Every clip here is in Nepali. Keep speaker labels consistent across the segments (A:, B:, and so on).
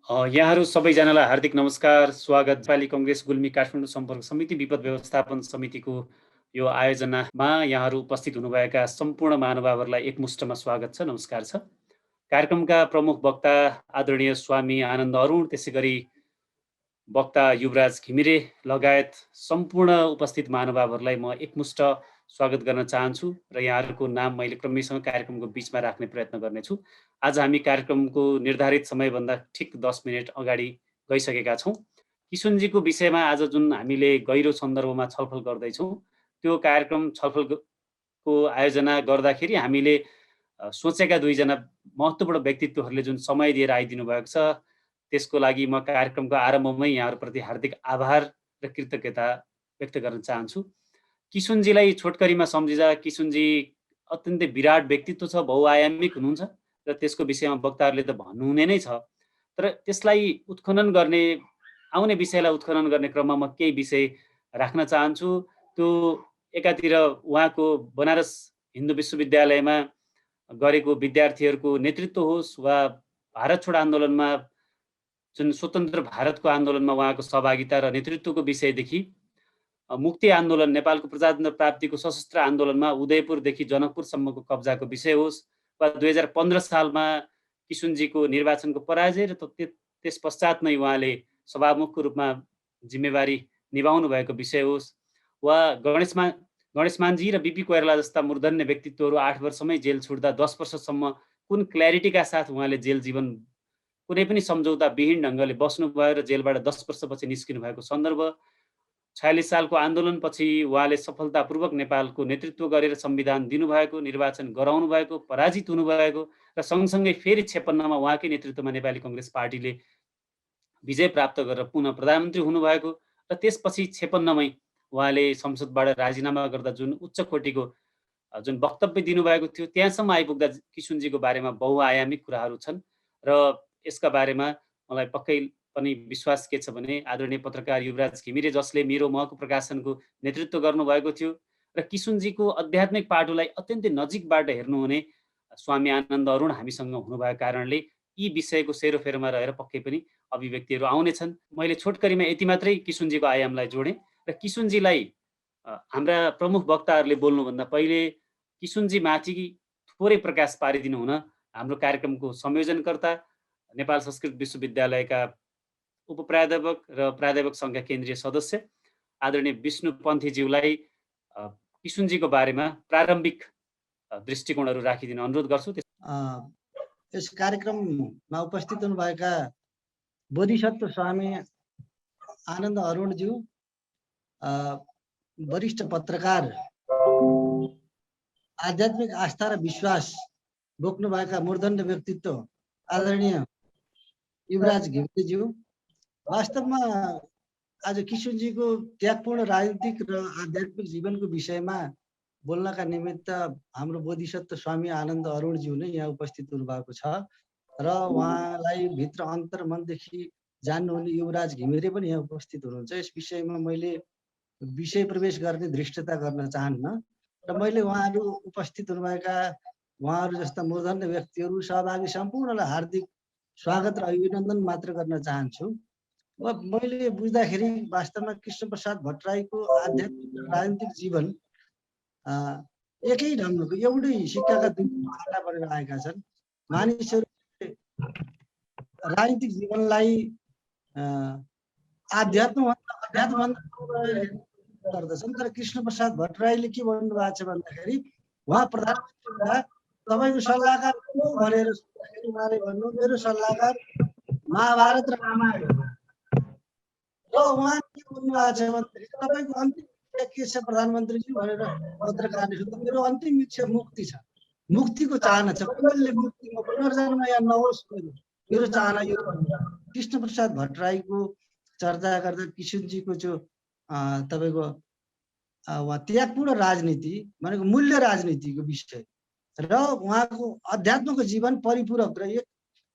A: यहाँहरू सबैजनालाई हार्दिक नमस्कार, स्वागत। नेपाली कङ्ग्रेस गुल्मी काठमाडौँ सम्पर्क समिति विपद व्यवस्थापन समितिको यो आयोजनामा यहाँहरू उपस्थित हुनुभएका सम्पूर्ण महानुभावहरूलाई एकमुष्टमा स्वागत छ, नमस्कार छ। कार्यक्रमका प्रमुख वक्ता आदरणीय स्वामी आनन्द अरुण, त्यसै गरी वक्ता युवराज घिमिरे लगायत सम्पूर्ण उपस्थित महानुभावहरूलाई म एकमुष्ट स्वागत गर्न चाहन्छु र यहाँहरूको नाम मैले क्रमैसँग कार्यक्रमको बिचमा राख्ने प्रयत्न गर्नेछु। आज हामी कार्यक्रमको निर्धारित समयभन्दा ठिक 10 मिनट अगाडि गइसकेका छौँ। किशुनजीको विषयमा आज जुन हामीले गहिरो सन्दर्भमा छलफल गर्दैछौँ, त्यो कार्यक्रम छलफलको आयोजना गर्दाखेरि हामीले सोचेका दुईजना महत्त्वपूर्ण व्यक्तित्वहरूले जुन समय दिएर आइदिनु भएको छ, त्यसको लागि म कार्यक्रमको आरम्भमै यहाँहरूप्रति हार्दिक आभार र कृतज्ञता व्यक्त गर्न चाहन्छु। किशुनजीलाई छोटकरीमा सम्झिँदा किशुनजी अत्यन्तै विराट व्यक्तित्व छ, बहुआयामिक हुनुहुन्छ र त्यसको विषयमा वक्ताहरूले त भन्नुहुने नै छ। तर त्यसलाई उत्खनन गर्ने, आउने विषयलाई उत्खनन गर्ने क्रममा म केही विषय राख्न चाहन्छु। त्यो एकातिर उहाँको बनारस हिन्दू विश्वविद्यालयमा गरेको विद्यार्थीहरूको नेतृत्व होस् वा भारत छोड आन्दोलनमा जुन स्वतन्त्र भारतको आन्दोलनमा उहाँको सहभागिता र नेतृत्वको विषयदेखि मुक्ति आन्दोलन, नेपालको प्रजातन्त्र प्राप्तिको सशस्त्र आन्दोलनमा उदयपुरदेखि जनकपुरसम्मको कब्जाको विषय होस् वा 2015 सालमा किशुनजीको निर्वाचनको पराजय र त्यस पश्चात नै उहाँले सभामुखको रूपमा जिम्मेवारी निभाउनु भएको विषय होस् वा गणेशमानजी र बिपी कोइराला जस्ता मूर्धन्य व्यक्तित्वहरू 8 वर्षमै जेल छुट्दा 10 वर्षसम्म कुन क्ल्यारिटीका साथ उहाँले जेल जीवन कुनै पनि सम्झौता विहीन ढङ्गले बस्नुभयो र जेलबाट 10 वर्षपछि निस्किनु भएको सन्दर्भ, 46 सालको आन्दोलनपछि उहाँले सफलतापूर्वक नेपालको नेतृत्व गरेर संविधान दिनुभएको, निर्वाचन गराउनु भएको, पराजित हुनुभएको र सँगसँगै फेरि 56मा उहाँकै नेतृत्वमा नेपाली कङ्ग्रेस पार्टीले विजय प्राप्त गरेर पुनः प्रधानमन्त्री हुनुभएको र त्यसपछि 56मै उहाँले संसदबाट राजीनामा गर्दा जुन उच्च कोटिको जुन वक्तव्य दिनुभएको थियो, त्यहाँसम्म आइपुग्दा किशुनजीको बारेमा बहुआयामिक कुराहरू छन् र यसका बारेमा मलाई पक्कै पनि विश्वास के छ भने आदरणीय पत्रकार युवराज घिमिरे, जसले मेरो महको प्रकाशनको नेतृत्व गर्नुभएको थियो र किशुनजीको आध्यात्मिक पाटोलाई अत्यन्तै नजिकबाट हेर्नुहुने स्वामी आनन्द अरुण हामीसँग हुनुभएको कारणले यी विषयको सेरोफेरोमा रहेर पक्कै पनि अभिव्यक्तिहरू आउनेछन्। मैले छोटकरीमा यति मात्रै किशुनजीको आयामलाई जोडेँ र किशुनजीलाई हाम्रा प्रमुख वक्ताहरूले बोल्नुभन्दा पहिले किशुनजी माथि थोरै प्रकाश पारिदिनु हुन हाम्रो कार्यक्रमको संयोजनकर्ता नेपाल संस्कृत विश्वविद्यालयका उपप्राध्यापक र प्राध्यापक सङ्घका केन्द्रीय सदस्य आदरणीय विष्णु पन्थीज्यूलाई किशुनजीको बारेमा प्रारम्भिक दृष्टिकोणहरू राखिदिन अनुरोध गर्छु।
B: यस कार्यक्रममा उपस्थित हुनुभएका बोधिसत्व स्वामी आनन्द अरुणज्यू, वरिष्ठ पत्रकार, आध्यात्मिक आस्था र विश्वास बोक्नुभएका मूर्धन्य व्यक्तित्व आदरणीय युवराज घिमिरेज्यू, वास्तवमा आज किशुनजीको त्यागपूर्ण राजनीतिक र आध्यात्मिक जीवनको विषयमा बोल्नका निमित्त हाम्रो बोधिसत्व स्वामी आनन्द अरुणज्यू नै यहाँ उपस्थित हुनुभएको छ र उहाँलाई भित्र अन्तर्मनदेखि जान्नुहुने युवराज घिमिरे पनि यहाँ उपस्थित हुनुहुन्छ। यस विषयमा मैले विषय प्रवेश गर्ने धृष्टता गर्न चाहन्न र मैले उहाँहरू उपस्थित हुनुभएका उहाँहरू जस्ता मूर्धन्य व्यक्तिहरू सहभागी सम्पूर्णलाई हार्दिक स्वागत र अभिनन्दन मात्र गर्न चाहन्छु। मैले बुझ्दाखेरि वास्तवमा कृष्णप्रसाद भट्टराईको आध्यात्मिक र राजनीतिक जीवन एकै ढङ्गको एउटै सिक्काका दुई पाटा परेर आएका छन्। मानिसहरूले राजनीतिक जीवनलाई अध्यात्मभन्दा गर्दछन्, तर कृष्णप्रसाद भट्टराईले के भन्नु भएको छ भन्दाखेरि उहाँ प्रधानमन्त्री हुँदा तपाईँको सल्लाहकार को भनेर उहाँले भन्नु मेरो सल्लाहकार महाभारत र रामायण र उहाँ के भन्नु भएको छ भन्दाखेरि तपाईँको अन्तिम के छ प्रधानमन्त्रीजी भनेर पत्रकारले सोध्दा मेरो अन्तिम इच्छा मुक्ति छ, मुक्तिको चाहना छ, कसैले मुक्तिमा पुनर्जन्म या नहोस् मेरो चाहना यो। कृष्णप्रसाद भट्टराईको चर्चा गर्दा किशुनजीको जो तपाईँको त्यागपूर्ण राजनीति भनेको मूल्य राजनीतिको विषय र उहाँको अध्यात्मको जीवन परिपूरक र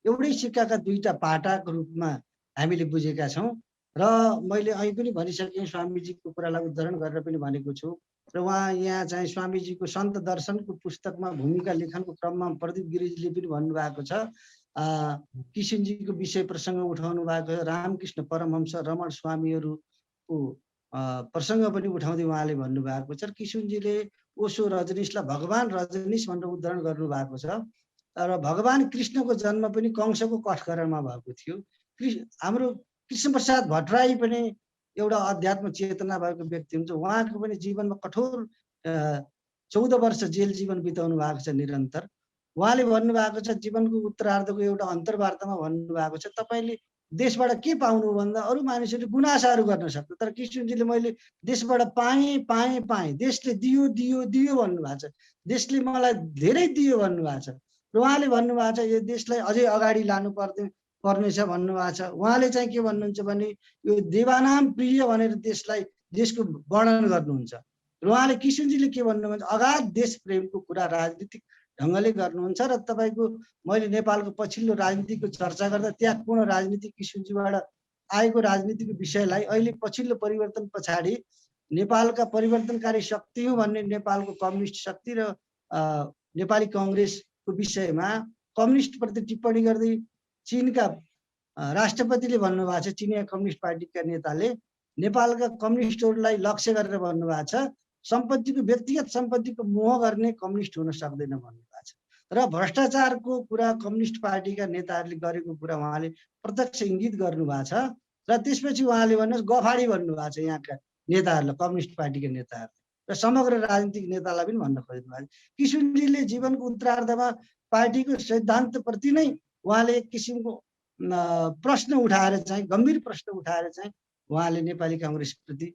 B: एउटै सिक्काका दुईटा पाटाको रूपमा हामीले बुझेका छौँ। र मैले अहिले पनि भनिसकेँ, स्वामीजीको कुरालाई उद्धरण गरेर पनि भनेको छु र उहाँ यहाँ चाहिँ स्वामीजीको सन्त दर्शनको पुस्तकमा भूमिका लेखनको क्रममा प्रदीप गिरिजीले पनि भन्नुभएको छ किशनजीको विषय प्रसङ्ग उठाउनु भएको छ, रामकृष्ण परमहंस रमण स्वामीहरूको प्रसङ्ग पनि उठाउँदै उहाँले भन्नुभएको छ। किशनजीले ओशो रजनीशलाई भगवान रजनीश भनेर उद्धरण गर्नुभएको छ। र भगवान कृष्णको जन्म पनि कंसको कठघरामा भएको थियो। हाम्रो कृष्णप्रसाद भट्टराई पनि एउटा अध्यात्म चेतना भएको व्यक्ति हुन्छ। उहाँको पनि जीवनमा कठोर 14 वर्ष जेल जीवन बिताउनु भएको छ निरन्तर। उहाँले भन्नुभएको छ जीवनको उत्तरार्धको एउटा अन्तर्वार्तामा भन्नुभएको छ, तपाईँले देशबाट के पाउनु भन्दा अरू मानिसहरूले गुनासाहरू गर्न सक्छ, तर किशनजीले मैले देशबाट पाएँ, देशले दियो दियो दियो भन्नुभएको छ, देशले मलाई धेरै दियो भन्नुभएको छ। र उहाँले भन्नुभएको छ यो देशलाई अझै अगाडि लानु पर्नेछ भन्नुभएको छ। उहाँले चाहिँ के भन्नुहुन्छ भने यो देवानाम प्रिय भनेर देशको वर्णन गर्नुहुन्छ। र उहाँले किशनजीले के भन्नुहुन्छ, अगाध देश प्रेमको कुरा राजनीतिक ढङ्गले गर्नुहुन्छ। र तपाईँको मैले नेपालको पछिल्लो राजनीतिको चर्चा गर्दा त्यागपूर्ण राजनीति किशनजीबाट आएको राजनीतिको विषयलाई अहिले पछिल्लो परिवर्तन पछाडि नेपालका परिवर्तनकारी शक्ति हुँ भन्ने नेपालको कम्युनिस्ट शक्ति र नेपाली कङ्ग्रेसको विषयमा कम्युनिस्टप्रति टिप्पणी गर्दै चीनका राष्ट्रपतिले भन्नुभएको छ, चिनिया कम्युनिस्ट पार्टीका नेताले नेपालका कम्युनिस्टहरूलाई लक्ष्य गरेर भन्नुभएको छ, सम्पत्तिको व्यक्तिगत सम्पत्तिको मोह गर्ने कम्युनिस्ट हुन सक्दैन भन्नुभएको छ। र भ्रष्टाचारको कुरा कम्युनिस्ट पार्टीका नेताहरूले गरेको कुरा उहाँले प्रत्यक्ष इङ्गित गर्नुभएको छ। र त्यसपछि उहाँले भन्नुहोस् गफाडी भन्नुभएको छ यहाँका नेताहरूलाई, कम्युनिस्ट पार्टीका नेताहरूले र समग्र राजनीतिक नेतालाई पनि भन्न खोज्नु भएको छ। किशनजीले जीवनको उत्तरार्धमा पार्टीको सिद्धान्तप्रति नै उहाँले एक किसिमको प्रश्न उठाएर चाहिँ गम्भीर प्रश्न उठाएर चाहिँ उहाँले नेपाली काङ्ग्रेसप्रति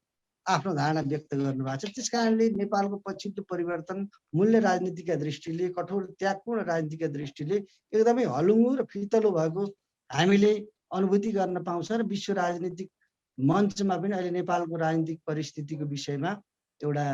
B: आफ्नो धारणा व्यक्त गर्नुभएको छ। त्यस कारणले नेपालको पछिल्लो परिवर्तन मूल्य राजनीतिका दृष्टिले, कठोर त्यागपूर्ण राजनीतिका दृष्टिले एकदमै हलुङ्गो र फितलो भएको हामीले अनुभूति गर्न पाउँछ। र विश्व राजनीतिक मञ्चमा पनि अहिले नेपालको राजनीतिक परिस्थितिको विषयमा एउटा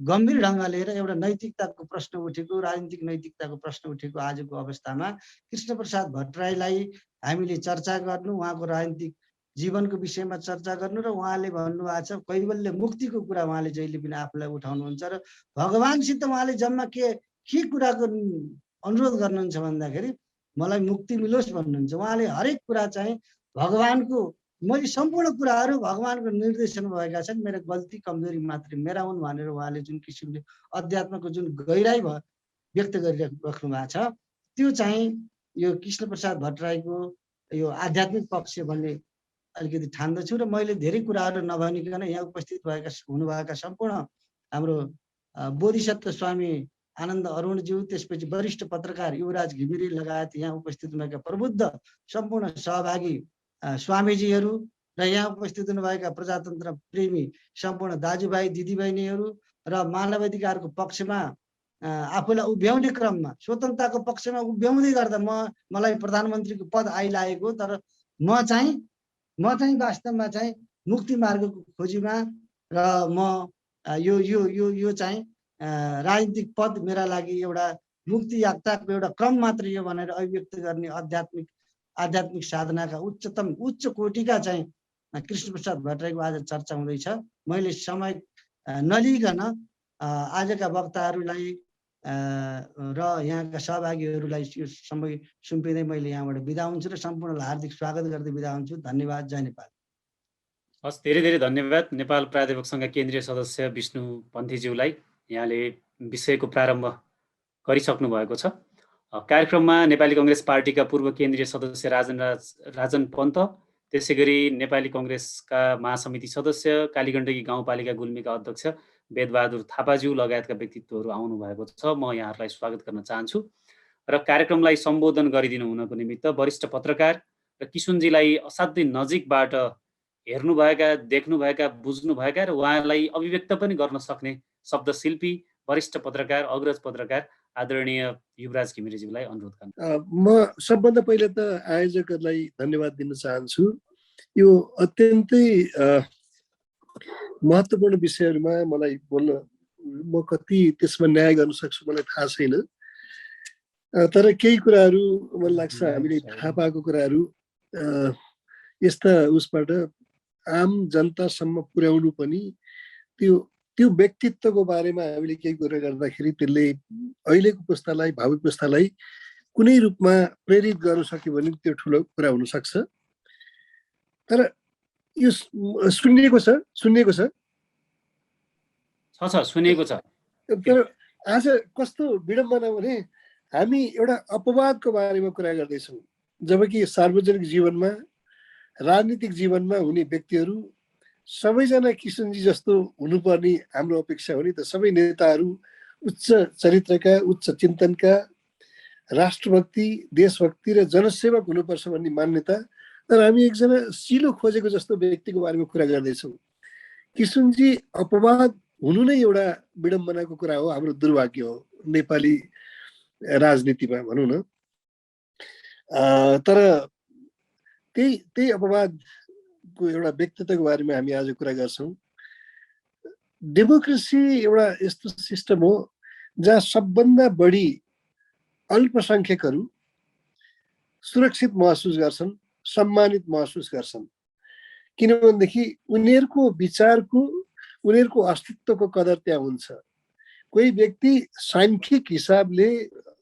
B: गम्भीर ढङ्गले र एउटा नैतिकताको प्रश्न उठेको, राजनीतिक नैतिकताको प्रश्न उठेको आजको अवस्थामा कृष्णप्रसाद भट्टराईलाई हामीले चर्चा गर्नु, उहाँको राजनीतिक जीवनको विषयमा चर्चा गर्नु र उहाँले भन्नुभएको छ कैवल्य मुक्तिको कुरा उहाँले जहिले पनि आफूलाई उठाउनुहुन्छ र भगवानसित उहाँले जम्मा के कुराको अनुरोध गर्नुहुन्छ भन्दाखेरि मलाई मुक्ति मिलोस् भन्नुहुन्छ। उहाँले हरेक कुरा चाहिँ भगवानको, मैले सम्पूर्ण कुराहरू भगवानको निर्देशन भएका छन्, मेरो गल्ती कमजोरी मात्रै मेरा हुन् भनेर उहाँले जुन किसिमले अध्यात्मको जुन गहिराई व्यक्त गरिराख्नु भएको छ, त्यो चाहिँ यो कृष्णप्रसाद भट्टराईको यो आध्यात्मिक पक्ष भन्ने अलिकति ठान्दछु। र मैले धेरै कुराहरू नभनिकन यहाँ उपस्थित हुनुभएका सम्पूर्ण हाम्रो बोधिसत्व स्वामी आनन्द अरुणज्यू, त्यसपछि वरिष्ठ पत्रकार युवराज घिमिरे लगायत यहाँ उपस्थित हुनुभएका प्रबुद्ध सम्पूर्ण सहभागी स्वामीजीहरू र यहाँ उपस्थित हुनुभएका प्रजातन्त्र प्रेमी सम्पूर्ण दाजुभाइ दिदीबहिनीहरू र मानवाधिकारको पक्षमा आफूलाई उभ्याउने क्रममा, स्वतन्त्रताको पक्षमा उभ्याउँदै गर्दा मलाई प्रधानमन्त्रीको पद आइलागेको, तर म चाहिँ वास्तवमा चाहिँ मुक्ति मार्गको खोजीमा र म यो चाहिँ राजनीतिक पद मेरा लागि एउटा मुक्ति यात्राको एउटा क्रम मात्र यो भनेर अभिव्यक्त गर्ने आध्यात्मिक साधनाका उच्च कोटिका चाहिँ कृष्णप्रसाद भट्टराईको आज चर्चा हुँदैछ। मैले समय नलिकन आजका वक्ताहरूलाई र यहाँका सहभागीहरूलाई यो समय सुम्पिँदै मैले यहाँबाट बिदा हुन्छु र सम्पूर्णलाई हार्दिक स्वागत गर्दै बिदा हुन्छु। धन्यवाद। जय नेपाल।
A: हस्, धेरै धेरै धन्यवाद नेपाल प्राध्यापक सङ्घ केन्द्रीय सदस्य विष्णु पन्थीज्यूलाई। यहाँले विषयको प्रारम्भ गरिसक्नु भएको छ। कार्यक्रममा नेपाली कङ्ग्रेस पार्टीका पूर्व केन्द्रीय सदस्य राजन पन्त, त्यसै गरी नेपाली कङ्ग्रेसका महासमिति सदस्य, कालीगण्डकी गाउँपालिका गुल्मीका अध्यक्ष वेदबहादुर थापाज्यू लगायतका व्यक्तित्वहरू आउनु भएको छ। म यहाँहरूलाई स्वागत गर्न चाहन्छु। र कार्यक्रमलाई सम्बोधन गरिदिनु हुनको निमित्त वरिष्ठ पत्रकार र किशनजीलाई असाध्यै नजिकबाट हेर्नुभएका, देख्नुभएका, बुझ्नुभएका र उहाँलाई अभिव्यक्त पनि गर्न सक्ने शब्दशिल्पी, वरिष्ठ पत्रकार, अग्रज पत्रकार आदरणीय युवराज घिमिरेज्यूलाई अनुरोध गर्छु।
C: म सबभन्दा पहिले त आयोजकहरूलाई धन्यवाद दिन चाहन्छु। यो अत्यन्तै महत्त्वपूर्ण विषयहरूमा मलाई बोल्न म कति त्यसमा न्याय गर्न सक्छु मलाई थाहा छैन, तर केही कुराहरू मलाई लाग्छ हामीले थाहा पाएको कुराहरू यस्ता उसबाट आम जनतासम्म पुर्याउनु पनि त्यो व्यक्तित्वको बारेमा हामीले केही कुरा गर्दाखेरि त्यसले अहिलेको पुस्तालाई, भावी पुस्तालाई कुनै रूपमा प्रेरित गर्न सक्यो भने त्यो ठुलो कुरा हुनसक्छ। तर यो सुनिएको छ
A: सुनेको छ।
C: तर आज कस्तो विडम्बना भने हामी एउटा अपवादको बारेमा कुरा गर्दैछौँ, जबकि सार्वजनिक जीवनमा राजनीतिक जीवनमा हुने व्यक्तिहरू सबैजना किशनजी जस्तो हुनुपर्ने हाम्रो अपेक्षा हो नि त। सबै नेताहरू उच्च चरित्रका, उच्च चिन्तनका, राष्ट्रभक्ति, देशभक्ति र जनसेवक हुनुपर्छ भन्ने मान्यता। तर हामी एकजना सिलो खोजेको जस्तो व्यक्तिको बारेमा कुरा गर्दैछौँ। किशनजी अपवाद हुनु नै एउटा विडम्बनाको कुरा हो, हाम्रो दुर्भाग्य हो नेपाली राजनीतिमा भनौँ न। तर त्यही अपवादको एउटा व्यक्तित्वको बारेमा हामी आज कुरा गर्छौँ। डेमोक्रेसी एउटा यस्तो सिस्टम हो जहाँ सबभन्दा बढी अल्पसङ्ख्यकहरू सुरक्षित महसुस गर्छन्, सम्मानित महसुस गर्छन्। किनभनेदेखि उनीहरूको विचारको, उनीहरूको अस्तित्वको कदर त्यहाँ हुन्छ। कोही व्यक्ति सांख्यिक हिसाबले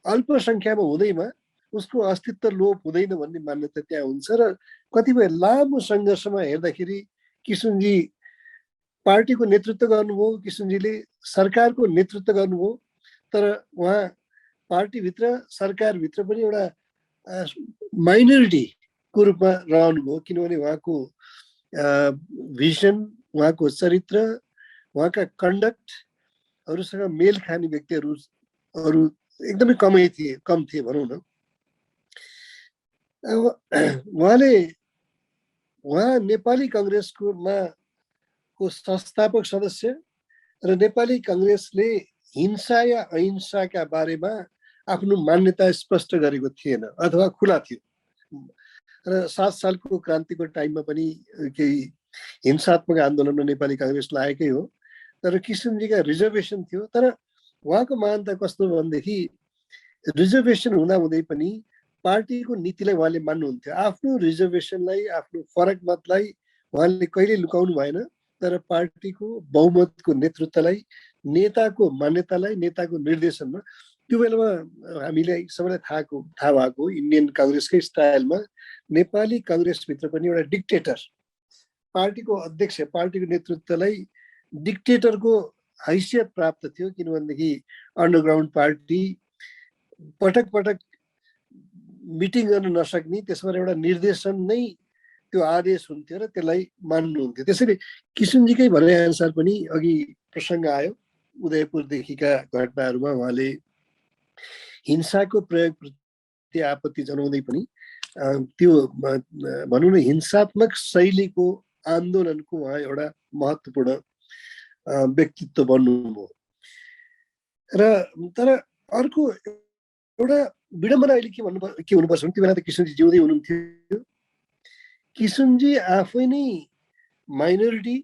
C: अल्पसङ्ख्यामा हुँदैमा उसको अस्तित्व लोप हुँदैन भन्ने मान्यता त्यहाँ हुन्छ। र कतिपय लामो सङ्घर्षमा हेर्दाखेरि किशनजी पार्टीको नेतृत्व गर्नुभयो, किशनजीले सरकारको नेतृत्व गर्नुभयो, तर उहाँ पार्टीभित्र सरकारभित्र पनि एउटा माइनोरिटीको रूपमा रहनुभयो। किनभने उहाँको भिजन, उहाँको चरित्र, उहाँका कन्डक्टहरूसँग मेल खाने व्यक्तिहरू एकदमै कम थिए भनौँ न। उहाँ नेपाली काङ्ग्रेसको संस्थापक सदस्य र नेपाली काङ्ग्रेसले हिंसा या अहिंसाका बारेमा आफ्नो मान्यता स्पष्ट गरेको थिएन अथवा खुला थियो। र 7 सालको क्रान्तिको टाइममा पनि केही हिंसात्मक आन्दोलनमा नेपाली काङ्ग्रेस लागेकै हो। तर किशनजीका रिजर्भेसन थियो। तर उहाँको महानता कस्तो भनेदेखि रिजर्भेसन हुँदाहुँदै पनि पार्टीको नीतिलाई उहाँले मान्नुहुन्थ्यो। आफ्नो रिजर्भेसनलाई, आफ्नो फरक मतलाई उहाँले कहिले लुकाउनु भएन। तर पार्टीको बहुमतको नेतृत्वलाई, नेताको मान्यतालाई, नेताको निर्देशनमा, त्यो बेलामा हामीलाई सबैलाई थाहा भएको इन्डियन काङ्ग्रेसकै स्टाइलमा नेपाली काङ्ग्रेसभित्र पनि एउटा डिक्टेटर, पार्टीको अध्यक्ष, पार्टीको नेतृत्वलाई डिक्टेटरको हैसियत प्राप्त थियो। किनभनेदेखि अन्डरग्राउन्ड पार्टी पटक पटक मिटिङ गर्न नसक्ने, त्यसमा एउटा निर्देशन नै त्यो आदेश हुन्थ्यो र त्यसलाई मान्नुहुन्थ्यो। त्यसैले किशनजीकै भनाइअनुसार पनि अघि प्रसङ्ग आयो उदयपुरदेखिका घटनाहरूमा उहाँले हिंसाको प्रयोगप्रति आपत्ति जनाउँदै पनि त्यो भनौँ न हिंसात्मक शैलीको आन्दोलनको उहाँ एउटा महत्त्वपूर्ण व्यक्तित्व बन्नुभयो। र तर अर्को एउटा विडम्बना अहिले के हुनुपर्छ भने त्यो बेला त किशनजी जिउँदै हुनुहुन्थ्यो। किशनजी आफै नै माइनोरिटी,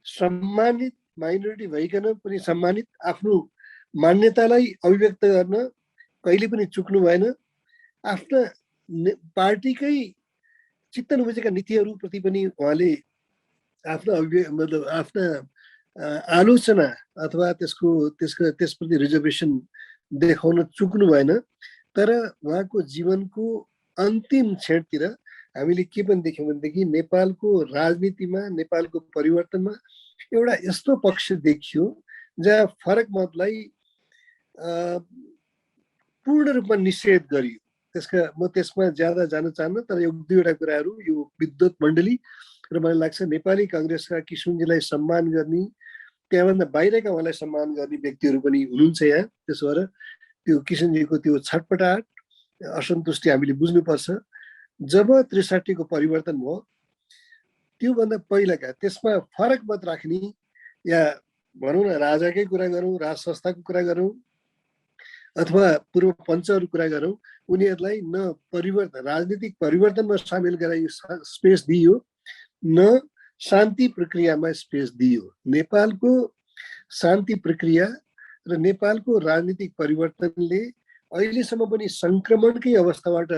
C: सम्मानित माइनोरिटी भइकन पनि सम्मानित, आफ्नो मान्यतालाई अभिव्यक्त गर्न कहिले पनि चुक्नु भएन। आफ्ना पार्टीकै चित्त नबुझेका नीतिहरूप्रति पनि उहाँले आफ्ना आलोचना अथवा त्यसप्रति रिजर्भेसन देखाउन चुक्नु भएन। तर उहाँको जीवनको अन्तिम क्षणतिर हामीले के पनि देख्यौँ भनेदेखि नेपालको राजनीतिमा, नेपालको परिवर्तनमा एउटा यस्तो पक्ष देखियो जहाँ फरक मतलाई पूर्ण रूपमा निषेध गरियो। म त्यसमा ज्यादा जान चाहन्न, तर एक दुईवटा कुराहरू यो विद्वत मण्डली र मलाई लाग्छ नेपाली काङ्ग्रेसका किशनजीलाई सम्मान गर्ने, त्यहाँभन्दा बाहिरका उहाँलाई सम्मान गर्ने व्यक्तिहरू पनि हुनुहुन्छ यहाँ। त्यसो भएर त्यो किशनजीको त्यो छटपटाहट, असन्तुष्टि हामीले बुझ्नुपर्छ। जब ६३ को परिवर्तन भयो, त्योभन्दा पहिलाका त्यसमा फरक मत राख्ने या भनौँ न राजाकै कुरा गरौँ, राज संस्थाको कुरा गरौँ अथवा पूर्व पञ्चहरू कुरा गरौँ, उनीहरूलाई न राजनीतिक परिवर्तनमा सामेल गराइयो, स्पेस दिइयो, न शान्ति प्रक्रियामा स्पेस दिइयो। नेपालको शान्ति प्रक्रिया र नेपालको राजनीतिक परिवर्तनले अहिलेसम्म पनि सङ्क्रमणकै अवस्थाबाट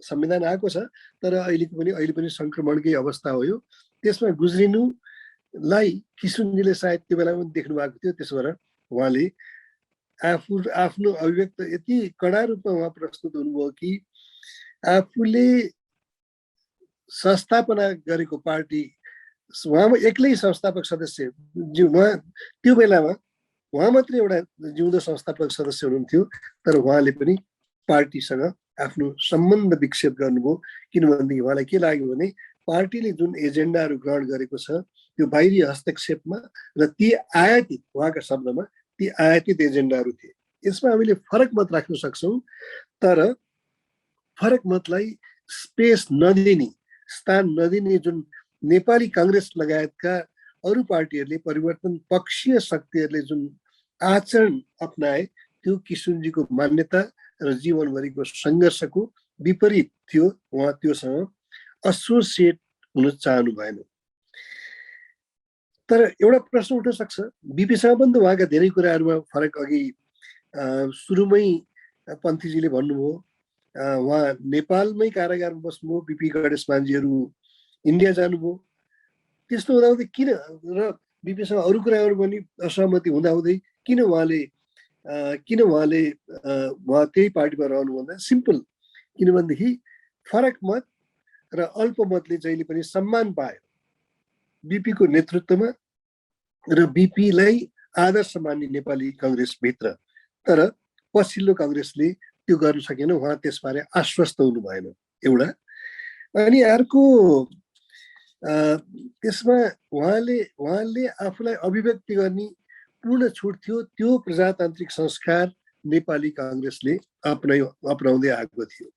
C: संविधान आएको छ, तर अहिले पनि सङ्क्रमणकै अवस्था हो यो। त्यसमा गुज्रिनुलाई किशनजीले सायद त्यो बेलामा पनि देख्नु भएको थियो। त्यसो भएर उहाँले आफ्नो अभिव्यक्त यति कडा रूपमा उहाँ प्रस्तुत हुनुभयो कि आफूले संस्थापना गरेको पार्टी उहाँ एक्लै संस्थापक सदस्य उहाँ त्यो बेलामा उहाँ मात्रै एउटा जिउँदो संस्थापक सदस्य हुनुहुन्थ्यो, तर उहाँले पनि पार्टीसँग आफ्नो सम्बन्ध विकसित गर्नुभयो। किनभनेदेखि उहाँलाई के लाग्यो भने पार्टीले जुन एजेन्डाहरू ग्रहण गरेको छ त्यो बाहिरी हस्तक्षेपमा र ती आयातित, उहाँका शब्दमा ती आयातित एजेन्डाहरू थिए। यसमा हामीले फरक मत राख्न सक्छौँ, तर फरक मतलाई स्पेस नदिने, स्थान नदिने जुन नेपाली काङ्ग्रेस लगायतका अरू पार्टीहरूले, परिवर्तन पक्षीय शक्तिहरूले जुन आचरण अपनाए त्यो किशुनजीको मान्यता र जीवनभरिको सङ्घर्षको विपरीत थियो। उहाँ त्योसँग एसोसिएट हुन चाहनु भएन। तर एउटा प्रश्न उठ्न सक्छ, बिपीसँग पनि त उहाँका धेरै कुराहरूमा फरक, अघि सुरुमै पन्थीजीले भन्नुभयो उहाँ नेपालमै कारागारमा बस्नुभयो, बिपी गणेश मान्जीहरू इन्डिया जानुभयो। त्यस्तो हुँदाहुँदै किन, र बिपीसँग अरू कुराहरू पनि असहमति हुँदाहुँदै किन उहाँ त्यही पार्टीमा रहनुभन्दा सिम्पल, किनभनेदेखि फरक मत र अल्पमतले जहिले पनि सम्मान पायो बिपीको नेतृत्वमा र बिपीलाई आदर्श मान्ने नेपाली काङ्ग्रेसभित्र। तर पछिल्लो काङ्ग्रेसले त्यो गर्न सकेन, उहाँ त्यसबारे आश्वस्त हुनु भएन एउटा। अनि अर्को त्यसमा उहाँले आफूलाई अभिव्यक्ति गर्ने पूर्ण छुट थियो। त्यो प्रजातान्त्रिक संस्कार नेपाली काङ्ग्रेसले अपनाउँदै आएको थियो।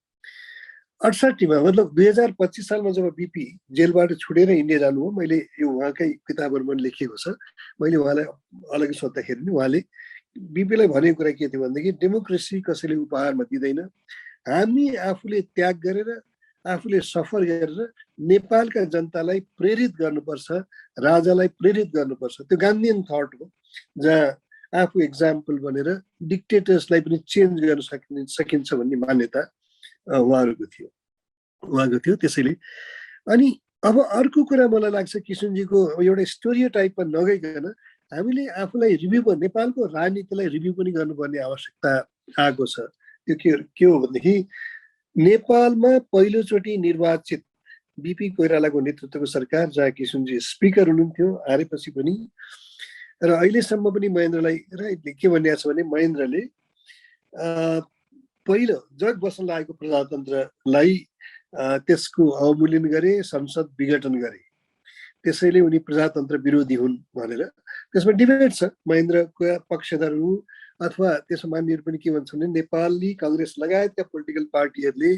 C: 68मा मतलब 2025 सालमा जब बिपी जेलबाट छुटेर इन्डिया जानुभयो, मैले यो उहाँकै किताबहरूमा लेखिएको छ, मैले उहाँलाई अलग्गै सोद्धाखेरि नि उहाँले बिपीलाई भनेको कुरा के थियो भनेदेखि डेमोक्रेसी कसैले उपहारमा दिँदैन, हामी आफूले त्याग गरेर आफूले सफर गरेर नेपालका जनतालाई प्रेरित गर्नुपर्छ, राजालाई प्रेरित गर्नुपर्छ। त्यो गान्धीयन थट हो, जहाँ आफू एक्जाम्पल बनेर डिक्टेटर्सलाई पनि चेन्ज गर्न सकिन्छ भन्ने मान्यता उहाँको थियो। त्यसैले अनि अब अर्को कुरा मलाई लाग्छ किशुनजीको एउटा स्टोरी टाइपमा नगइकन हामीले आफूलाई रिभ्यू, नेपालको राजनीतिलाई रिभ्यू पनि गर्नुपर्ने आवश्यकता आएको छ। त्यो के हो भनेदेखि नेपालमा पहिलोचोटि निर्वाचित बिपी कोइरालाको नेतृत्वको सरकार, जहाँ किशुनजी स्पिकर हुनुहुन्थ्यो हारेपछि पनि, र अहिलेसम्म पनि महेन्द्रलाई के भनिएको छ भने महेन्द्रले पहिलो जग बस्न लागेको प्रजातन्त्रलाई त्यसको अवमूल्यन गरे, संसद विघटन गरे, त्यसैले उनी प्रजातन्त्र विरोधी हुन् भनेर। त्यसमा डिबेट छ, महेन्द्रका पक्षधरहरू अथवा त्यसमा मान्नेहरू पनि के भन्छन् भने नेपाली काङ्ग्रेस लगायतका पोलिटिकल पार्टीहरूले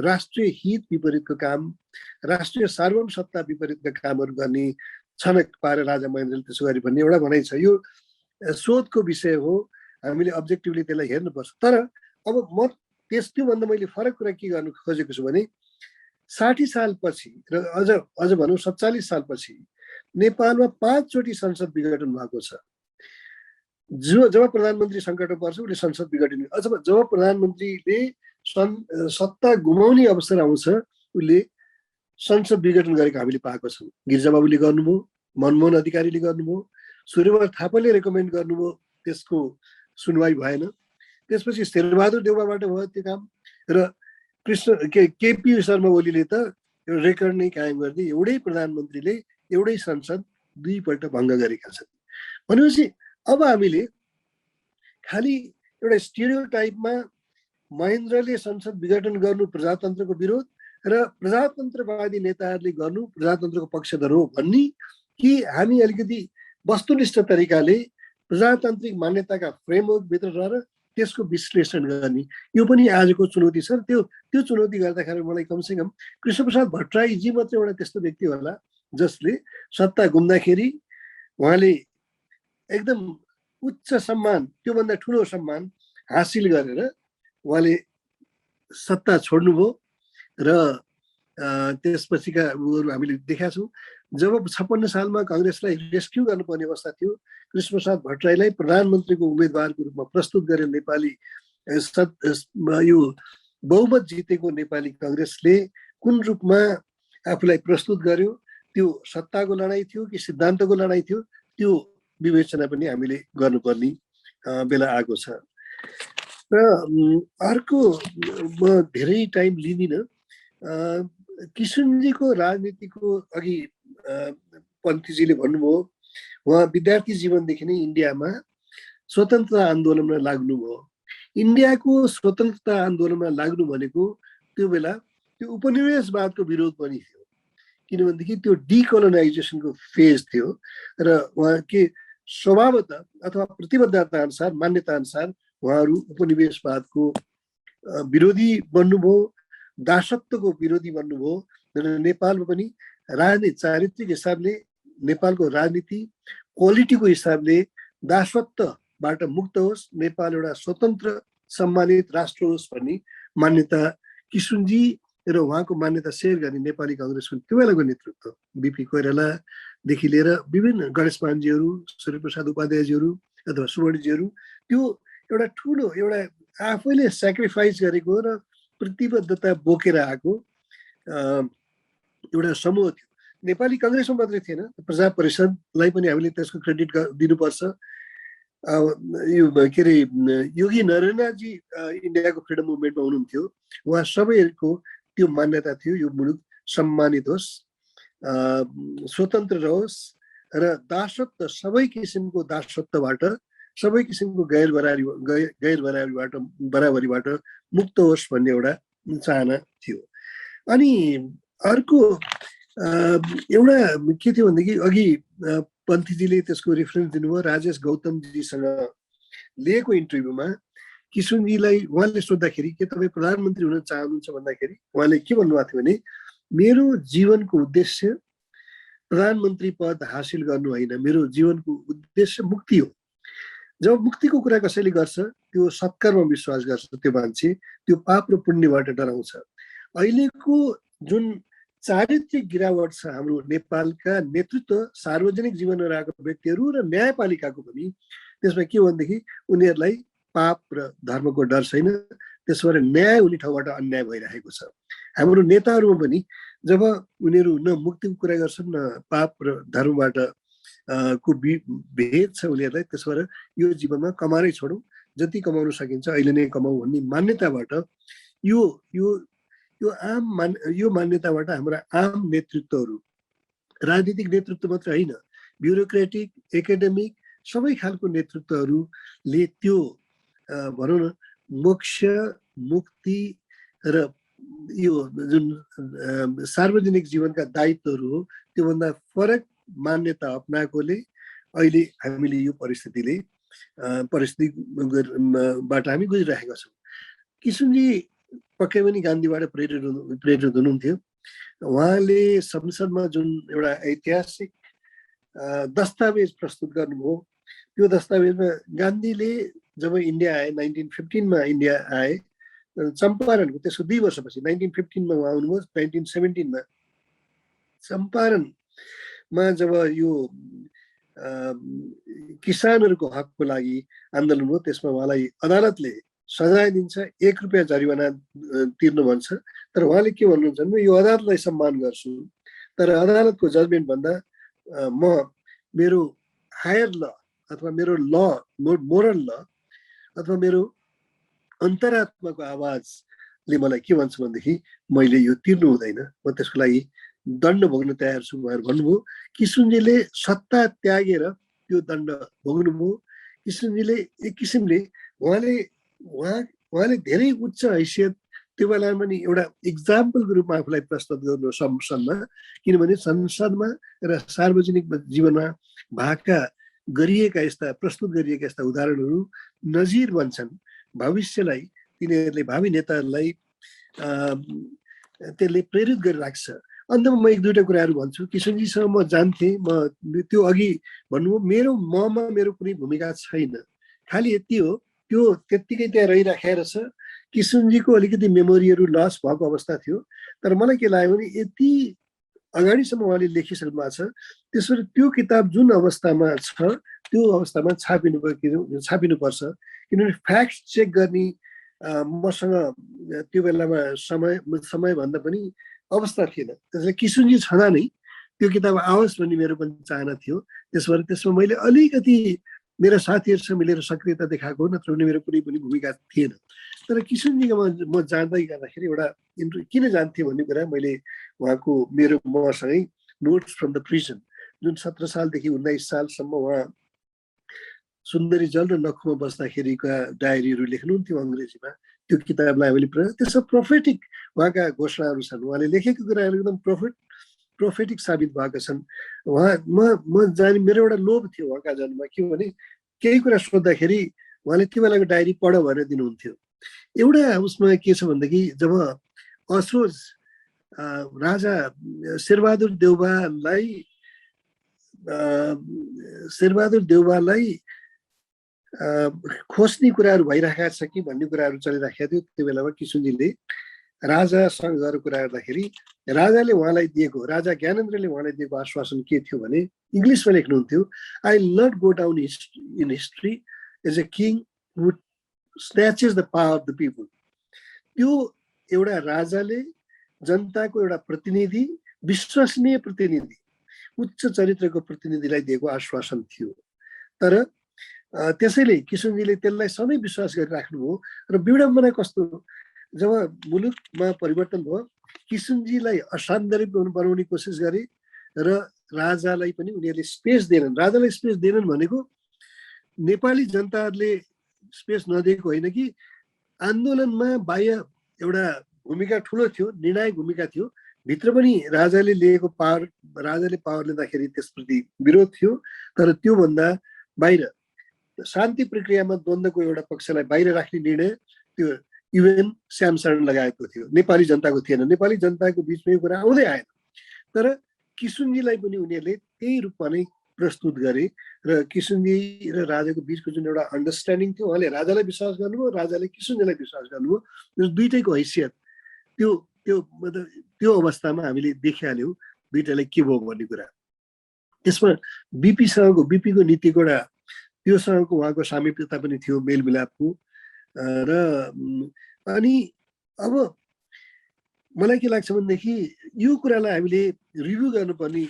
C: राष्ट्रिय हित विपरीतको काम, राष्ट्रिय सार्वभौम सत्ता विपरीतका कामहरू गर्ने छनक पाएर राजा महेन्द्रले त्यसो गरे भन्ने एउटा भनाइ छ। यो शोधको विषय हो, हामीले अब्जेक्टिभली त्यसलाई हेर्नुपर्छ। तर अब म त्योभन्दा मैले फरक कुरा के गर्नु खोजेको छु भने 60 सालपछि र अझ भनौँ 47 सालपछि नेपालमा 5 चोटि संसद विघटन भएको छ। जब प्रधानमन्त्री सङ्कटमा पर्छ उसले संसद विघटन, अथवा जब प्रधानमन्त्रीले सत्ता गुमाउने अवसर आउँछ उसले संसद विघटन गरेको हामीले पाएको छौँ। गिरिजाबाबुले गर्नुभयो, मनमोहन अधिकारीले गर्नुभयो, सूर्यबहादुर थापाले रेकमेन्ड गर्नुभयो, त्यसको सुनवाई भएन। त्यसपछि शेरबहादुर देउवाबाट भयो त्यो काम, र केपी शर्मा ओलीले त एउटा रेकर्ड नै कायम गर्दै एउटै प्रधानमन्त्रीले एउटै संसद 2 पल्ट भङ्ग गरेका छन्। भनेपछि अब हामीले खालि एउटा स्टेरियोटाइपमा महेन्द्रले संसद विघटन गर्नु प्रजातन्त्रको विरोध र प्रजातन्त्रवादी नेताहरूले गर्नु प्रजातन्त्रको पक्षधर हो भन्ने, कि हामी अलिकति वस्तुनिष्ठ तरिकाले प्रजातान्त्रिक मान्यताका फ्रेमवर्कभित्र रहेर त्यसको विश्लेषण गर्ने, यो पनि आजको चुनौती छ। त्यो चुनौती गर्दाखेरि मलाई कमसेकम कृष्णप्रसाद भट्टराईजी मात्रै एउटा त्यस्तो व्यक्ति होला जसले सत्ता गुम्दाखेरि उहाँले एकदम उच्च सम्मान, त्योभन्दा ठुलो सम्मान हासिल गरेर उहाँले सत्ता छोड्नुभयो। र त्यसपछिका उहरू हामीले देखाएको छौँ। जब 56 सालमा काङ्ग्रेसलाई रेस्क्यु गर्नुपर्ने अवस्था थियो, कृष्णप्रसाद भट्टराईलाई प्रधानमन्त्रीको उम्मेदवारको रूपमा प्रस्तुत गरेर नेपाली यो बहुमत जितेको नेपाली काङ्ग्रेसले कुन रूपमा आफूलाई प्रस्तुत गर्यो, त्यो सत्ताको लडाइँ थियो कि सिद्धान्तको लडाइँ थियो, त्यो विवेचना पनि हामीले गर्नुपर्ने बेला आएको छ। र अर्को म धेरै टाइम लिँदिनँ, किशुनजीको राजनीतिको अघि पन्थीजीले भन्नुभयो उहाँ विद्यार्थी जीवनदेखि नै इन्डियामा स्वतन्त्रता आन्दोलनमा लाग्नुभयो। इन्डियाको स्वतन्त्रता आन्दोलनमा लाग्नु भनेको त्यो बेला त्यो उपनिवेशवादको विरोध पनि थियो, किनभनेदेखि त्यो डिकोलोनाइजेसनको फेज थियो र उहाँ के स्वभावतः अथवा प्रतिबद्धता अनुसार मान्यता अनुसार उहाँहरू उपनिवेशवादको विरोधी बन्नुभयो, दासत्वको विरोधी बन्नुभयो। र नेपालमा पनि राजनीति चारित्रिक हिसाबले नेपालको राजनीति क्वालिटीको हिसाबले दासत्वबाट मुक्त होस्, नेपाल एउटा स्वतन्त्र सम्मानित राष्ट्र होस् भन्ने मान्यता किशुनजी र उहाँको मान्यता सेयर गर्ने नेपाली काङ्ग्रेसको त्यो बेलाको नेतृत्व बिपी कोइरालादेखि लिएर विभिन्न गणेश मानजीहरू, सूर्यप्रसाद उपाध्यायजीहरू अथवा सुवर्णजीहरू, त्यो एउटा ठुलो एउटा आफैले सेक्रिफाइस गरेको र प्रतिबद्धता बोकेर आएको एउटा समूह थियो। नेपाली काङ्ग्रेसमा मात्रै थिएन, प्रजा परिषदलाई पनि हामीले त्यसको क्रेडिट दिनुपर्छ। यो के अरे योगी नरेन्द्रजी इन्डियाको फ्रिडम मुभमेन्टमा हुनुहुन्थ्यो, उहाँ सबैको त्यो मान्यता थियो यो मुलुक सम्मानित होस्, स्वतन्त्र रहोस् र दासत्व सबै किसिमको दासत्वबाट सबै किसिमको बराबरीबाट मुक्त होस् भन्ने एउटा चाहना थियो। अनि अर्को एउटा के थियो भनेदेखि अघि पन्थीजीले त्यसको रेफरेन्स दिनुभयो, राजेश गौतमजीसँग लिएको इन्टरभ्यूमा किशुनजीलाई उहाँले सोद्धाखेरि के तपाईँ प्रधानमन्त्री हुन चाहनुहुन्छ भन्दाखेरि उहाँले के भन्नुभएको थियो भने मेरो जीवनको उद्देश्य प्रधानमन्त्री पद हासिल गर्नु होइन, मेरो जीवनको उद्देश्य मुक्ति हो। जब मुक्तिको कुरा कसैले गर्छ त्यो सत्कर्म विश्वास गर्छ, त्यो मान्छे त्यो पाप र पुण्यबाट डराउँछ। अहिलेको जुन चारित्रिक गिरावट छ हाम्रो नेपालका नेतृत्व सार्वजनिक जीवनमा रहेका व्यक्तिहरू र न्यायपालिकाको पनि, त्यसमा के हो भनेदेखि उनीहरूलाई पाप र धर्मको डर छैन, त्यसबाट न्याय हुने ठाउँबाट अन्याय भइरहेको छ। हाम्रो नेताहरूमा पनि जब उनीहरू न मुक्तिको कुरा गर्छन् न पाप र धर्मबाट को भेद छ उनीहरूलाई, त्यसबाट यो जीवनमा कमाएरै छोडौँ, जति कमाउन सकिन्छ अहिले नै कमाऊ भन्ने मान्यताबाट यो मान्यताबाट हाम्रा आम नेतृत्वहरू, राजनीतिक नेतृत्व मात्र होइन, ब्युरोक्रेटिक एकाडेमिक सबै खालको नेतृत्वहरूले त्यो भनौँ न मोक्ष मुक्ति र यो जुन सार्वजनिक जीवनका दायित्वहरू हो त्योभन्दा फरक मान्यता अप्नाएकोले अहिले हामीले यो परिस्थितिबाट हामी गुजिरहेका छौँ। किशुनजी पक्कै पनि गान्धीबाट प्रेरित हुनुहुन्थ्यो। उहाँले संसदमा जुन एउटा ऐतिहासिक दस्तावेज प्रस्तुत गर्नुभयो, त्यो दस्तावेजमा गान्धीले जब इन्डिया आए 1915मा इन्डिया आए, चम्पारणको त्यसको 2 वर्षपछि 1915मा उहाँ आउनुभयो, 1917मा चम्पारणमा जब यो किसानहरूको हकको लागि आन्दोलन भयो, त्यसमा उहाँलाई अदालतले सजाय दिन्छ, 1 रुपियाँ जरिवाना तिर्नु भन्छ। तर उहाँले के भन्नुहुन्छ भने यो अदालतलाई सम्मान गर्छु, तर अदालतको जजमेन्ट भन्दा म मेरो हायर ल अथवा मेरो मोरल ल अथवा मेरो अन्तरात्माको आवाजले मलाई के भन्छ भनेदेखि मैले यो तिर्नु हुँदैन, म त्यसको लागि दण्ड भोग्न तयार छु भनेर भन्नुभयो। किशुनजीले सत्ता त्यागेर त्यो दण्ड भोग्नुभयो। किशुनजीले एक किसिमले उहाँले धेरै उच्च हैसियत त्यो बेलामा पनि एउटा इक्जाम्पलको रूपमा आफूलाई प्रस्तुत गर्नु संसदमा, किनभने संसदमा र सार्वजनिक जीवनमा प्रस्तुत गरिएका यस्ता उदाहरणहरू नजिर बन्छन् भविष्यलाई, तिनीहरूले भावी नेताहरूलाई त्यसले प्रेरित गरिराख्छ। अन्तमा म 1-2 कुराहरू भन्छु। किशुनजीसँग म जान्थेँ, म त्यो अघि भन्नुभयो ममा मेरो कुनै भूमिका छैन, खालि यति हो त्यो त्यत्तिकै त्यहाँ रहिराखेर छ। किशुनजीको अलिकति मेमोरीहरू लस भएको अवस्था थियो, तर मलाई के लाग्यो भने यति अगाडिसम्म उहाँले लेखिसक्नु भएको छ, त्यसरी त्यो किताब जुन अवस्थामा छ त्यो अवस्थामा छापिनुपर्छ, किनभने फ्याक्ट चेक गर्ने मसँग त्यो बेलामा समय भन्दा पनि अवस्था थिएन। त्यसले किशुनजी छँदा नै त्यो किताब आओस् भन्ने मेरो पनि चाहना थियो। त्यसमा मैले अलिकति मेरा साथीहरूसँग मिलेर सक्रियता देखाएको हो, नत्र भने मेरो कुनै पनि भूमिका थिएन। तर किशनजीको म जान्दै गर्दाखेरि एउटा किन जान्थेँ भन्ने कुरा मैले उहाँको मसँगै नोट्स फ्रम द प्रिजन जुन 17 सालदेखि 19 सालसम्म उहाँ सुन्दरी जल र नखुमा बस्दाखेरिका डायरीहरू लेख्नुहुन्थ्यो अङ्ग्रेजीमा। त्यो किताबलाई हामीले त्यसमा प्रोफेटिक उहाँका घोषणाहरू छन्। उहाँले लेखेको कुराहरू एकदम प्रोफेटिक साबित भएका छन्। म जाने मेरो एउटा लोभ थियो उहाँका जन्ममा, के भने केही कुरा सोद्धाखेरि उहाँले त्यो बेलाको डायरी पढ भनेर दिनुहुन्थ्यो। एउटा उसमा के छ भनेदेखि जब असोज राजा शेरबहादुर देउवालाई खोज्ने कुराहरू भइरहेका छ कि भन्ने कुराहरू चलिराखेको थियो। त्यो बेलामा किशनजीले राजासँग गएर कुरा गर्दाखेरि राजाले उहाँलाई दिएको, राजा ज्ञानेन्द्रले उहाँलाई दिएको आश्वासन के थियो भने इङ्ग्लिसमा लेख्नुहुन्थ्यो, I will not go down in history as a king who snatches the power of the people. त्यो एउटा राजाले जनताको एउटा प्रतिनिधि, विश्वसनीय प्रतिनिधि, उच्च चरित्रको प्रतिनिधिलाई दिएको आश्वासन थियो। तर त्यसैले किशनजीले त्यसलाई सधैँ विश्वास गरिराख्नुभयो। र विडम्बना कस्तो, जब मुलुकमा परिवर्तन भयो किशनजीलाई असान्दर्भिक बनाउने कोसिस गरे र राजालाई पनि उनीहरूले स्पेस दिएनन्। राजालाई स्पेस दिएनन् भनेको नेपाली जनताहरूले स्पेस नदिएको होइन कि आन्दोलनमा बाह्य एउटा भूमिका ठुलो थियो, निर्णायक भूमिका थियो। भित्र पनि राजाले लिएको राजाले पावर लिँदाखेरि त्यसप्रति विरोध थियो। तर त्योभन्दा बाहिर शान्ति प्रक्रियामा द्वन्द्वको एउटा पक्षलाई बाहिर राख्ने निर्णय त्यो युएन श्यामशरण लगाएको थियो, नेपाली जनताको थिएन। नेपाली जनताको बिचमा यो कुरा आउँदै आएन। तर किशनजीलाई पनि उनीहरूले त्यही रूपमा नै प्रस्तुत गरे र किशनजी र राजाको बिचको जुन एउटा अन्डरस्ट्यान्डिङ थियो, उहाँले राजालाई विश्वास गर्नुभयो, राजाले किशनजीलाई विश्वास गर्नुभयो। यो दुईटैको हैसियत त्यो अवस्थामा हामीले देखिहाल्यौँ दुईटालाई के भयो भन्ने कुरा। त्यसमा बिपीको नीतिको एउटा त्योसँगको उहाँको सामिप्यता पनि थियो, मेलमिलापको। र अनि अब मलाई के लाग्छ भनेदेखि यो कुरालाई हामीले रिभ्यू गर्नुपर्ने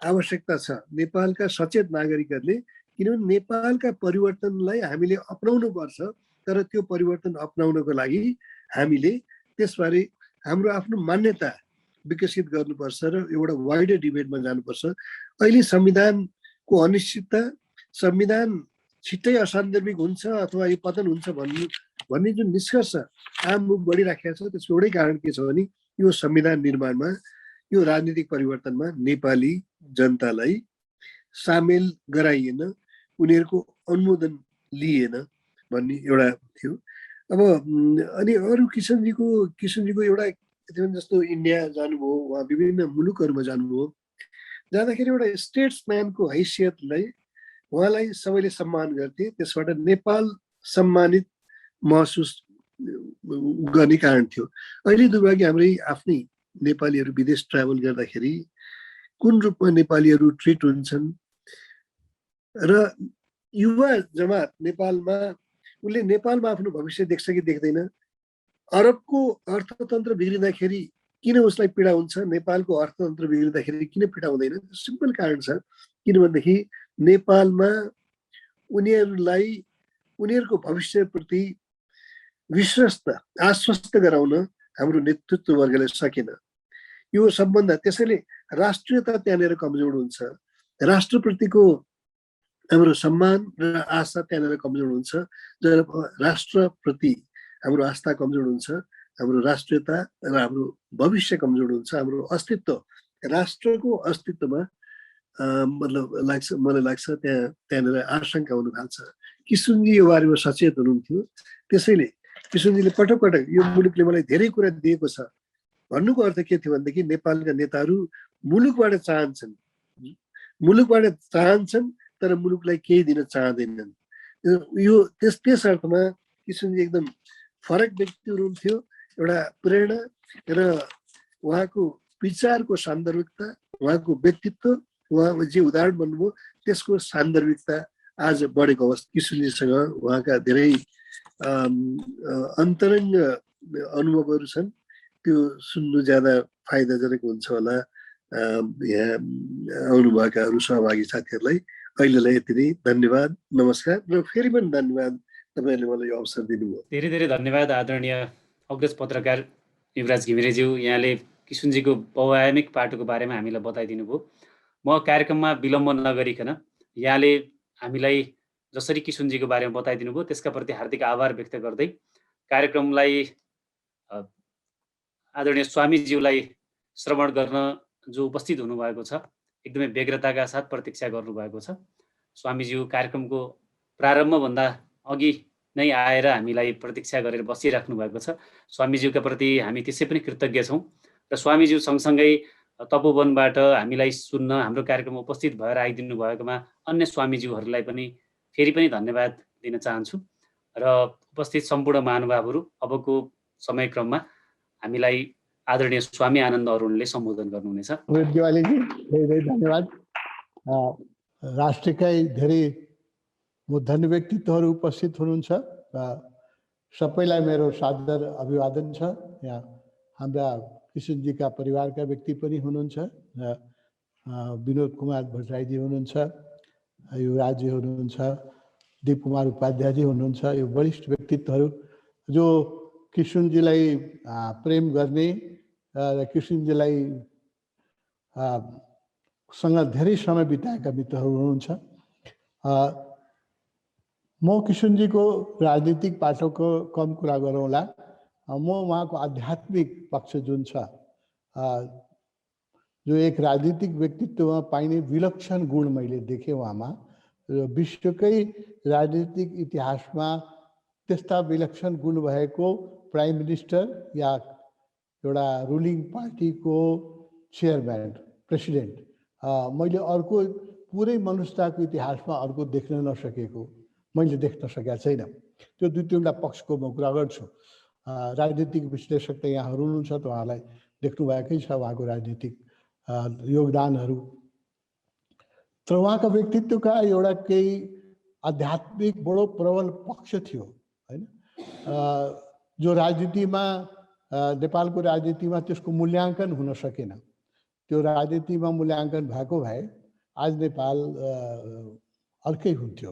C: आवश्यकता छ नेपालका सचेत नागरिकहरूले, किनभने नेपालका परिवर्तनलाई हामीले अपनाउनु पर्छ। तर त्यो परिवर्तन अपनाउनको लागि हामीले त्यसबारे हाम्रो आफ्नो मान्यता विकसित गर्नुपर्छ र एउटा वाइडर डिबेटमा जानुपर्छ। अहिले संविधानको अनिश्चितता, संविधान छिट्टै असान्दर्भिक हुन्छ अथवा यो पतन हुन्छ भन्ने जुन निष्कर्ष आम मुख बढिराखेको छ, त्यसको एउटै कारण के छ भने यो संविधान निर्माणमा, यो राजनीतिक परिवर्तनमा नेपाली जनतालाई सामेल गराइएन, उनीहरूको अनुमोदन लिएन भन्ने एउटा थियो। अब अनि अरू किशनजीको एउटा जस्तो इन्डिया जानुभयो, उहाँ विभिन्न मुलुकहरूमा जानुभयो। जाँदाखेरि एउटा स्टेट्सम्यानको हैसियतलाई उहाँलाई सबैले सम्मान गर्थे। त्यसबाट नेपाल सम्मानित महसुस गर्ने कारण थियो। अहिले दुर्भाग्य हाम्रै आफ्नै नेपालीहरू विदेश ट्राभल गर्दाखेरि कुन रूपमा नेपालीहरू ट्रिट हुन्छन् र युवा जमात नेपालमा, उसले नेपालमा आफ्नो भविष्य देख्छ कि देख्दैन, अरबको अर्थतन्त्र बिग्रिँदाखेरि किन उसलाई पीडा हुन्छ, नेपालको अर्थतन्त्र बिग्रिँदाखेरि किन पीडा हुँदैन? सिम्पल कारण छ, किनभनेदेखि नेपालमा उनीहरूलाई उनीहरूको भविष्यप्रति आश्वस्त गराउन हाम्रो नेतृत्व वर्गले सकेन। यो सबभन्दा, त्यसैले राष्ट्रियता त्यहाँनिर कमजोर हुन्छ, राष्ट्रप्रतिको हाम्रो सम्मान र आशा त्यहाँनिर कमजोर हुन्छ। जब राष्ट्रप्रति हाम्रो आस्था कमजोर हुन्छ, हाम्रो राष्ट्रियता र हाम्रो भविष्य कमजोर हुन्छ, हाम्रो अस्तित्व, राष्ट्रको अस्तित्वमा मलाई लाग्छ त्यहाँनिर आशंका हुन थाल्छ। किशनजी यो बारेमा सचेत हुनुहुन्थ्यो। त्यसैले किशनजीले पटक पटक यो मुलुकले मलाई धेरै कुरा दिएको छ भन्नुको अर्थ के थियो भनेदेखि नेपालका नेताहरू मुलुकबाट चाहन्छन् तर मुलुकलाई केही दिन चाहँदैनन्। यो त्यस अर्थमा किशनजी एकदम फरक व्यक्ति हुनुहुन्थ्यो। एउटा प्रेरणा र उहाँको विचारको सान्दर्भिकता, उहाँको व्यक्तित्व, उहाँ जे उदाहरण भन्नुभयो त्यसको सान्दर्भिकता आज बढेको अवस्था। किशनजीसँग उहाँका धेरै अन्तरङ्ग अनुभवहरू छन्, त्यो सुन्नु ज्यादा फाइदाजनक हुन्छ होला यहाँ आउनुभएकाहरू सहभागी साथीहरूलाई। अहिलेलाई यति नै। धन्यवाद, नमस्कार र फेरि पनि धन्यवाद तपाईँले मलाई यो अवसर दिनुभयो।
A: धेरै धेरै धन्यवाद आदरणीय अग्रज पत्रकार युवराज घिमिरेज्यू, यहाँले किशुनजीको बहुआयामिक पाटोको बारेमा हामीलाई बताइदिनु भयो। म कार्यक्रममा विलम्ब नगरिकन यहाँले हामीलाई जसरी किशुनजीको बारेमा बताइदिनु भयो त्यसका प्रति हार्दिक आभार व्यक्त गर्दै कार्यक्रमलाई आदरणीय स्वामीज्यूलाई श्रवण गर्न जो उपस्थित हुनुभएको छ, एकदमै व्यग्रताका साथ प्रतीक्षा गर्नुभएको छ। स्वामीज्यू कार्यक्रमको प्रारम्भभन्दा अघि नै आएर हामीलाई प्रतीक्षा गरेर बसिराख्नु भएको छ। स्वामीज्यूका प्रति हामी त्यसै पनि कृतज्ञ छौँ र स्वामीज्यू सँगसँगै तपोवनबाट हामीलाई सुन्न हाम्रो कार्यक्रममा उपस्थित भएर आइदिनु भएकोमा अन्य स्वामीज्यूहरूलाई पनि फेरि पनि धन्यवाद दिन चाहन्छु र उपस्थित सम्पूर्ण महानुभावहरू अबको समयक्रममा हामीलाई आदरणीय स्वामी आनन्द अरुणले सम्बोधन गर्नुहुनेछ।
D: देवालीजी धेरै धन्यवाद। राष्ट्रकै धेरै धन्य व्यक्तित्वहरू उपस्थित हुनुहुन्छ र सबैलाई मेरो सादर अभिवादन छ। यहाँ हाम्रा किशुनजीका परिवारका व्यक्ति पनि हुनुहुन्छ र विनोद कुमार भट्टराईजी हुनुहुन्छ, युवराजजी हुनुहुन्छ, दीप कुमार उपाध्यायजी हुनुहुन्छ। यो वरिष्ठ व्यक्तित्वहरू जो किशुनजीलाई प्रेम गर्ने र किशुनजीलाई सँग धेरै समय बिताएका मित्रहरू हुनुहुन्छ। म किशुनजीको राजनीतिक पाटोको कम कुरा गरौँला। म उहाँको आध्यात्मिक पक्ष जुन छ, जो एक राजनीतिक व्यक्तित्वमा पाइने विलक्षण गुण मैले देखेँ उहाँमा, र विश्वकै राजनीतिक इतिहासमा त्यस्ता विलक्षण गुण भएको प्राइम मिनिस्टर या एउटा रुलिङ पार्टीको चेयरम्यान, प्रेसिडेन्ट मैले अर्को पुरै मनुष्यताको इतिहासमा अर्को देख्न नसकेको, मैले देख्न सकेका छैन। त्यो दुई तिनवटा पक्षको म कुरा गर्छु। राजनीतिक विश्लेषक त यहाँ हुनुहुन्छ, त उहाँलाई देख्नुभएकै छ उहाँको राजनीतिक योगदानहरू। तर उहाँको व्यक्तित्वका एउटा केही आध्यात्मिक बडो प्रबल पक्ष थियो होइन, जो राजनीतिमा नेपालको राजनीतिमा त्यसको मूल्याङ्कन हुन सकेन। त्यो राजनीतिमा मूल्याङ्कन भएको भए आज नेपाल अर्कै हुन्थ्यो।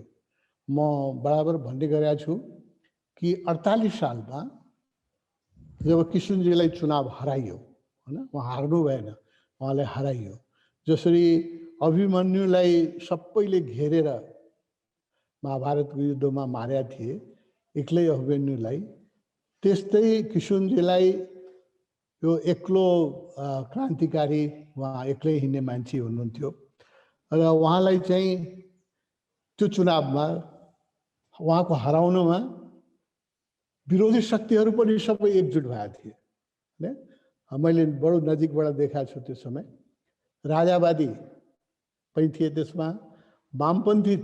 D: म बराबर भन्ने गरेका छु कि 48 सालमा जब किशुनजीलाई चुनाव हराइयो होइन, उहाँ हार्नु भएन, उहाँलाई हराइयो। जसरी अभिमन्युलाई सबैले घेरेर महाभारतको युद्धमा मारेका थिए एक्लै अभिमन्युलाई, त्यस्तै किशुनजीलाई यो एक्लो क्रान्तिकारी, उहाँ एक्लै हिँड्ने मान्छे हुनुहुन्थ्यो र उहाँलाई चाहिँ त्यो चुनावमा उहाँको हराउनुमा विरोधी शक्तिहरू पनि सबै एकजुट भएका थिए होइन। मैले बडो नजिकबाट देखाएको छु त्यो समय। राजावादी पनि थिए त्यसमा, वामपन्थी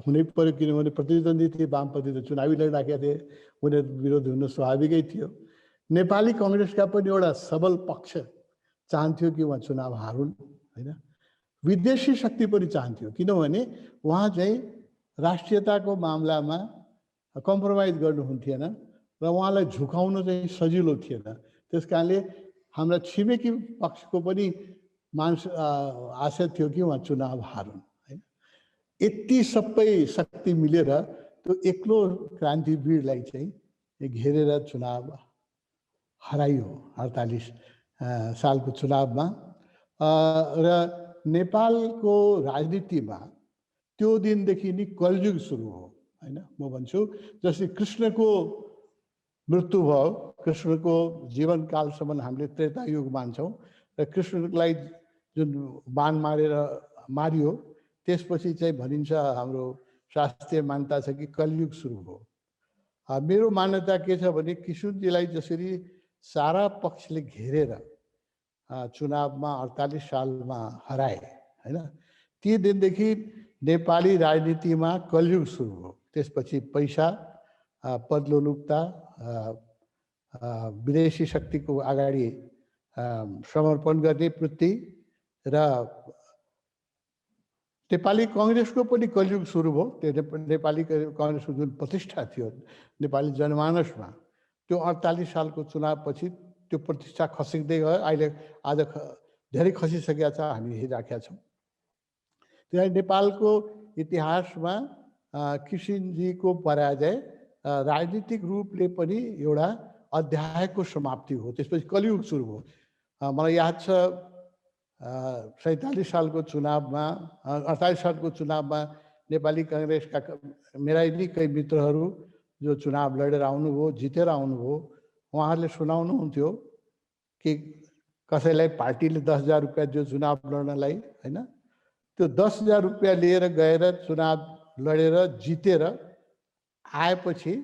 D: हुनै पर्यो किनभने प्रतिद्वन्दी थिए, वामपन्थी त चुनावी लडिराखेका थिए, उनीहरू विरोधी हुनु स्वाभाविकै थियो। नेपाली कङ्ग्रेसका पनि एउटा सबल पक्ष चाहन्थ्यो कि उहाँ चुनाव हारुन् होइन। विदेशी शक्ति पनि चाहन्थ्यो किनभने उहाँ चाहिँ राष्ट्रियताको मामलामा कम्प्रोमाइज गर्नुहुन्थेन र उहाँलाई झुकाउन चाहिँ सजिलो थिएन। त्यस कारणले हाम्रा छिमेकी पक्षको पनि आशा थियो कि उहाँ चुनाव हारुन् होइन। यति सबै शक्ति मिलेर त्यो एक्लो क्रान्तिवीरलाई चाहिँ घेरेर चुनाव हराइयो 48 सालको चुनावमा। र नेपालको राजनीतिमा त्यो दिनदेखि नै कलयुग सुरु हो होइन। म भन्छु जस्तै कृष्णको मृत्यु भयो, कृष्णको जीवनकालसम्म हामीले त्रेता युग मान्छौँ र कृष्णलाई जुन बाण मारियो त्यसपछि चाहिँ भनिन्छ, हाम्रो शास्त्रीय मान्यता छ कि कलयुग सुरु हो। मेरो मान्यता के छ भने किशुनजीलाई जसरी सारा पक्षले घेरेर चुनावमा 48 सालमा हराए होइन, ती दिनदेखि नेपाली राजनीतिमा कलयुग सुरु हो। त्यसपछि पैसा, पदलोलुप्ता, विदेशी शक्तिको अगाडि समर्पण गर्ने वृत्ति र नेपाली कङ्ग्रेसको पनि कलयुग सुरु भयो। त्यो नेपाली कङ्ग्रेसको जुन प्रतिष्ठा थियो नेपाली जनमानसमा, त्यो 48 सालको चुनावपछि त्यो प्रतिष्ठा खसिँदै गयो। अहिले आज धेरै खसिसकेका छ, हामी हेरिराखेका छौँ। त्यहाँ नेपालको इतिहासमा किसिनजीको पराजय राजनीतिक रूपले पनि एउटा अध्यायको समाप्ति हो। त्यसपछि कलियुग सुरु भयो। मलाई याद छ 47 सालको चुनावमा 48 सालको चुनावमा नेपाली काङ्ग्रेसका मेरा निकै मित्रहरू जो चुनाव लडेर आउनुभयो, जितेर आउनुभयो, उहाँहरूले सुनाउनुहुन्थ्यो कि कसैलाई पार्टीले 10,000 रुपियाँ दियो चुनाव लड्नलाई, होइन, त्यो 10,000 रुपियाँ लिएर गएर चुनाव लडेर जितेर आएपछि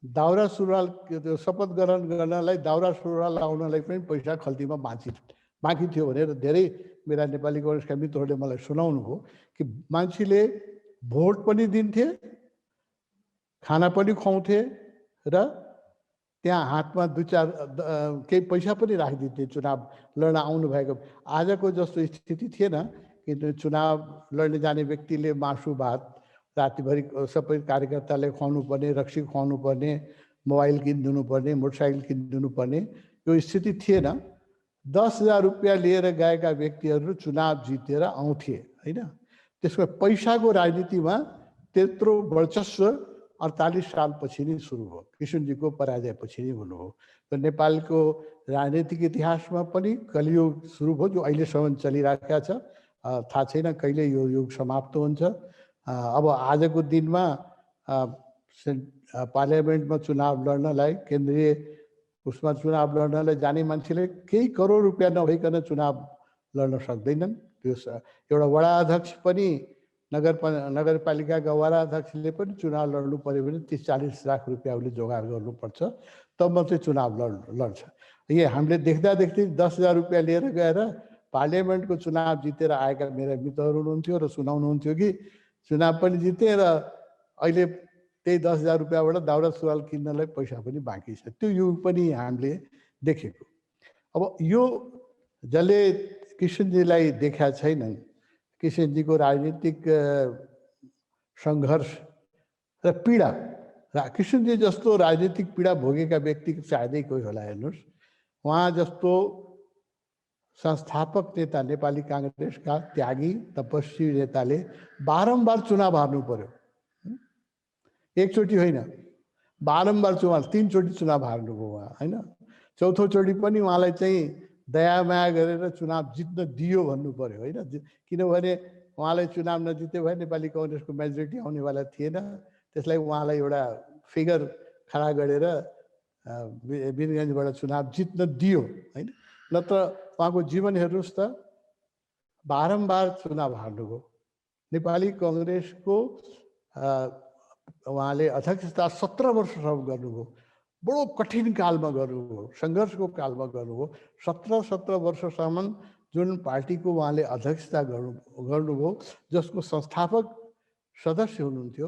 D: दाउरा सुरुवाल शपथ ग्रहण गर्नलाई दाउरा सुरुवाल लाउनलाई पनि पैसा खल्तीमा बाँकी थियो भनेर धेरै मेरा नेपाली काङ्ग्रेसका मित्रहरूले मलाई सुनाउनु भयो कि मान्छेले भोट पनि दिन्थे, खाना पनि खुवाउँथे र त्यहाँ हातमा 2-4 केही पैसा पनि राखिदिन्थे चुनाव लड्न आउनु भएको। आजको जस्तो स्थिति थिएन कि चुनाव लड्न जाने व्यक्तिले मासु भात रातिभरि सबै कार्यकर्ताले खुवाउनु पर्ने, रक्सी खुवाउनु पर्ने, मोबाइल किनिदिनु पर्ने, मोटरसाइकल किनिदिनु पर्ने, यो स्थिति थिएन। 10,000 रुपियाँ लिएर गएका व्यक्तिहरू चुनाव जितेर आउँथे, होइन। त्यसमा पैसाको राजनीतिमा त्यत्रो वर्चस्व 48 सालपछि नै सुरु भयो, किशनजीको पराजयपछि नै हुनुभयो। र नेपालको राजनीतिक इतिहासमा पनि कलियुग सुरु भयो, जो अहिलेसम्म चलिरहेको छ। थाहा छैन कहिले यो युग समाप्त हुन्छ। अब आजको दिनमा पार्लियामेन्टमा चुनाव लड्नलाई, केन्द्रीय उसमा चुनाव लड्नलाई जाने मान्छेले केही करोड रुपियाँ नभइकन चुनाव लड्न सक्दैनन्। त्यो एउटा वडा अध्यक्ष पनि नगरपालिकाका वडा अध्यक्षले पनि चुनाव लड्नु पर्यो भने 30-40 लाख रुपियाँ उसले जोगाड गर्नुपर्छ, तब मात्रै चुनाव लड्छ। यो हामीले देख्दै 10,000 रुपियाँ लिएर गएर पार्लियामेन्टको चुनाव जितेर आएका मेरा मित्रहरू हुनुहुन्थ्यो र सुनाउनुहुन्थ्यो कि चुनाव पनि जिते र अहिले त्यही 10,000 रुपियाँबाट दाउरा सुरुवाल किन्नलाई पैसा पनि बाँकी छ। त्यो युग पनि हामीले देखेको। अब यो जसले किशनजीलाई देखा छैनन्, किशनजीको राजनीतिक सङ्घर्ष र पीडा, किशनजी जस्तो राजनीतिक पीडा भोगेका व्यक्ति सायदै कोही होला। हेर्नुहोस्, उहाँ जस्तो संस्थापक नेता नेपाली काङ्ग्रेसका त्यागी तपस्वी नेताले बारम्बार चुनाव हार्नु पर्यो। एकचोटि होइन, बारम्बार चुनाव, 3 चोटि चुनाव हार्नुभयो उहाँ, होइन। चौथोचोटि पनि उहाँलाई चाहिँ दयामाया गरेर चुनाव जित्न दियो भन्नु पर्यो, होइन। किनभने उहाँलाई चुनाव नजित्यो भए नेपाली काङ्ग्रेसको मेजोरिटी आउनेवाला थिएन। त्यसलाई उहाँलाई एउटा फिगर खडा गरेर वीरगञ्जबाट चुनाव जित्न दियो, होइन। नत्र उहाँको जीवन हेर्नुहोस् त, बारम्बार चुनाव हार्नुभयो। नेपाली काङ्ग्रेसको उहाँले अध्यक्षता 17 वर्षसम्म गर्नुभयो। बडो कठिन कालमा गर्नुभयो, सङ्घर्षको कालमा गर्नुभयो। 17 वर्षसम्म जुन पार्टीको उहाँले अध्यक्षता गर्नुभयो, जसको संस्थापक सदस्य हुनुहुन्थ्यो,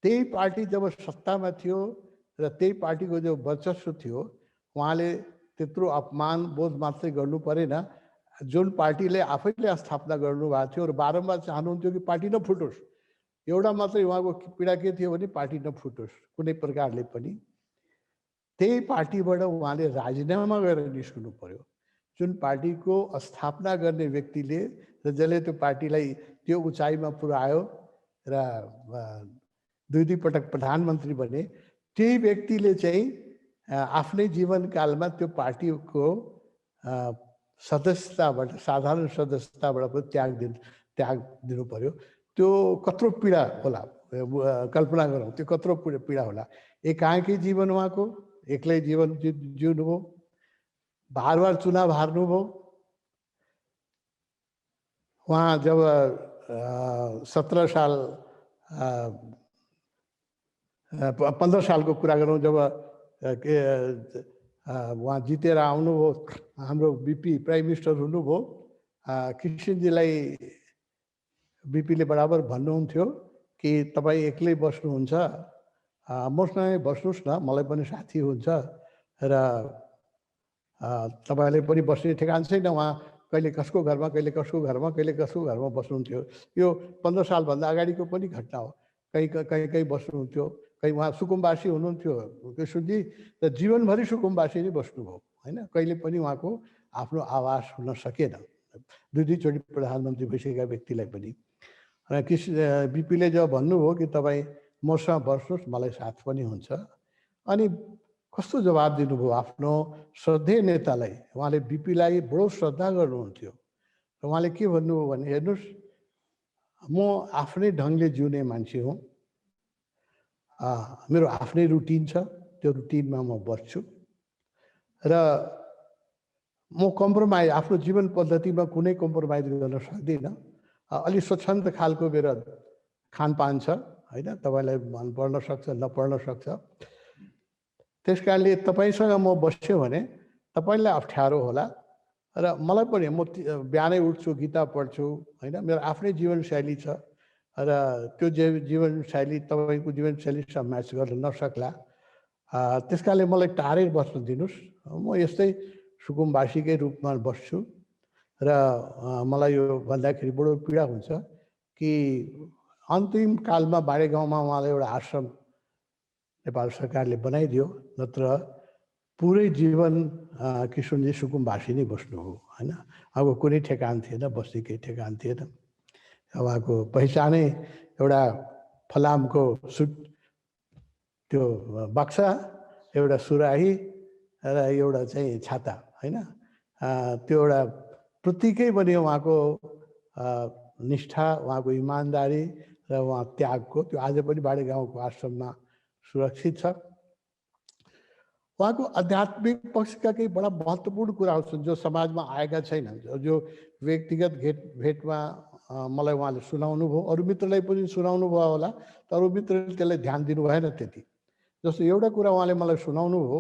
D: त्यही पार्टी जब सत्तामा थियो र त्यही पार्टीको जो वर्चस्व थियो, उहाँले त्यत्रो अपमान बोध मात्रै गर्नु परेन। जुन पार्टीले आफैले स्थापना गर्नुभएको थियो र बारम्बार चाहनुहुन्थ्यो कि पार्टी नफुटोस्, एउटा मात्रै उहाँको पीडा के थियो भने पार्टी नफुटोस् कुनै प्रकारले पनि। त्यही पार्टीबाट उहाँले राजीनामा गरेर निस्कनु पर्यो। जुन पार्टीको स्थापना गर्ने व्यक्तिले र जसले त्यो पार्टीलाई त्यो उचाइमा पुर्यायो र 2 पटक प्रधानमन्त्री बने, त्यही व्यक्तिले चाहिँ आफ्नै जीवनकालमा त्यो पार्टीको सदस्यताबाट, साधारण सदस्यताबाट पनि त्याग दिनु पर्यो। त्यो कत्रो पीडा होला, कल्पना गरौँ, त्यो कत्रो पीडा होला। एकाएकै जीवन उहाँको, एक्लै जीवन जिउनुभयो, बार चुनाव हार्नुभयो। उहाँ जब 17 साल 15 सालको कुरा गरौँ, जब उहाँ जितेर आउनुभयो, हाम्रो बिपी प्राइम मिनिस्टर हुनुभयो, किशनजीलाई बिपीले बराबर भन्नुहुन्थ्यो कि तपाईँ एक्लै बस्नुहुन्छ, मसँग बस्नुहोस् न, मलाई पनि साथी हुन्छ र तपाईँले पनि बस्ने ठेगान छैन। उहाँ कहिले कसको घरमा, कहिले कसको घरमा, कहिले कसको घरमा बस्नुहुन्थ्यो। यो 15 सालभन्दा अगाडिको पनि घटना हो। कहीँ बस्नुहुन्थ्यो, कहीँ उहाँ सुकुम्बासी हुनुहुन्थ्यो किशनजी, र जीवनभरि सुकुम्बासी नै बस्नुभयो, होइन। कहिले पनि उहाँको आफ्नो आवास हुन सकेन, 2 चोटि प्रधानमन्त्री भइसकेका व्यक्तिलाई पनि। बिपीले जब भन्नुभयो कि तपाईँ मसँग बस्नुहोस् मलाई साथ पनि हुन्छ, अनि कस्तो जवाब दिनुभयो आफ्नो श्रद्धेय नेतालाई। उहाँले बिपीलाई बडो श्रद्धा गर्नुहुन्थ्यो र उहाँले के भन्नुभयो भने हेर्नुहोस्, म आफ्नै ढङ्गले जिउने मान्छे हुँ, मेरो आफ्नै रुटिन छ, त्यो रुटिनमा म बस्छु र म कम्प्रोमाइज आफ्नो जीवन पद्धतिमा कुनै कम्प्रोमाइज गर्न सक्दिनँ। अलि स्वच्छन्द खालको मेरो खानपान छ होइन, तपाईँलाई मन पर्न सक्छ नपर्न सक्छ। त्यस कारणले तपाईँसँग म बस्यो भने तपाईँलाई अप्ठ्यारो होला र मलाई पनि, म बिहानै उठ्छु, गीता पढ्छु होइन, मेरो आफ्नै जीवनशैली छ र त्यो जीवनशैली तपाईँको जीवनशैलीसँग म्याच गर्न नसक्ला। त्यस कारणले मलाई टाढै बस्न दिनुहोस्, म यस्तै सुकुम्बासीकै रूपमा बस्छु र मलाई यो भन्दाखेरि बडो पीडा हुन्छ कि अन्तिम कालमा बाडे गाउँमा उहाँलाई एउटा आश्रम नेपाल सरकारले बनाइदियो, नत्र पुरै जीवन किशोरजी सुकुम्बासी नै बस्नु हो होइन। अब कुनै ठेगान थिएन, बस्तीकै ठेगान थिएन। उहाँको पहिचानै एउटा फलामको सुट, त्यो बक्सा, एउटा सुराही र एउटा चाहिँ छाता होइन, त्यो एउटा प्रतीकै बन्यो उहाँको निष्ठा, उहाँको इमान्दारी र उहाँ त्यागको। त्यो आज पनि बाडे गाउँको आश्रममा सुरक्षित छ। उहाँको आध्यात्मिक पक्षका केही बडा महत्त्वपूर्ण कुराहरू छन् जो समाजमा आएका छैनन्, जो व्यक्तिगत भेटमा मलाई उहाँले सुनाउनु भयो, अरू मित्रलाई पनि सुनाउनु भयो होला, तर अरू मित्रले त्यसलाई ध्यान दिनु भएन त्यति। जस्तो एउटा कुरा उहाँले मलाई सुनाउनु भयो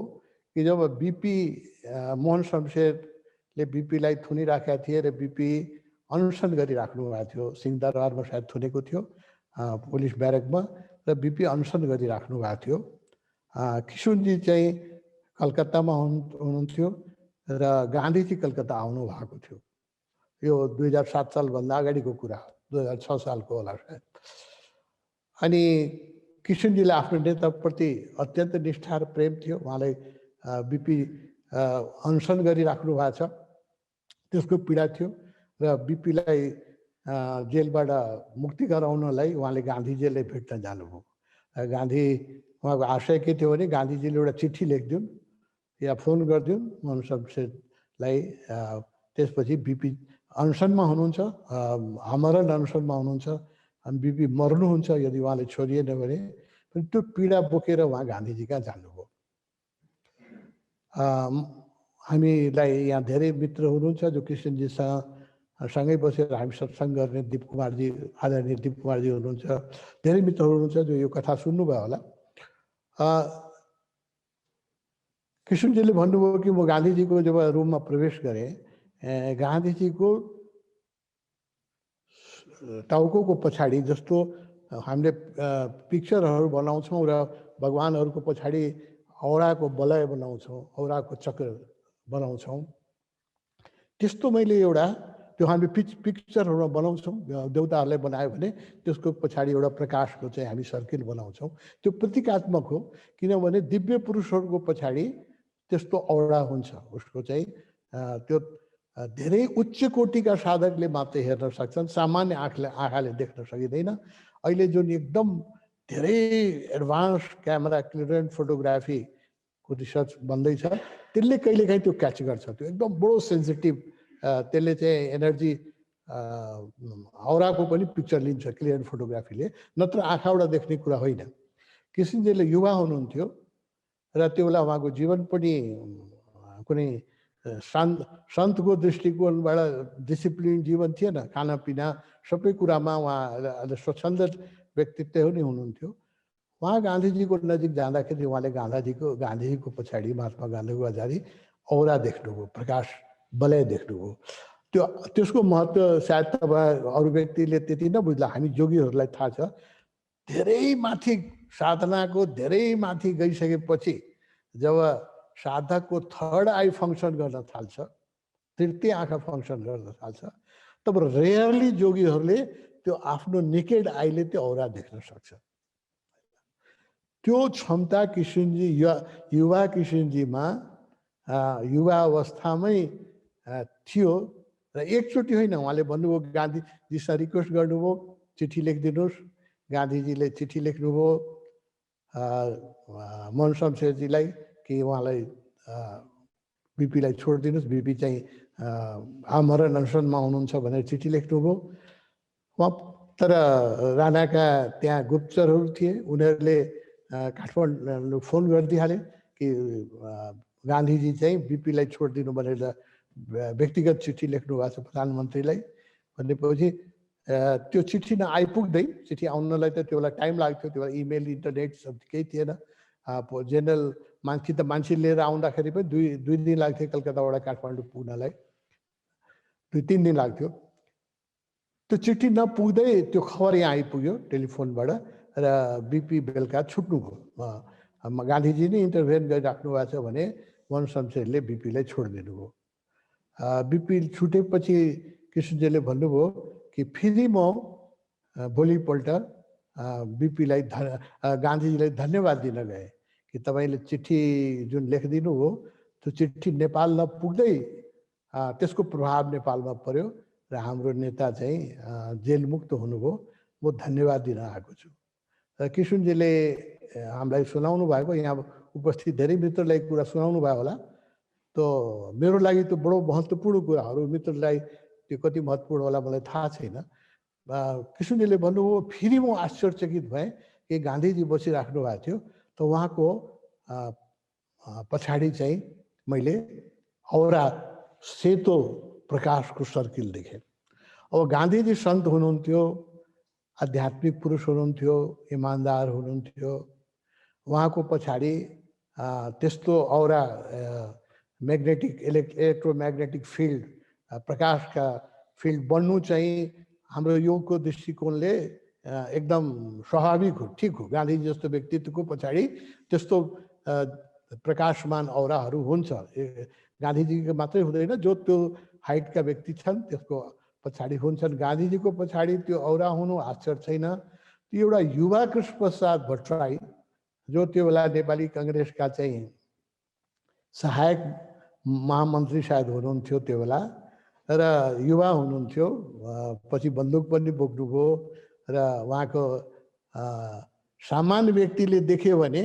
D: कि जब बिपी मोहन शमशेरले बिपीलाई थुनिराखेका थिए र बिपी अनसन गरिराख्नु भएको थियो, सिंहदरबारमा सायद थुनेको थियो पुलिस ब्यारेकमा, र बिपी अनसन गरिराख्नु भएको थियो। किशोरजी चाहिँ कलकत्तामा हुनुहुन्थ्यो र गान्धीजी कलकत्ता आउनु भएको थियो। यो 2007 सालभन्दा अगाडिको कुरा, 2006 सालको होला सायद। अनि किशोरजीलाई आफ्नो नेताप्रति अत्यन्त निष्ठा र प्रेम थियो। उहाँलाई बिपी अनसन गरिराख्नु भएको छ, त्यसको पीडा थियो र बिपीलाई जेलबाट मुक्ति गराउनलाई उहाँले गान्धीजीलाई भेट्न जानुभयो। गान्धी, उहाँको आशय के थियो भने गान्धीजीले एउटा चिठी लेखिदिउन् या फोन गरिदिउन् मोहन शमशेरलाई, त्यसपछि बिपी अनसनमा हुनुहुन्छ, आमरण अनसनमा हुनुहुन्छ, अनि बिपी मर्नुहुन्छ यदि उहाँले छोडिएन भने, पनि त्यो पीडा बोकेर उहाँ गान्धीजी कहाँ जानुभयो। हामीलाई यहाँ धेरै मित्र हुनुहुन्छ जो किशनजीसँग सँगै बसेर हामी सत्सङ्ग गर्ने, दिप कुमारजी, आदरणीय दिप कुमारजी हुनुहुन्छ, धेरै मित्रहरू हुनुहुन्छ जो यो कथा सुन्नुभयो होला। किशनजीले भन्नुभयो कि म गान्धीजीको जब रुममा प्रवेश गरेँ, गान्धीजीको टाउको पछाडि जस्तो हामीले पिक्चरहरू बनाउँछौँ र भगवान्हरूको पछाडि औराको वलय बनाउँछौँ, औराको चक्र बनाउँछौँ, त्यस्तो मैले एउटा, त्यो हामीले पिक्चरहरूमा बनाउँछौँ, देउताहरूलाई बनायो भने त्यसको पछाडि एउटा प्रकाशको चाहिँ हामी सर्किल बनाउँछौँ, त्यो प्रतीकात्मक हो। किनभने दिव्य पुरुषहरूको पछाडि त्यस्तो औरा हुन्छ, उसको चाहिँ त्यो धेरै उच्च कोटिका साधकले मात्रै हेर्न सक्छन्, सामान्य आँखाले देख्न सकिँदैन। अहिले जुन एकदम धेरै एडभान्स क्यामेरा क्लियर फोटोग्राफीको रिसर्च बन्दैछ, त्यसले कहिलेकाहीँ त्यो क्याच गर्छ, त्यो एकदम बडो सेन्सिटिभ, त्यसले चाहिँ एनर्जी औराको पनि पिक्चर लिन्छ क्लियर फोटोग्राफीले, नत्र आँखाबाट देख्ने कुरा होइन। किशनजीले युवा हुनुहुन्थ्यो र त्यो बेला उहाँको जीवन पनि कुनै सन्तको दृष्टिकोणबाट डिसिप्लिन जीवन थिएन, खानापिना सबै कुरामा उहाँ स्वच्छन्द व्यक्तित्व नै हुनुहुन्थ्यो। उहाँ गान्धीजीको नजिक जाँदाखेरि उहाँले गान्धीजीको पछाडि, महात्मा गान्धीको पछाडि औरा देख्नुभयो, प्रकाश वलय देख्नुभयो। त्यसको महत्त्व सायद तपाईँ अरू व्यक्तिले त्यति नबुझ्ला, हामी जोगीहरूलाई थाहा छ। धेरै माथि साधनाको धेरै माथि गइसकेपछि जब साधकको थर्ड आई फङ्सन गर्न थाल्छ, तृतीय आँखा फङ्सन गर्न थाल्छ, तब रेयरली जोगीहरूले त्यो आफ्नो नेकेड आईले त्यो औरा देख्न सक्छ। त्यो क्षमता किशनजी, युवा किशनजीमा युवा अवस्थामै थियो र एकचोटि होइन, उहाँले भन्नुभयो गान्धीजीसँग रिक्वेस्ट गर्नुभयो, चिठी लेखिदिनुहोस्। गान्धीजीले चिठी लेख्नुभयो मोहन शमशेरजीलाई कि उहाँलाई बिपीलाई छोडिदिनुहोस्, बिपी चाहिँ आमरण अनसनमा हुनुहुन्छ भनेर चिठी लेख्नुभयो। उहाँ तर राणाका त्यहाँ गुप्तचरहरू थिए, उनीहरूले काठमाडौँ फोन गरिदिइहाले कि गान्धीजी चाहिँ बिपीलाई छोडिदिनु भनेर व्यक्तिगत चिठी लेख्नु भएको छ प्रधानमन्त्रीलाई भनेपछि त्यो चिठी नआइपुग्दै, चिठी आउनलाई त त्यो बेला टाइम लाग्थ्यो, त्यो बेला इमेल इन्टरनेट सब केही थिएन। जेनरल मान्छे लिएर आउँदाखेरि पनि दुई दिन लाग्थ्यो कलकत्ताबाट काठमाडौँ पुग्नलाई, 2-3 दिन लाग्थ्यो। त्यो चिठी नपुग्दै त्यो खबर यहाँ आइपुग्यो टेलिफोनबाट र बिपी बेलुका छुट्नुभयो। गान्धीजी नै इन्टरभेन गरिराख्नु भएको छ भने मोहन शमशेरले बिपीलाई छोडिदिनु भयो। बिपी छुटेपछि किशनजीले भन्नुभयो कि फेरि म भोलिपल्ट बिपीलाई गान्धीजीलाई धन्यवाद दिन गएँ कि तपाईँले चिठी जुन लेखिदिनु हो त्यो चिठी नेपाल नपुग्दै त्यसको प्रभाव नेपालमा पर्यो र हाम्रो नेता चाहिँ जेलमुक्त हुनुभयो, म धन्यवाद दिन आएको छु। किशनजीले हामीलाई सुनाउनु भएको, यहाँ उपस्थित धेरै मित्रलाई कुरा सुनाउनु भयो होला। त मेरो लागि त बडो महत्त्वपूर्ण कुराहरू, मित्रलाई त्यो कति महत्त्वपूर्ण होला मलाई थाहा छैन। किशनजीले भन्नुभयो, फेरि म आश्चर्यचकित भएँ कि गान्धीजी बसिराख्नु भएको थियो, त उहाँको पछाडि चाहिँ मैले औरा सेतो प्रकाशको सर्किल देखेँ। अब गान्धीजी सन्त हुनुहुन्थ्यो, आध्यात्मिक पुरुष हुनुहुन्थ्यो, इमान्दार हुनुहुन्थ्यो। उहाँको पछाडि त्यस्तो औरा म्याग्नेटिक इलेक्ट्रोम्याग्नेटिक फिल्ड, प्रकाशका फिल्ड बन्नु चाहिँ हाम्रो योगको दृष्टिकोणले एकदम स्वाभाविक हो, ठिक हो। गान्धीजी जस्तो व्यक्तित्वको पछाडि त्यस्तो प्रकाशमान औराहरू हुन्छ। गान्धीजीको मात्रै हुँदैन, जो त्यो हाइटका व्यक्ति छन् त्यसको पछाडि हुन्छन्। गान्धीजीको पछाडि त्यो औरा हुनु आश्चर्य छैन। त्यो एउटा युवा कृष्ण प्रसाद भट्टराई, जो त्यो बेला नेपाली कङ्ग्रेसका चाहिँ सहायक महामन्त्री सायद हुनुहुन्थ्यो त्यो बेला, र युवा हुनुहुन्थ्यो, पछि बन्दुक पनि बोक्नुभयो र उहाँको सामान्य व्यक्तिले देख्यो भने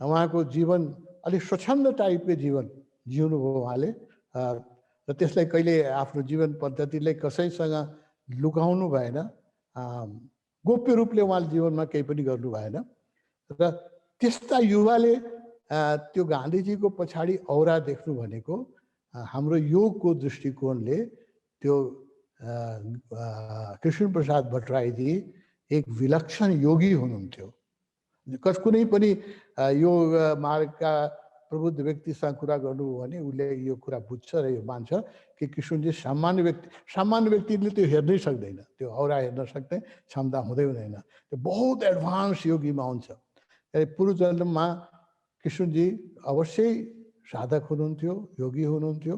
D: उहाँको जीवन अलिक स्वच्छन्द टाइपको जीवन जिउनुभयो उहाँले। र त्यसलाई कहिले आफ्नो जीवन पद्धतिलाई कसैसँग लुकाउनु भएन, गोप्य रूपले उहाँले जीवनमा केही पनि गर्नु भएन। र त्यस्ता युवाले त्यो गान्धीजीको पछाडि औरा देख्नु भनेको हाम्रो योगको दृष्टिकोणले त्यो कृष्ण प्रसाद भट्टराईजी एक विलक्षण योगी हुनुहुन्थ्यो। कुनै पनि योग मार्गका प्रबुद्ध व्यक्तिसँग कुरा गर्नु हो भने उसले यो कुरा बुझ्छ र यो मान्छ कि कृष्णजी सामान्य व्यक्तिले त्यो हेर्नै सक्दैन, त्यो औरा हेर्न सक्दैन, क्षमता हुँदै हुँदैन, त्यो बहुत एडभान्स योगीमा हुन्छ। पूर्व जन्ममा कृष्णजी अवश्यै साधक हुनुहुन्थ्यो, योगी हुनुहुन्थ्यो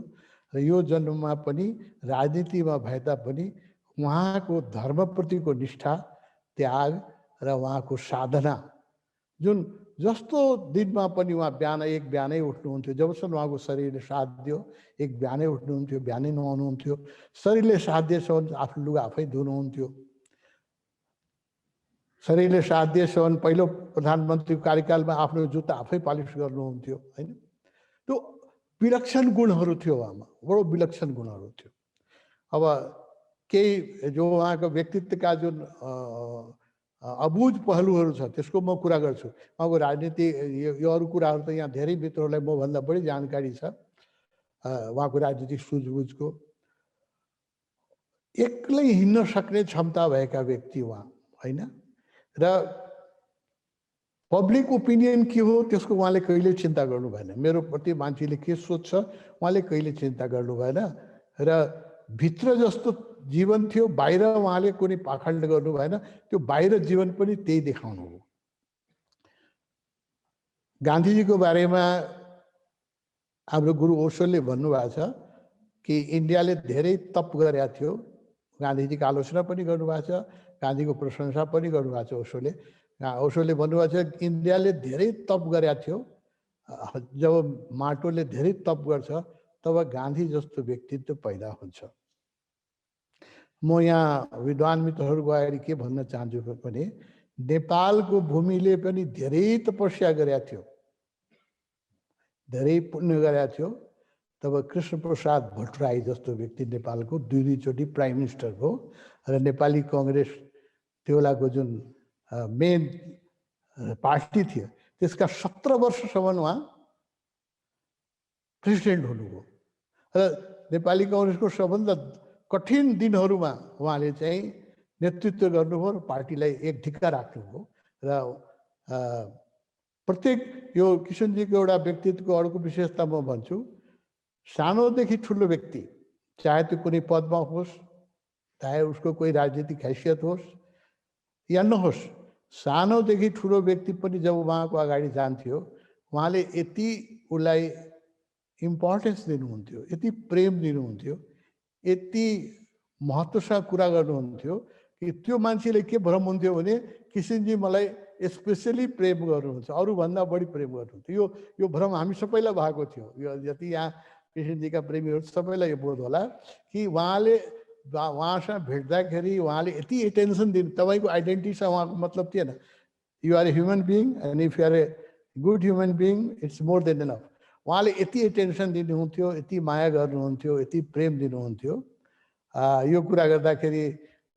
D: र यो जन्ममा पनि राजनीतिमा भए तापनि उहाँको धर्मप्रतिको निष्ठा, त्याग र उहाँको साधना, जुन जस्तो दिनमा पनि उहाँ बिहानै उठ्नुहुन्थ्यो। जबसम्म उहाँको शरीरले साथ दियो एक बिहानै उठ्नुहुन्थ्यो, बिहानै नुहाउनुहुन्थ्यो, शरीरले साथ दिएसम्म आफ्नो लुगा आफै धुनुहुन्थ्यो। शरीरले साथ दिएसम्म पहिलो प्रधानमन्त्रीको कार्यकालमा आफ्नो जुत्ता आफै पालिस गर्नुहुन्थ्यो, होइन? त्यो विलक्षण गुणहरू थियो उहाँमा, बडो विलक्षण गुणहरू थियो। अब केही जो उहाँको व्यक्तित्वका जुन अबुझ पहलुहरू छ त्यसको म कुरा गर्छु। उहाँको राजनीति यो अरू कुराहरू त यहाँ धेरै मित्रहरूलाई मभन्दा बढी जानकारी छ उहाँको राजनीतिक सुझबुझको। एक्लै हिँड्न सक्ने क्षमता भएका व्यक्ति उहाँ, होइन? र पब्लिक ओपिनियन के हो त्यसको उहाँले कहिले चिन्ता गर्नु भएन। मेरो प्रति मान्छेले के सोच्छ उहाँले कहिले चिन्ता गर्नु भएन। र भित्र जस्तो जीवन थियो, बाहिर उहाँले कुनै पाखण्ड गर्नु भएन, त्यो बाहिर जीवन पनि त्यही देखाउनु हो। गान्धीजीको बारेमा हाम्रो गुरु ओशोले भन्नुभएको छ कि इन्डियाले धेरै तप गरेका थियो। गान्धीजीको आलोचना पनि गर्नुभएको छ, गान्धीको प्रशंसा पनि गर्नुभएको छ ओशोले। ओशोले भन्नुभएको छ इन्डियाले धेरै तप गरेका थियो। जब माटोले धेरै तप गर्छ तब गान्धी जस्तो व्यक्तित्व पैदा हुन्छ। म यहाँ विद्वान मित्रहरूको अगाडि के भन्न चाहन्छु भने नेपालको भूमिले पनि धेरै तपस्या गरेका थियो, धेरै पुण्य गरेका थियो। तब कृष्णप्रसाद भट्टराई जस्तो व्यक्ति नेपालको दुईचोटि प्राइम मिनिस्टर हो र नेपाली कङ्ग्रेस त्यो बेलाको जुन मेन पार्टी थियो त्यसका 17 वर्षसम्म उहाँ प्रेसिडेन्ट हुनुभयो र नेपाली कङ्ग्रेसको सबभन्दा कठिन दिनहरूमा उहाँले चाहिँ नेतृत्व गर्नुभयो र पार्टीलाई एक ढिक्का राख्नुभयो र प्रत्येक यो किशनजीको एउटा व्यक्तित्वको अर्को विशेषता म भन्छु, सानोदेखि ठुलो व्यक्ति चाहे त्यो कुनै पदमा होस्, चाहे उसको कोही राजनीतिक हैसियत होस् या नहोस्, सानोदेखि ठुलो व्यक्ति पनि जब उहाँको अगाडि जान्थ्यो उहाँले यति उसलाई इम्पोर्टेन्स दिनुहुन्थ्यो, यति प्रेम दिनुहुन्थ्यो, यति महत्त्वसँग कुरा गर्नुहुन्थ्यो कि त्यो मान्छेले के भ्रम हुन्थ्यो भने किशनजी मलाई स्पेसली प्रेम गर्नुहुन्छ, अरूभन्दा बढी प्रेम गर्नुहुन्थ्यो। यो भ्रम हामी सबैलाई भएको थियो। यो जति यहाँ किशनजीका प्रेमीहरू सबैलाई यो बोध होला कि उहाँले उहाँसँग भेट्दाखेरि उहाँले यति एटेन्सन दिनु, तपाईँको आइडेन्टिटीसँग उहाँको मतलब थिएन। You are a human being and if you are a good human being it's more than enough. उहाँले यति एटेन्सन दिनुहुन्थ्यो, यति माया गर्नुहुन्थ्यो, यति प्रेम दिनुहुन्थ्यो। यो कुरा गर्दाखेरि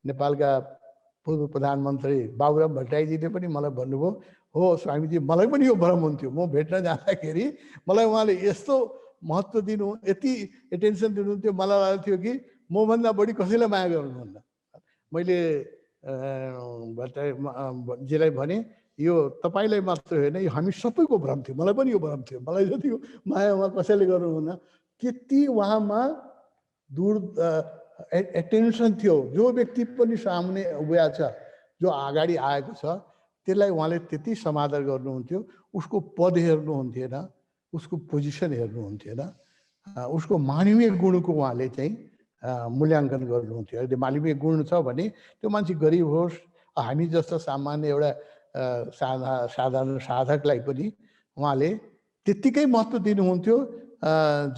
D: नेपालका पूर्व प्रधानमन्त्री बाबुराम भट्टराईजीले पनि मलाई भन्नुभयो, हो स्वामीजी मलाई पनि यो भ्रम हुन्थ्यो, म भेट्न जाँदाखेरि मलाई उहाँले यस्तो महत्त्व दिनु, यति एटेन्सन दिनुहुन्थ्यो, मलाई लाग्थ्यो कि मभन्दा बढी कसैलाई माया गर्नुहुन्न। मैले भट्टराईजीलाई भने यो तपाईँलाई मात्र होइन, यो हामी सबैको भ्रम थियो, मलाई पनि यो भ्रम थियो, मलाई जति माया उहाँ कसैले गर्नुहुन्न, त्यति उहाँमा दूर एटेन्सन थियो। जो व्यक्ति पनि सामने उभिया छ, जो अगाडि आएको छ, त्यसलाई उहाँले त्यति समादर गर्नुहुन्थ्यो। उसको पद हेर्नुहुन्थेन, उसको पोजिसन हेर्नुहुन्थेन, उसको मानवीय गुणको उहाँले चाहिँ मूल्याङ्कन गर्नुहुन्थ्यो। यदि मानवीय गुण छ भने त्यो मान्छे गरिब होस्, हामी जस्तो सामान्य एउटा साधारण साधकलाई पनि उहाँले त्यत्तिकै महत्त्व दिनुहुन्थ्यो।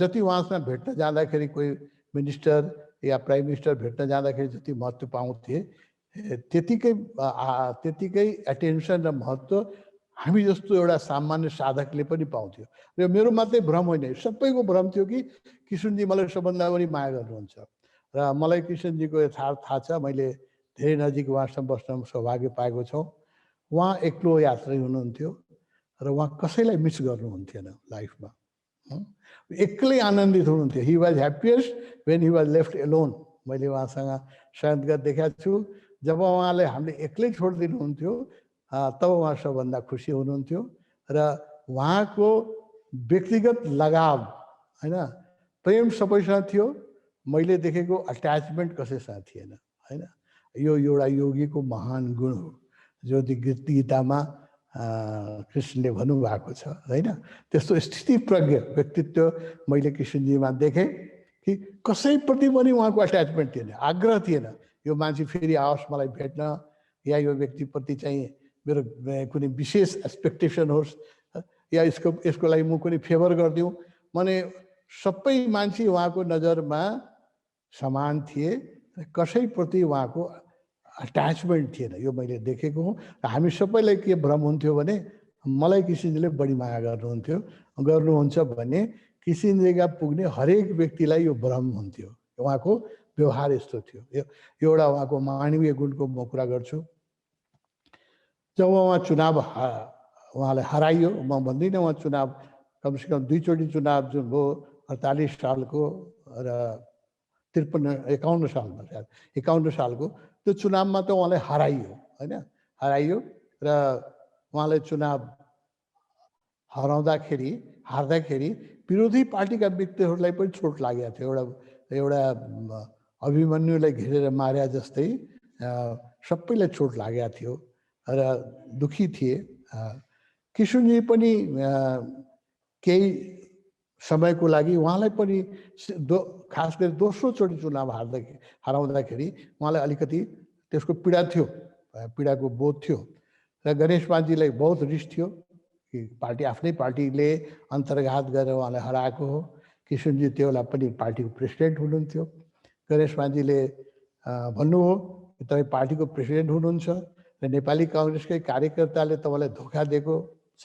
D: जति उहाँसँग भेट्न जाँदाखेरि कोही मिनिस्टर या प्राइम मिनिस्टर भेट्न जाँदाखेरि जति महत्त्व पाउँथे त्यतिकै एटेन्सन र महत्त्व हामी जस्तो एउटा सामान्य साधकले पनि पाउँथ्यो। र मेरो मात्रै भ्रम होइन, सबैको भ्रम थियो कि किशनजी मलाई सबभन्दा बढी माया गर्नुहुन्छ। र मलाई किशनजीको यथार्थ थाहा छ, मैले धेरै नजिक उहाँसँग बस्न सौभाग्य पाएको छौँ। उहाँ एक्लो यात्री हुनुहुन्थ्यो र उहाँ कसैलाई मिस गर्नुहुन्थेन लाइफमा, एक्लै आनन्दित हुनुहुन्थ्यो। He was happiest when he was left alone. मैले उहाँसँग सायद देखाएको छु, जब उहाँले हामीले एक्लै छोडिदिनुहुन्थ्यो तब उहाँ सबभन्दा खुसी हुनुहुन्थ्यो। र उहाँको व्यक्तिगत लगाव होइन, प्रेम सबैसँग थियो, मैले देखेको अट्याचमेन्ट कसैसँग थिएन होइन। यो एउटा योगीको महान गुण हो, जो गीतामा कृष्णले भन्नुभएको छ होइन। त्यस्तो स्थिति प्रज्ञ व्यक्तित्व मैले किशनजीमा देखेँ कि कसैप्रति पनि उहाँको अट्याचमेन्ट थिएन, आग्रह थिएन यो मान्छे फेरि आओस् मलाई भेट्न, या यो व्यक्तिप्रति चाहिँ मेरो कुनै विशेष एक्सपेक्टेसन होस्, या यसको लागि म कुनै फेभर गरिदिउँ। माने सबै मान्छे उहाँको नजरमा समान थिए, कसैप्रति उहाँको अट्याचमेन्ट थिएन, यो मैले देखेको हुँ। हामी सबैलाई के भ्रम हुन्थ्यो भने मलाई किशनजीले बढी माया गर्नुहुन्छ भने किशनजीका पुग्ने हरेक व्यक्तिलाई यो भ्रम हुन्थ्यो। उहाँको व्यवहार यस्तो थियो। यो एउटा उहाँको मानवीय गुणको म कुरा गर्छु। जब उहाँ चुनाव उहाँलाई हराइयो, म भन्दिनँ उहाँ चुनाव कमसेकम दुईचोटि चुनाव जुन भयो 48 सालको र 51 सालमा, सायद 51 सालको त्यो चुनावमा त उहाँलाई हराइयो होइन, हराइयो। र उहाँलाई चुनाव हार्दाखेरि विरोधी पार्टीका व्यक्तिहरूलाई पनि चोट लागेको थियो। एउटा अभिमन्युलाई घेरेर मार्या जस्तै सबैलाई चोट लागेको थियो र दुखी थिए। किशनजी पनि केही समयको लागि उहाँलाई पनि खास गरी दोस्रो चोटि चुनाव हराउँदाखेरि उहाँलाई अलिकति त्यसको पीडा थियो, पीडाको बोध थियो। र गणेश मानजीलाई बहुत रिस थियो कि आफ्नै पार्टीले अन्तर्घात गरेर उहाँलाई हराएको हो। किशनजी त्यो बेला पनि पार्टीको प्रेसिडेन्ट हुनुहुन्थ्यो। गणेश मानजीले भन्नुभयो कि तपाईँ पार्टीको प्रेसिडेन्ट हुनुहुन्छ र नेपाली काङ्ग्रेसकै कार्यकर्ताले तपाईँलाई धोका दिएको छ,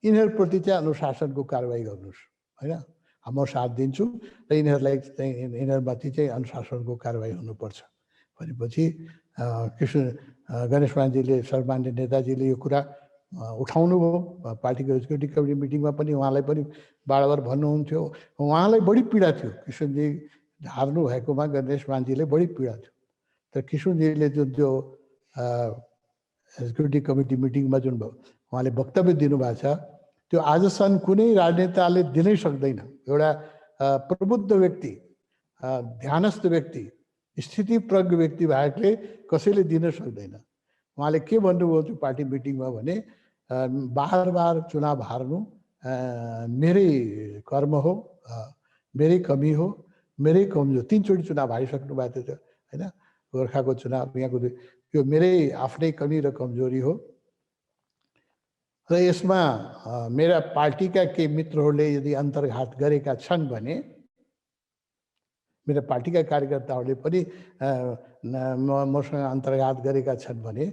D: यिनीहरूप्रति चाहिँ अनुशासनको कारवाही गर्नुहोस् होइन, म साथ दिन्छु र यिनीहरूलाई चाहिँ यिनीहरूमाथि चाहिँ अनुशासनको कारवाही हुनुपर्छ भनेपछि गणेश मानजीले, सर्वमान्य नेताजीले यो कुरा उठाउनुभयो। पार्टीको एक्जिक्युटिभ कमिटी मिटिङमा पनि उहाँलाई पनि बार भन्नुहुन्थ्यो। उहाँलाई बढी पीडा थियो, किशनजी हार्नु भएकोमा गणेश मानजीले बढी पीडा थियो। तर किशनजीले जुन त्यो एक्जिक्युटिभ कमिटी मिटिङमा जुन उहाँले वक्तव्य दिनुभएको छ त्यो आजसम्म कुनै राजनेताले दिनै सक्दैन। एउटा प्रबुद्ध व्यक्ति, ध्यानस्थ व्यक्ति, स्थितिप्रज्ञ व्यक्ति भएकोले कसैले दिन सक्दैन। उहाँले के भन्नुभयो त्यो पार्टी मिटिङमा भने बार चुनाव हार्नु मेरै कर्म हो, मेरै कमी हो, मेरै कमजोर। 3 चोटि चुनाव हारिसक्नु भएको थियो होइन, गोर्खाको चुनाव यहाँको यो मेरै आफ्नै कमी र कमजोरी हो र यसमा मेरा पार्टीका केही मित्रहरूले यदि अन्तर्घात गरेका छन् भने, मेरा पार्टीका कार्यकर्ताहरूले पनि मसँग अन्तर्घात गरेका छन् भने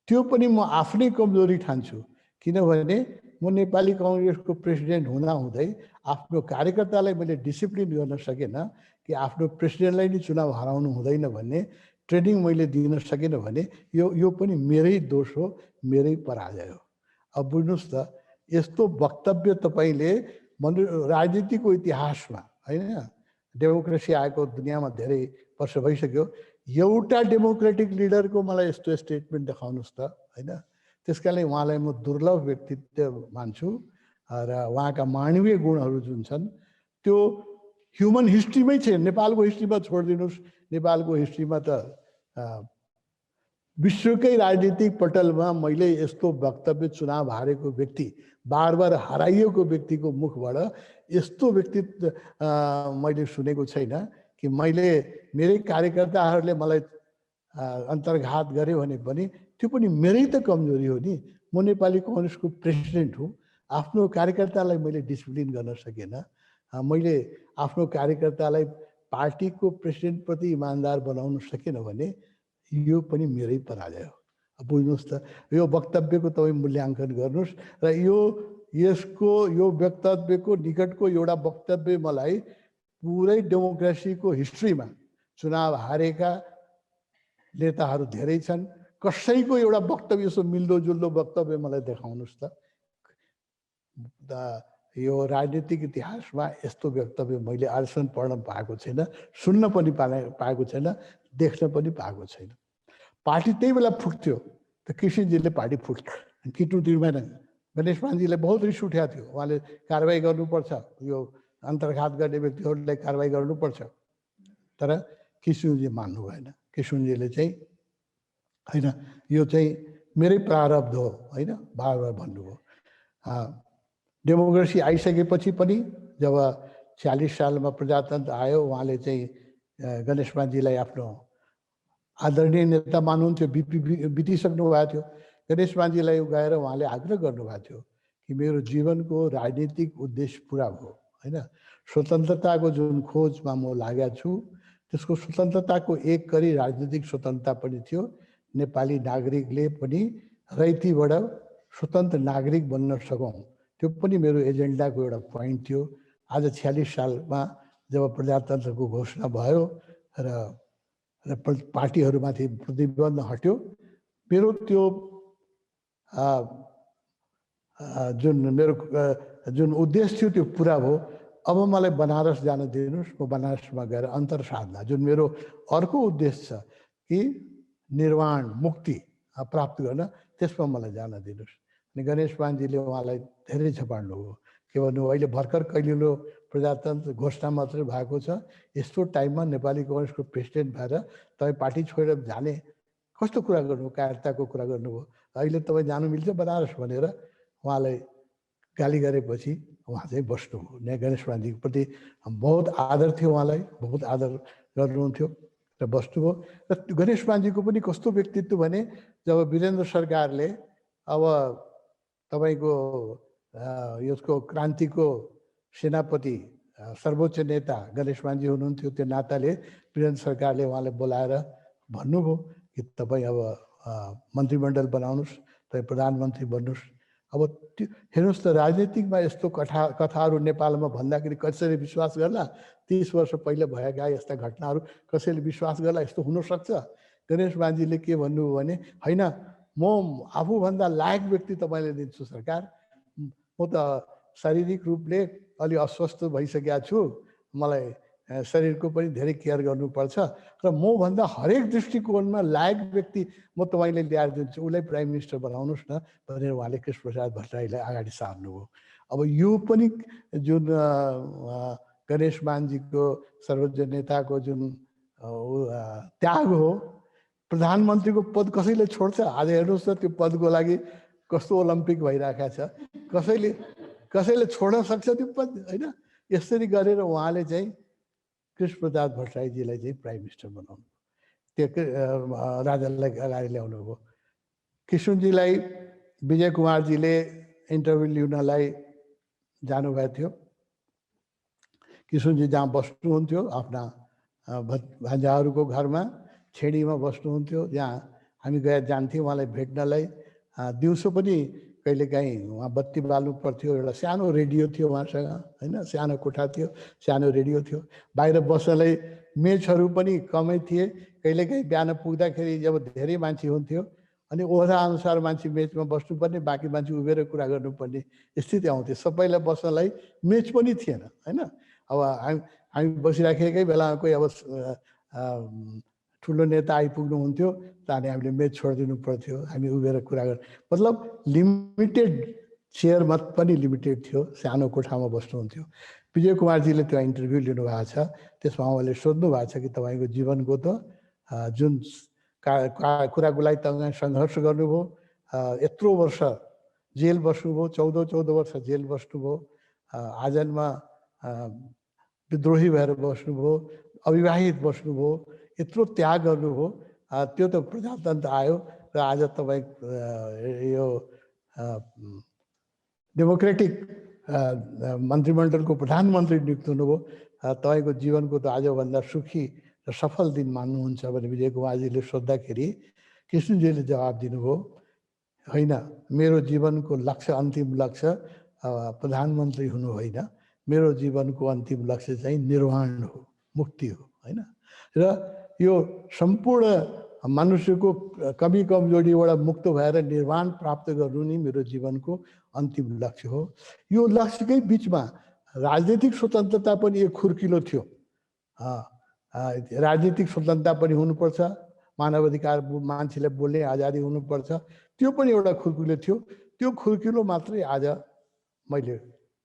D: त्यो पनि म आफ्नै कमजोरी ठान्छु। किनभने म नेपाली काङ्ग्रेसको प्रेसिडेन्ट हुँदाहुँदै आफ्नो कार्यकर्तालाई मैले डिसिप्लिन गर्न सकेन कि आफ्नो प्रेसिडेन्टलाई नै चुनाव हराउनु हुँदैन भन्ने ट्रेनिङ मैले दिन सकेन भने यो पनि मेरै दोष हो, मेरै पराजय हो। अब बुझ्नुहोस् त, यस्तो वक्तव्य तपाईँले राजनीतिको इतिहासमा होइन, डेमोक्रेसी आएको दुनियाँमा धेरै वर्ष भइसक्यो, एउटा डेमोक्रेटिक लिडरको मलाई यस्तो स्टेटमेन्ट देखाउनुहोस् त होइन। त्यस कारणले उहाँलाई म दुर्लभ व्यक्तित्व मान्छु र उहाँका मानवीय गुणहरू जुन छन् त्यो ह्युमन हिस्ट्रीमै छैन। नेपालको हिस्ट्रीमा छोडिदिनुहोस्, नेपालको हिस्ट्रीमा त विश्वकै राजनीतिक पटलमा मैले यस्तो वक्तव्य, चुनाव हारेको व्यक्ति, बार हराइएको व्यक्तिको मुखबाट यस्तो व्यक्तित्व मैले सुनेको छैन कि मेरै कार्यकर्ताहरूले मलाई अन्तर्घात गर्यो भने पनि त्यो पनि मेरै त कमजोरी हो नि। म नेपाली काङ्ग्रेसको प्रेसिडेन्ट हुँ, आफ्नो कार्यकर्तालाई मैले डिसिप्लिन गर्न सकेन, मैले आफ्नो कार्यकर्तालाई पार्टीको प्रेसिडेन्टप्रति इमान्दार बनाउन सकेन भने यो पनि मेरै पराजय हो। बुझ्नुहोस् त, यो वक्तव्यको तपाईँ मूल्याङ्कन गर्नुहोस् र यो वक्तव्यको निकटको एउटा वक्तव्य मलाई पुरै डेमोक्रेसीको हिस्ट्रीमा चुनाव हारेका नेताहरू धेरै छन्, कसैको एउटा वक्तव्य यसो मिल्दोजुल्दो वक्तव्य मलाई देखाउनुहोस् त। यो राजनीतिक इतिहासमा यस्तो वक्तव्य मैले आजसम्म पढ्न पाएको छैन, सुन्न पनि पाएको छैन, देख्न पनि पाएको छैन। पार्टी त्यही बेला फुट्थ्यो त किशनजीले पार्टी किट्नु दिँदैन। गणेश मानजीले बहुत रिस उठेको थियो, उहाँले कारवाही गर्नुपर्छ, यो अन्तर्घात गर्ने व्यक्तिहरूलाई कारवाही गर्नुपर्छ। तर किशनजी मान्नु भएन। किशनजीले चाहिँ होइन यो चाहिँ मेरै प्रारब्ध हो होइन बार भन्नुभयो। डेमोक्रेसी आइसकेपछि पनि जब 46 सालमा प्रजातन्त्र आयो, उहाँले चाहिँ गणेश मानजीलाई आफ्नो आदरणीय नेता मान्नुहुन्थ्यो, बितिसक्नु भएको थियो। गणेश मानजीलाई गएर उहाँले आग्रह गर्नुभएको थियो कि मेरो जीवनको राजनीतिक उद्देश्य पुरा भयो होइन, स्वतन्त्रताको जुन खोजमा म लागेको छु त्यसको स्वतन्त्रताको एक करी राजनीतिक स्वतन्त्रता पनि थियो। नेपाली नागरिकले पनि रैतीबाट स्वतन्त्र नागरिक बन्न सकौँ, त्यो पनि मेरो एजेन्डाको एउटा पोइन्ट थियो। आज 46 सालमा जब प्रजातन्त्रको घोषणा भयो र पार्टीहरूमाथि प्रतिबन्ध हट्यो, मेरो त्यो जुन उद्देश्य थियो त्यो पुरा भयो। अब मलाई बनारस जान दिनुहोस्, म बनारसमा गएर अन्तर साधना, जुन मेरो अर्को उद्देश्य छ कि निर्वाण मुक्ति प्राप्त गर्न, त्यसमा मलाई जान दिनुहोस्। अनि गणेश मानजीले उहाँलाई धेरै झपाड्नुभयो। के भन्नु, अहिले भर्खर कैलिलो प्रजातन्त्र घोषणा मात्रै भएको छ, यस्तो टाइममा नेपाली काङ्ग्रेसको प्रेसिडेन्ट भएर तपाईँ पार्टी छोडेर जाने कस्तो कुरा गर्नुभयो, कायरताको कुरा गर्नुभयो। अहिले तपाईँ जानु मिल्छ बनारस भनेर उहाँलाई गाली गरेपछि उहाँ चाहिँ बस्नुभयो। गणेश मानजीको प्रति बहुत आदर थियो, उहाँलाई बहुत आदर गर्नुहुन्थ्यो र बस्नुभयो। र गणेश मानजीको पनि कस्तो व्यक्तित्व भने, जब वीरेन्द्र सरकारले अब तपाईँको यसको क्रान्तिको सेनापति सर्वोच्च नेता गणेश मानजी हुनुहुन्थ्यो, त्यो नाताले वीरेन्द्र सरकारले उहाँलाई बोलाएर भन्नुभयो कि तपाईँ अब मन्त्रीमण्डल बनाउनुहोस्, तपाईँ प्रधानमन्त्री बन्नुहोस्। अब त्यो हेर्नुहोस् त, राजनीतिकमा यस्तो कथाहरू नेपालमा भन्दाखेरि कसैले विश्वास गर्ला? 30 वर्ष पहिले भएका यस्ता घटनाहरू कसैले विश्वास गर्ला? यस्तो हुनसक्छ? गणेश मानजीले के भन्नुभयो भने, होइन म आफूभन्दा लायक व्यक्ति तपाईँले दिन्छु सरकार, म त शारीरिक रूपले अलि अस्वस्थ भइसकेका छु, मलाई शरीरको पनि धेरै केयर गर्नुपर्छ र मभन्दा हरेक दृष्टिकोणमा लायक व्यक्ति म तपाईँले ल्याएर दिन्छु, उसलाई प्राइम मिनिस्टर बनाउनुहोस् न भनेर उहाँले कृष्णप्रसाद भट्टराईलाई अगाडि सार्नुभयो। अब यो पनि जुन गणेश मानजीको सर्वोच्च नेताको जुन त्याग हो, प्रधानमन्त्रीको पद कसैले छोड्छ? आज हेर्नुहोस् त, त्यो पदको लागि कस्तो ओलम्पिक भइरहेको छ, कसैले छोड्न सक्छ त्यो पद? होइन, यसरी गरेर उहाँले चाहिँ कृष्णप्रसाद भट्टराईजीलाई चाहिँ प्राइम मिनिस्टर बनाउनु, त्यो राजालाई अगाडि ल्याउनु हो। किशुनजीलाई विजय कुमारजीले इन्टरभ्यू लिनलाई जानुभएको थियो। किशुनजी जहाँ बस्नुहुन्थ्यो आफ्ना भान्जाहरूको घरमा छेडीमा बस्नुहुन्थ्यो, जहाँ हामी जान्थ्यौँ उहाँलाई भेट्नलाई। दिउँसो पनि कहिलेकाहीँ उहाँ बत्ती बाल्नु पर्थ्यो, एउटा सानो रेडियो थियो उहाँसँग, होइन, सानो कोठा थियो, सानो रेडियो थियो। बाहिर बस्नलाई मेचहरू पनि कमै थिए, कहिलेकाहीँ बिहान पुग्दाखेरि जब धेरै मान्छे हुन्थ्यो अनि ओहदा अनुसार मान्छे मेचमा बस्नुपर्ने, बाँकी मान्छे उभिएर कुरा गर्नुपर्ने स्थिति आउँथ्यो। सबैलाई बस्नलाई मेच पनि थिएन, होइन। अब हामी बसिराखेकै बेलामा कोही अब ठुलो नेता आइपुग्नुहुन्थ्यो त हामीले मेच छोडिदिनु पर्थ्यो, हामी उभिएर कुरा गर्, मतलब लिमिटेड चेयरमा पनि लिमिटेड थियो, सानो कोठामा बस्नुहुन्थ्यो। विजय कुमारजीले त्यो इन्टरभ्यू लिनुभएको छ, त्यसमा उहाँले सोध्नु भएको छ कि तपाईँको जीवनको त जुन कुराको लागि तपाईँ सङ्घर्ष गर्नुभयो, यत्रो वर्ष जेल बस्नुभयो, 14 वर्ष जेल बस्नुभयो, आजनमा विद्रोही भएर बस्नुभयो, अविवाहित बस्नुभयो, यत्रो त्याग गर्नुभयो, त्यो त प्रजातन्त्र आयो र आज तपाईँ यो डेमोक्रेटिक मन्त्रीमण्डलको प्रधानमन्त्री नियुक्त हुनुभयो, तपाईँको जीवनको त आजभन्दा सुखी र सफल दिन मान्नुहुन्छ भने विजय कुमारजीले सोद्धाखेरि कृष्णजीले जवाब दिनुभयो, होइन, मेरो जीवनको लक्ष्य, अन्तिम लक्ष्य प्रधानमन्त्री हुनु होइन, मेरो जीवनको अन्तिम लक्ष्य चाहिँ निर्वाण हो, मुक्ति हो, होइन। र यो सम्पूर्ण मनुष्यको कमी कमजोरीबाट मुक्त भएर निर्वाण प्राप्त गर्नु नै मेरो जीवनको अन्तिम लक्ष्य हो। यो लक्ष्यकै बिचमा राजनीतिक स्वतन्त्रता पनि एक खुर्किलो थियो। राजनीतिक स्वतन्त्रता पनि हुनुपर्छ, मानवाधिकार मान्छेलाई बोल्ने आजादी हुनुपर्छ, त्यो पनि एउटा खुर्किलो थियो। त्यो खुर्किलो मात्रै आज मैले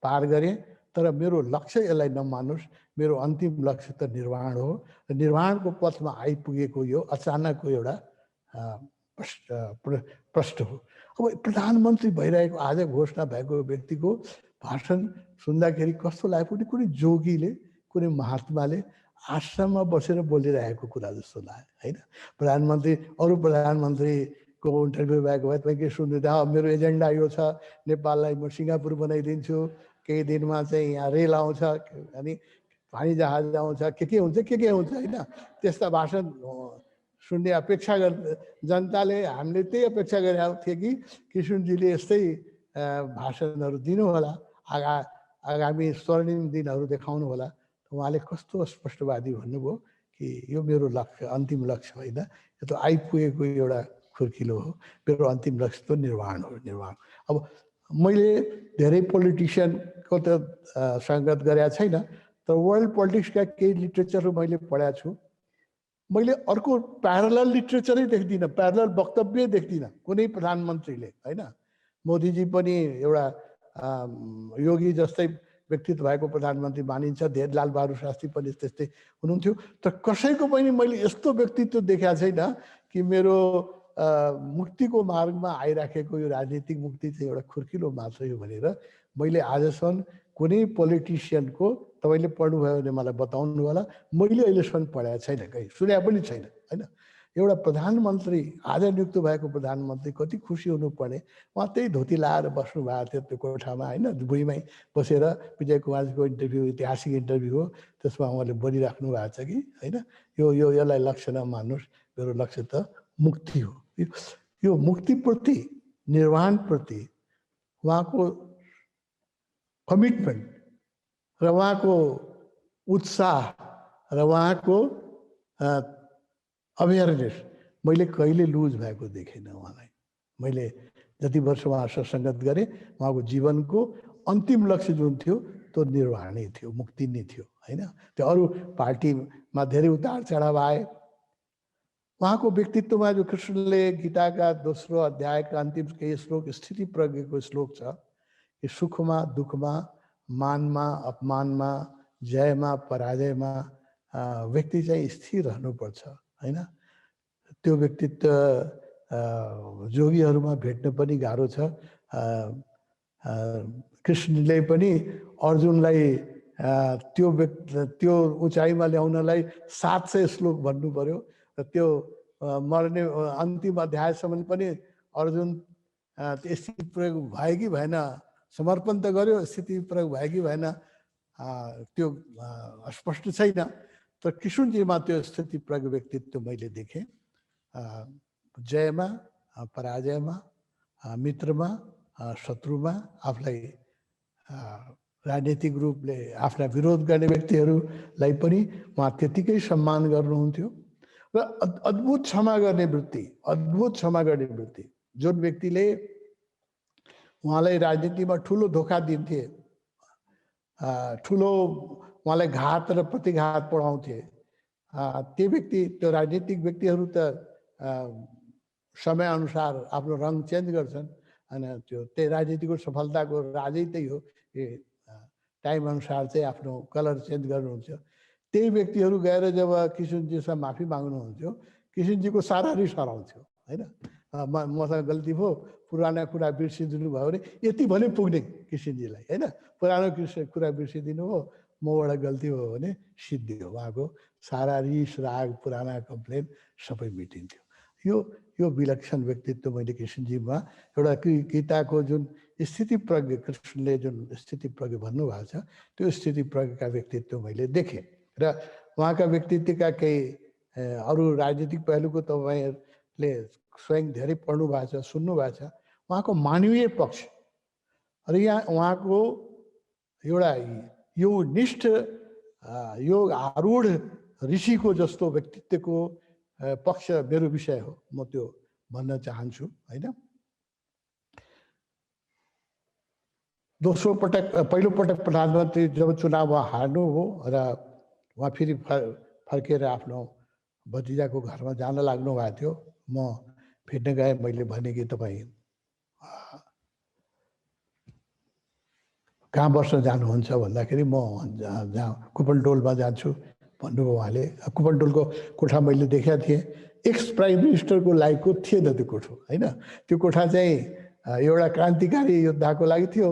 D: पार गरेँ, तर मेरो लक्ष्य यसलाई नमान्नुहोस्, मेरो अन्तिम लक्ष्य त निर्वाण हो। र निर्वाणको पथमा आइपुगेको यो अचानकको एउटा प्रश्न हो। अब प्रधानमन्त्री भइरहेको आज घोषणा भएको व्यक्तिको भाषण सुन्दाखेरि कस्तो लाग्यो, कुनै जोगीले, कुनै महात्माले आश्रममा बसेर बोलिरहेको कुरा जस्तो लाग्यो, होइन। प्रधानमन्त्री, अरू प्रधानमन्त्रीको इन्टरभ्यू भएको भए तपाईँ के सुन्नुहुन्थ्यो, मेरो एजेन्डा यो छ, नेपाललाई म सिङ्गापुर बनाइदिन्छु, केही दिनमा चाहिँ यहाँ रेल आउँछ, अनि पानी जहाज आउँछ, के हुन्छ, होइन। त्यस्ता भाषण सुन्ने अपेक्षा जनताले, हामीले त्यही अपेक्षा गरेका थिए कि किशुनजीले यस्तै भाषणहरू दिनु होला, आगामी स्वर्णिम दिनहरू देखाउनु होला। उहाँले कस्तो स्पष्टवादी भन्नुभयो कि यो मेरो लक्ष्य, अन्तिम लक्ष्य होइन, यो त आइपुगेको एउटा खुर्किलो हो, मेरो अन्तिम लक्ष्य त निर्वाण हो, निर्वाण। अब मैले धेरै पोलिटिसियनको त सङ्गत गरेका छैन, तर वर्ल्ड पोलिटिक्सका केही लिट्रेचरहरू मैले पढाएको छु। मैले अर्को प्यारलल लिट्रेचरै देख्दिनँ, प्यारलल वक्तव्य देख्दिनँ कुनै प्रधानमन्त्रीले, होइन। मोदीजी पनि एउटा योगी जस्तै व्यक्तित्व भएको प्रधानमन्त्री मानिन्छ, लाल बहादुर शास्त्री पनि त्यस्तै हुनुहुन्थ्यो, तर कसैको पनि मैले यस्तो व्यक्तित्व देखेको छैन कि मेरो मुक्तिको मार्गमा आइराखेको यो राजनीतिक मुक्ति चाहिँ एउटा खुर्किलो मात्रै हो भनेर मैले आजसम्म कुनै पोलिटिसियनको, तपाईँले पढ्नुभयो भने मलाई बताउनु होला, मैले अहिलेसम्म पढाएको छैन, कहीँ सुने पनि छैन, होइन। एउटा प्रधानमन्त्री आज नियुक्त भएको प्रधानमन्त्री कति खुसी हुनुपर्ने। उहाँ त्यही धोती लाएर बस्नु भएको थियो त्यो कोठामा होइन, भुइँमै बसेर। विजय कुमारजीको इन्टरभ्यू ऐतिहासिक इन्टरभ्यू हो, त्यसमा उहाँले बोलिराख्नु भएको छ कि होइन, यसलाई लक्ष्य नमान्नुहोस्, मेरो लक्ष्य त मुक्ति हो। यो मुक्तिप्रति, निर्वाणप्रति उहाँको कमिटमेन्ट र उहाँको उत्साह र उहाँको अवेरनेस मैले कहिले लुज भएको देखिनँ उहाँलाई। मैले जति वर्ष उहाँसँग सङ्गत गरेँ, उहाँको जीवनको अन्तिम लक्ष्य जुन थियो त्यो निर्वाण नै थियो, मुक्ति नै थियो होइन। त्यो अरू पार्टीमा धेरै उतार चढाव आए। उहाँको व्यक्तित्वमा जो कृष्णले गीताका दोस्रो अध्यायका अन्तिम केही श्लोक स्थिति प्रज्ञको श्लोक छ, कि सुखमा दुःखमा, मानमा अपमानमा, जयमा पराजयमा व्यक्ति चाहिँ स्थिर रहनुपर्छ होइन। त्यो व्यक्तित्व जोगीहरूमा भेट्न पनि गाह्रो छ। कृष्णले पनि अर्जुनलाई त्यो उचाइमा ल्याउनलाई 700 श्लोक भन्नु पर्यो र त्यो मर्ने अन्तिम अध्यायसम्म पनि अर्जुन स्थिति प्रयोग भयो कि भएन, समर्पण त गर्यो, स्थिति प्रयोग भयो कि भएन त्यो स्पष्ट छैन। तर किशुनजीमा त्यो स्थिति प्रयोग व्यक्तित्व मैले देखेँ। जयमा पराजयमा, मित्रमा शत्रुमा, आफूलाई राजनीतिक रूपले आफ्ना विरोध गर्ने व्यक्तिहरूलाई पनि उहाँ त्यतिकै सम्मान गर्नुहुन्थ्यो र अद्भुत क्षमा गर्ने वृत्ति, अद्भुत क्षमा गर्ने वृत्ति। जुन व्यक्तिले उहाँलाई राजनीतिमा ठुलो धोका दिन्थे, ठुलो उहाँलाई घात र प्रतिघात पढाउँथे, त्यो व्यक्ति, त्यो राजनीतिक व्यक्तिहरू त समयअनुसार आफ्नो रङ चेन्ज गर्छन् होइन। त्यही राजनीतिको सफलताको राजै त्यही हो कि टाइम अनुसार चाहिँ आफ्नो कलर चेन्ज गर्नुहुन्छ। त्यही व्यक्तिहरू गएर जब किशुनजीसँग माफी माग्नुहुन्थ्यो, किशुनजीको सारा रिस हराउँथ्यो होइन। मसँग गल्ती भयो, पुराना कुरा बिर्सिदिनु भयो भने यति भने पुग्ने किशुनजीलाई होइन। पुरानो कुरा बिर्सिदिनु हो, मबाट गल्ती भयो भने सिद्धियो, उहाँको सारा रिस राग पुराना कम्प्लेन सबै मेटिन्थ्यो। यो विलक्षण व्यक्तित्व मैले किशुनजीमा एउटा गीताको जुन स्थिति प्रज्ञ, कृष्णले जुन स्थिति प्रज्ञ भन्नुभएको छ, त्यो स्थिति प्रज्ञका व्यक्तित्व मैले देखेँ। र उहाँका व्यक्तित्वका केही अरू राजनीतिक पहलुको तपाईँहरूले स्वयं धेरै पढ्नु भएको छ, सुन्नु भएको छ। उहाँको मानवीय पक्ष र यहाँ उहाँको एउटा यो निष्ठ योग आरूढ ऋषिको जस्तो व्यक्तित्वको पक्ष मेरो विषय हो, म त्यो भन्न चाहन्छु होइन। दोस्रो पटक, पहिलो पटक प्रधानमन्त्री जब चुनाव हार्नु हो र उहाँ फेरि फर्केर आफ्नो भतिजाको घरमा जान लाग्नु भएको थियो, म भेट्न गएँ। मैले भने कि तपाईँ कहाँ बस्न जानुहुन्छ भन्दाखेरि म जहाँ कुपनटोलमा जान्छु भन्नुभयो उहाँले। कुपनटोलको कोठा मैले देखेका थिएँ, एक्स प्राइम मिनिस्टरको लायकको थिएन त्यो कोठो होइन। त्यो कोठा चाहिँ एउटा क्रान्तिकारी योद्धाको लागि थियो,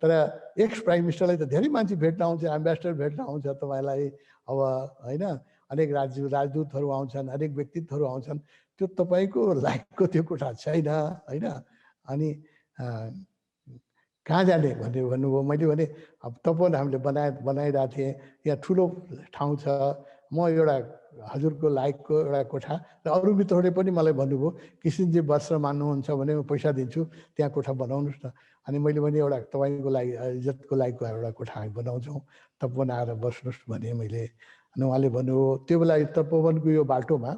D: तर एक्स प्राइम मिनिस्टरलाई त धेरै मान्छे भेट्न आउँछ, एम्बेसडर भेट्न आउँछ तपाईँलाई अब होइन, अनेक राजदूतहरू आउँछन्, अनेक व्यक्तित्वहरू आउँछन्, त्यो तपाईँको लायकको त्यो कोठा छैन होइन। अनि कहाँ जाने भनेर भन्नुभयो। मैले भने अब तपोवन हामीले बनाइरहेको थिएँ, यहाँ ठुलो ठाउँ छ, म एउटा हजुरको लायकको एउटा कोठा, र अरू मित्रहरूले पनि मलाई भन्नुभयो किशुनजी वस्त्र मान्नुहुन्छ भने म पैसा दिन्छु, त्यहाँ कोठा बनाउनुहोस् न। अनि मैले भने एउटा तपाईँको लागि इज्जतको लायकको एउटा कोठा हामी बनाउँछौँ, तपोवन आएर बस्नुहोस् भने मैले। अनि उहाँले भन्नुभयो, त्यो बेला तपोवनको यो बाटोमा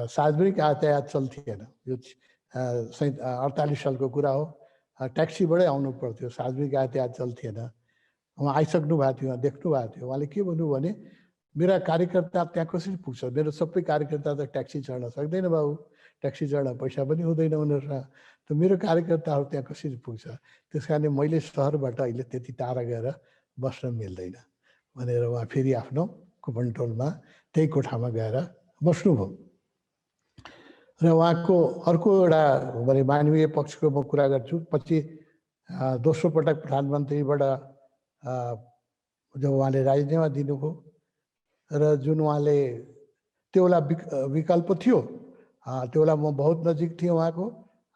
D: सार्वजनिक यातायात चल्थेन, यो 48 सालको कुरा हो। ट्याक्सीबाटै आउनु पर्थ्यो, सार्वजनिक यातायात चल्थेन। उहाँ आइसक्नु भएको थियो, उहाँ देख्नु भएको थियो। उहाँले के भन्नुभयो भने मेरा कार्यकर्ता त्यहाँ कसरी पुग्छ, मेरो सबै कार्यकर्ता त ट्याक्सी चढ्न सक्दैन बाबु, ट्याक्सी चढ्न पैसा पनि हुँदैन उनीहरूसँग, त मेरो कार्यकर्ताहरू त्यहाँ कसरी पुग्छ, त्यस कारणले मैले सहरबाट अहिले त्यति टाढा गएर बस्न मिल्दैन भनेर उहाँ फेरि आफ्नो कुपनटोलमा त्यही कोठामा गएर बस्नुभयो। र उहाँको अर्को एउटा मानवीय पक्षको म कुरा गर्छु। पछि दोस्रो पटक प्रधानमन्त्रीबाट जब उहाँले राजीनामा दिनुभयो र जुन उहाँले त्यो बेला विकल्प थियो त्यो बेला म बहुत नजिक थिएँ उहाँको।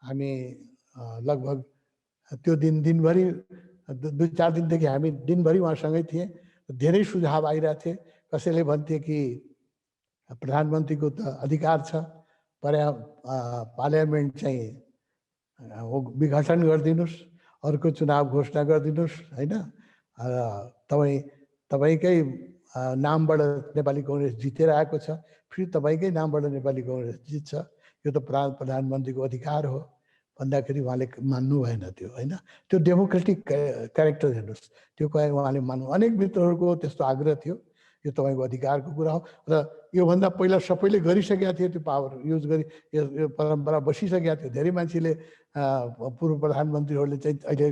D: हामी लगभग त्यो दिनभरि 2-4 दिनदेखि हामी दिनभरि उहाँसँगै थिएँ। धेरै सुझाव आइरहेको थिए। कसैले भन्थे कि प्रधानमन्त्रीको त अधिकार छ, पार्लियामेन्ट चाहिँ विघटन गरिदिनुहोस्, अर्को चुनाव घोषणा गरिदिनुहोस् होइन। तपाईँकै नामबाट नेपाली कङ्ग्रेस जितेर आएको छ, फेरि तपाईँकै नामबाट नेपाली कङ्ग्रेस जित्छ, यो त प्रधानमन्त्रीको अधिकार हो भन्दाखेरि उहाँले मान्नु भएन त्यो होइन। त्यो डेमोक्रेटिक क्यारेक्टर हेर्नुहोस्, त्यो उहाँले मान्नु। अनेक मित्रहरूको त्यस्तो आग्रह थियो, यो तपाईँको अधिकारको कुरा हो र योभन्दा पहिला सबैले गरिसकेका थिए, त्यो पावर युज गरी यो परम्परा बसिसकेका थियो। धेरै मान्छेले पूर्व प्रधानमन्त्रीहरूले चाहिँ अहिले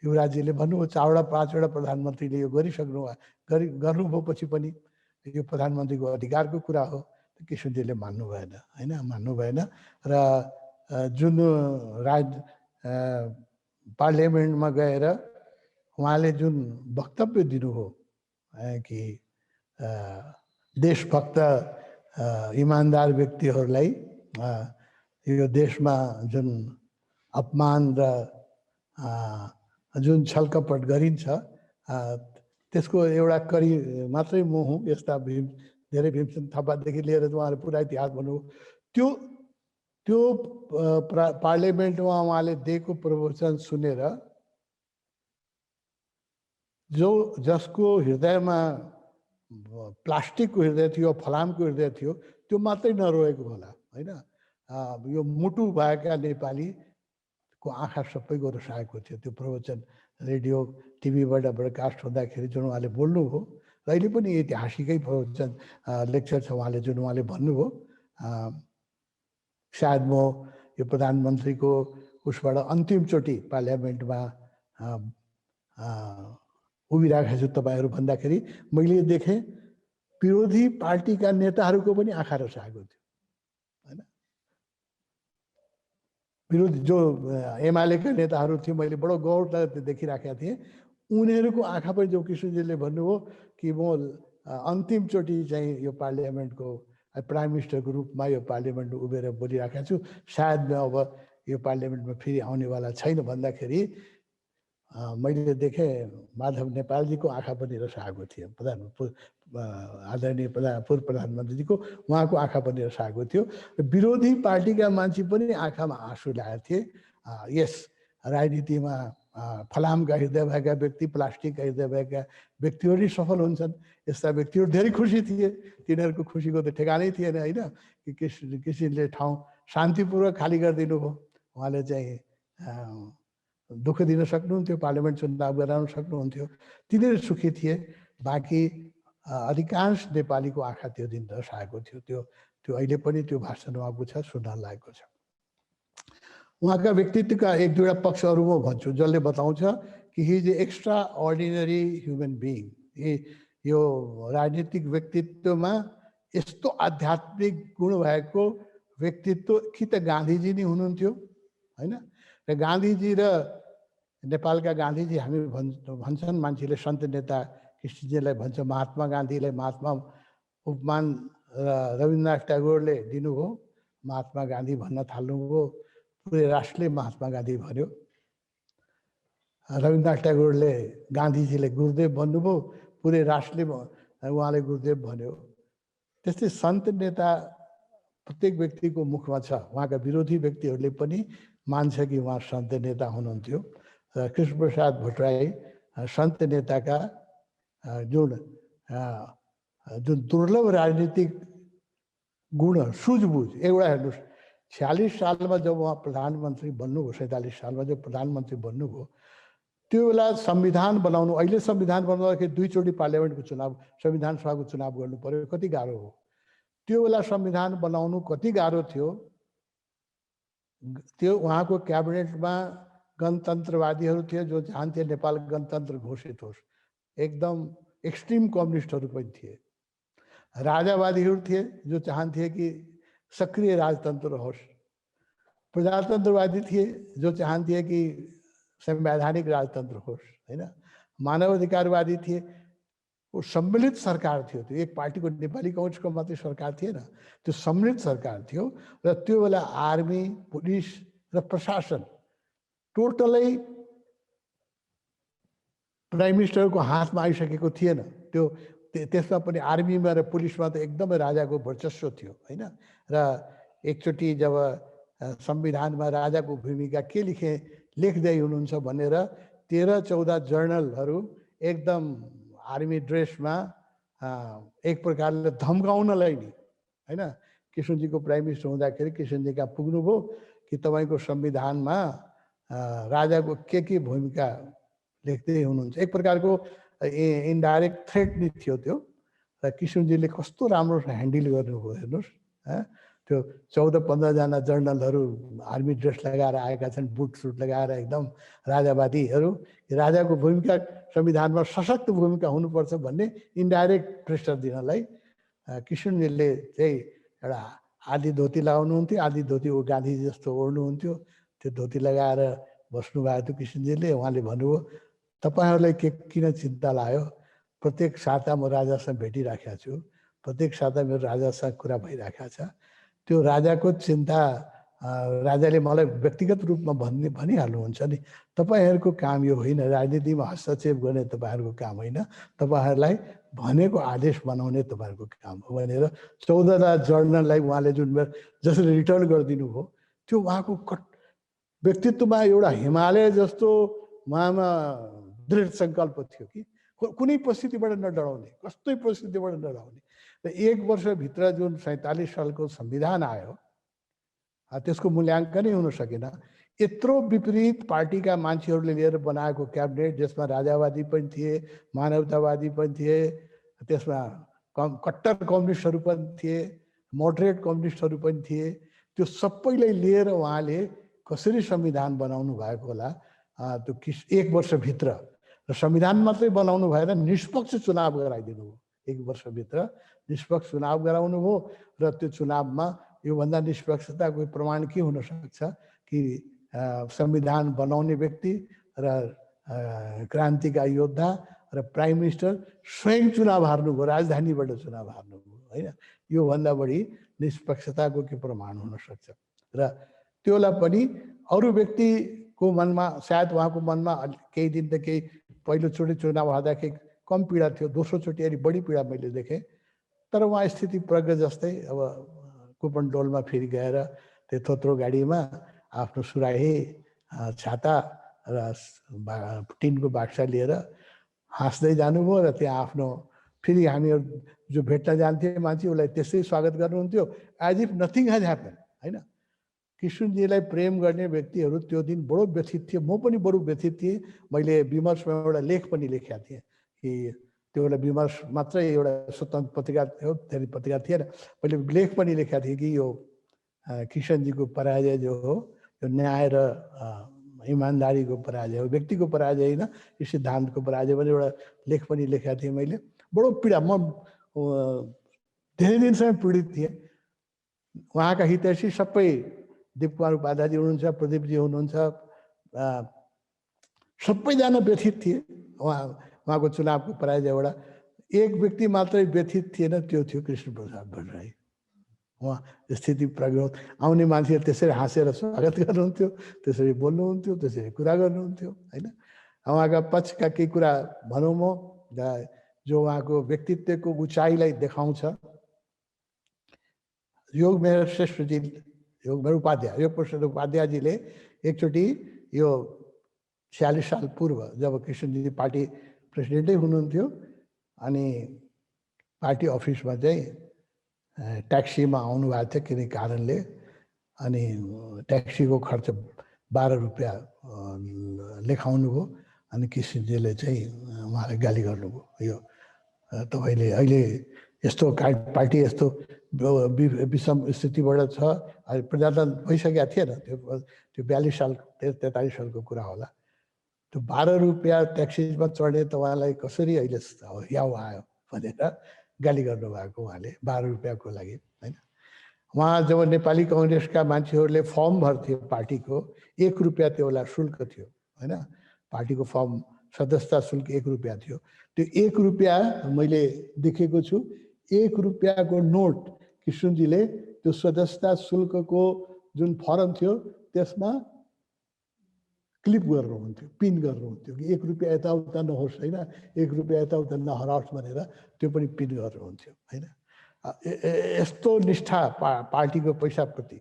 D: युवराजजीले भन्नुभयो 4-5वटा प्रधानमन्त्रीले यो गर्नुभएपछि पनि यो प्रधानमन्त्रीको अधिकारको कुरा हो। किशनजीले मान्नु भएन होइन, मान्नु भएन। र जुन पार्लियामेन्टमा गएर उहाँले जुन वक्तव्य दिनुभयो कि देशभक्त इमान्दार व्यक्तिहरूलाई यो देशमा जुन अपमान र जुन छलकपट गरिन्छ त्यसको एउटा करी मात्रै म हुँ। यस्ता धेरै भीमसेन थापादेखि लिएर उहाँले पुरा इतिहास भन्नुभयो। त्यो पार्लियामेन्टमा उहाँले दिएको प्रवचन सुनेर जसको हृदयमा प्लास्टिकको हृदय थियो, फलामको हृदय थियो, त्यो मात्रै नरोएको होला होइन। यो मुटु भएका नेपालीको आँखा सबैको रसाएको थियो। त्यो प्रवचन रेडियो टिभीबाट ब्रोडकास्ट हुँदाखेरि जुन उहाँले बोल्नुभयो, र अहिले पनि ऐतिहासिकै प्रवचन लेक्चर छ उहाँले जुन उहाँले भन्नुभयो। सायद म यो प्रधानमन्त्रीको उसबाट अन्तिमचोटि पार्लियामेन्टमा उभिरहेको छु तपाईँहरू भन्दाखेरि मैले देखेँ विरोधी पार्टीका नेताहरूको पनि आँखा रसाएको थियो होइन। विरोधी जो एमालेका नेताहरू थिए, मैले बडो गौरले देखिराखेका थिएँ। उनीहरूको आँखा पनि जो किशनजीले भन्नुभयो कि म अन्तिमचोटि चाहिँ यो पार्लियामेन्टको प्राइम मिनिस्टरको रूपमा यो पार्लियामेन्टमा उभिएर बोलिरहेको छु, सायद म अब यो पार्लियामेन्टमा फेरि आउनेवाला छैन भन्दाखेरि मैले देखेँ माधव नेपालजीको आँखा पनि रसाएको थियो। आदरणीय पूर्व प्रधानमन्त्रीजीको उहाँको आँखा पनि रसाएको थियो। विरोधी पार्टीका मान्छे पनि आँखामा आँसु ल्याएका थिए। यस राजनीतिमा फलामका हृदय भएका व्यक्ति, प्लास्टिकका हृदय भएका व्यक्तिहरू सफल हुन्छन्। यस्ता व्यक्तिहरू धेरै खुसी थिए। तिनीहरूको खुसीको त ठेगानै थिएन होइन। कि किसिमले ठाउँ शान्तिपूर्वक खाली गरिदिनु भयो। उहाँले चाहिँ दुःख दिन सक्नुहुन्थ्यो, पार्लियामेन्ट चुनाव गराउन सक्नुहुन्थ्यो, तिनीहरू सुखी थिए। बाँकी अधिकांश नेपालीको आँखा त्यो दिन रसाएको थियो। त्यो अहिले पनि त्यो भाषण उहाँको छ, सुन्न लागेको छ। उहाँका व्यक्तित्वका 1-2वटा पक्षहरू म भन्छु जसले बताउँछ कि he is a extra ordinary human being. यो राजनीतिक व्यक्तित्वमा यस्तो आध्यात्मिक गुण भएको व्यक्तित्व कि त गान्धीजी नै हुनुहुन्थ्यो होइन। र गान्धीजी र नेपालका गान्धीजी हामी भन्छन् मान्छेले, सन्त नेता कृष्णजीलाई भन्छ महात्मा गान्धीलाई महात्मा उपमान रविन्द्रनाथ ट्यागोरले दिनुभयो। महात्मा गान्धी भन्न थाल्नुभयो, पुरै राष्ट्रले महात्मा गान्धी भन्यो। रविन्द्रनाथ ट्यागोरले गान्धीजीले गुरुदेव भन्नुभयो, पुरै राष्ट्रले उहाँले गुरुदेव भन्यो। त्यस्तै सन्त नेता प्रत्येक व्यक्तिको मुखमा छ। उहाँका विरोधी व्यक्तिहरूले पनि मान्छ कि उहाँ सन्त नेता हुनुहुन्थ्यो। कृष्णप्रसाद भट्टराई सन्त नेताका जुन दुर्लभ राजनीतिक गुणहरू, सुझबुझ, एउटा हेर्नुहोस् 46 सालमा जब उहाँ प्रधानमन्त्री बन्नुभयो, 47 सालमा जब प्रधानमन्त्री बन्नुभयो, त्यो बेला संविधान बनाउनु, अहिले संविधान बनाउँदाखेरि 2 चोटि पार्लियामेन्टको चुनाव, संविधान सभाको चुनाव गर्नु पर्यो, कति गाह्रो हो। त्यो बेला संविधान बनाउनु कति गाह्रो थियो। त्यो उहाँको क्याबिनेटमा गणतन्त्रवादीहरू थिए जो चाहन्थे नेपाल गणतन्त्र घोषित होस्, एकदम एक्सट्रिम कम्युनिस्टहरू पनि थिए। राजावादीहरू थिए जो चाहन्थे कि सक्रिय राजतन्त्र होस्। प्रजातन्त्रवादी थिए जो चाहन्थे कि संवैधानिक राजतन्त्र होस् होइन। मानव अधिकारवादी थिए वो सम्मिलित सरकार थियो। त्यो एक पार्टीको नेपाली कांग्रेसको मात्रै सरकार थिएन, त्यो सम्मिलित सरकार थियो। र त्यो बेला आर्मी, पुलिस र प्रशासन टोटलै प्राइम मिनिस्टरको हातमा आइसकेको थिएन। त्यो त्यसमा पनि आर्मीमा र पुलिसमा त एकदमै राजाको वर्चस्व थियो हैन। र एकचोटि जब संविधानमा राजाको भूमिका के लेख्दै हुनुहुन्छ भनेर 13-14 जर्नलहरू एकदम आर्मी ड्रेसमा एक प्रकारले धम्काउनलाई नि हैन, किशनजीको प्राइम मिनिस्टर हुँदाखेरि किशनजी कहाँ पुग्नुभयो कि तपाईँको संविधानमा राजाको के भूमिका लेख्दै हुनुहुन्छ। एक प्रकारको इन्डाइरेक्ट थ्रेट नि थियो त्यो। र किशनजीले कस्तो राम्रो ह्यान्डल गर्नुभयो हेर्नुहोस्। त्यो 14-15 जना जर्नलहरू आर्मी ड्रेस लगाएर आएका छन्, बुट सुट लगाएर एकदम राजावादीहरू। राजाको भूमिका संविधानमा सशक्त भूमिका हुनुपर्छ भन्ने इन्डाइरेक्ट प्रेसर दिनलाई किशनजीले चाहिँ एउटा आधी धोती लगाउनुहुन्थ्यो, आधी धोती ऊ गान्धीजी जस्तो ओढ्नुहुन्थ्यो। त्यो धोती लगाएर बस्नुभएको थियो किशनजीले। उहाँले भन्नुभयो, तपाईँहरूलाई किन चिन्ता लाग्यो? प्रत्येक साता म राजासँग भेटिराखेको छु, प्रत्येक साता मेरो राजासँग कुरा भइराखेको छ। त्यो राजाको चिन्ता राजाले मलाई व्यक्तिगत रूपमा भनिहाल्नुहुन्छ नि। तपाईँहरूको काम यो होइन, राजनीतिमा हस्तक्षेप गर्ने तपाईँहरूको काम होइन, तपाईँहरूलाई भनेको आदेश बनाउने तपाईँहरूको काम हो भनेर 14 जर्नललाई उहाँले जुन जसरी रिटर्न गरिदिनु भयो, त्यो उहाँको व्यक्तित्वमा एउटा हिमालय जस्तो उहाँमा दृढ सङ्कल्प थियो कि कुनै परिस्थितिबाट नडराउने, कस्तै परिस्थितिबाट नडराउने। र 1 वर्षभित्र जुन 47 सालको संविधान आयो त्यसको मूल्याङ्कनै हुन सकेन। यत्रो विपरीत पार्टीका मान्छेहरूले लिएर बनाएको क्याबिनेट, जसमा राजावादी पनि थिए, मानवतावादी पनि थिए, त्यसमा कट्टर कम्युनिस्टहरू पनि थिए, मोडरेट कम्युनिस्टहरू पनि थिए। त्यो सबैलाई लिएर उहाँले कसरी संविधान बनाउनु भएको होला त्यो 1 वर्षभित्र। र संविधान मात्रै बनाउनु भएर निष्पक्ष चुनाव गराइदिनु भयो। 1 वर्षभित्र निष्पक्ष चुनाव गराउनु भयो। र त्यो चुनावमा योभन्दा निष्पक्षताको प्रमाण के हुन सक्छ कि संविधान बनाउने व्यक्ति र क्रान्तिका योद्धा र प्राइम मिनिस्टर स्वयं चुनाव हार्नुभयो, राजधानीबाट चुनाव हार्नुभयो होइन। योभन्दा बढी निष्पक्षताको के प्रमाण हुन सक्छ? र त्योलाई पनि अरू व्यक्तिको मनमा, सायद उहाँको मनमा केही दिन त केही पहिलोचोटि चुनाव हार्दाखेरि कम पीडा थियो, दोस्रोचोटि अलि बढी पीडा मैले देखेँ। तर उहाँ स्थिति प्रज्ञ जस्तै अब कुपनडोलमा फेरि गएर त्यो थोत्रो गाडीमा आफ्नो सुराही, छाता र टिनको बाक्सा लिएर हाँस्दै जानुभयो। र त्यहाँ आफ्नो फेरि हामीहरू जो भेट्न जान्थ्यो मान्छे, उसलाई त्यसै स्वागत गर्नुहुन्थ्यो, as if nothing has happened होइन। किशनजीलाई प्रेम गर्ने व्यक्तिहरू त्यो दिन बडो व्यथित थिए। म पनि बडो व्यथित थिएँ। मैले विमर्शमा एउटा लेख पनि लेखेका थिएँ कि त्यो एउटा विमर्श मात्रै, एउटा स्वतन्त्र पत्रिका थियो, धेरै पत्रिका थिएन। मैले लेख पनि लेखेका थिएँ कि यो किशनजीको पराजय जो हो, यो न्याय र इमान्दारीको पराजय हो, व्यक्तिको पराजय होइन, यो सिद्धान्तको पराजय भने एउटा लेख पनि लेखेका थिएँ मैले। बडो पीडा, म धेरै दिनसम्म पीडित थिएँ। उहाँका हितैषी सबै दीप कुमार उपाध्यायजी हुनुहुन्छ, प्रदीपजी हुनुहुन्छ, सबैजना व्यथित थिए उहाँको चुनावको पराजयबाट। एक व्यक्ति मात्रै व्यथित थिएन, त्यो थियो कृष्णप्रसाद भट्टराई। उहाँ स्थिति प्रज्ञ, आउने मान्छेहरू त्यसरी हाँसेर स्वागत गर्नुहुन्थ्यो, त्यसरी बोल्नुहुन्थ्यो, त्यसरी कुरा गर्नुहुन्थ्यो होइन। उहाँका पक्षका केही कुरा भनौँ म जो उहाँको व्यक्तित्वको उचाइलाई देखाउँछ। योगमेहर श्रेष्ठजी, योगमेहर उपाध्याय, योगप्रसाद उपाध्यायजीले एकचोटि यो 46 साल पूर्व जब किशनजी पार्टी प्रेसिडेन्टै हुनुहुन्थ्यो, अनि पार्टी अफिसमा चाहिँ ट्याक्सीमा आउनुभएको थियो कुनै कारणले, अनि ट्याक्सीको खर्च 12 रुपियाँ लेखाउनु भयो। अनि किशनजीले चाहिँ उहाँलाई गाली गर्नुभयो, यो तपाईँले अहिले यस्तो पार्टी यस्तो विषम स्थितिबाट छ, प्रजातन्त्र भइसकेका थिएन, त्यो 42 साल 43 सालको कुरा होला। त्यो 12 रुपियाँ ट्याक्सीमा चढ्ने तपाईँलाई कसरी अहिले याउ आयो भनेर गाली गर्नुभएको उहाँले, 12 रुपियाँको लागि होइन। उहाँ जब नेपाली कङ्ग्रेसका मान्छेहरूले फर्म भर्थ्यो पार्टीको, 1 रुपियाँ त्यो बेला शुल्क थियो होइन। पार्टीको फर्म सदस्यता शुल्क 1 रुपियाँ थियो। त्यो 1 रुपियाँ मैले देखेको छु। 1 रुपियाँको नोट किशुनजीले त्यो सदस्यता शुल्कको जुन फर्म थियो त्यसमा क्लिप गर्नुहुन्थ्यो, पिन गर्नुहुन्थ्यो कि 1 रुपियाँ यताउता नहोस् होइन, 1 रुपियाँ यताउता नहराओस् भनेर त्यो पनि पिन गर्नुहुन्थ्यो होइन। यस्तो निष्ठा पार्टीको पैसाप्रति।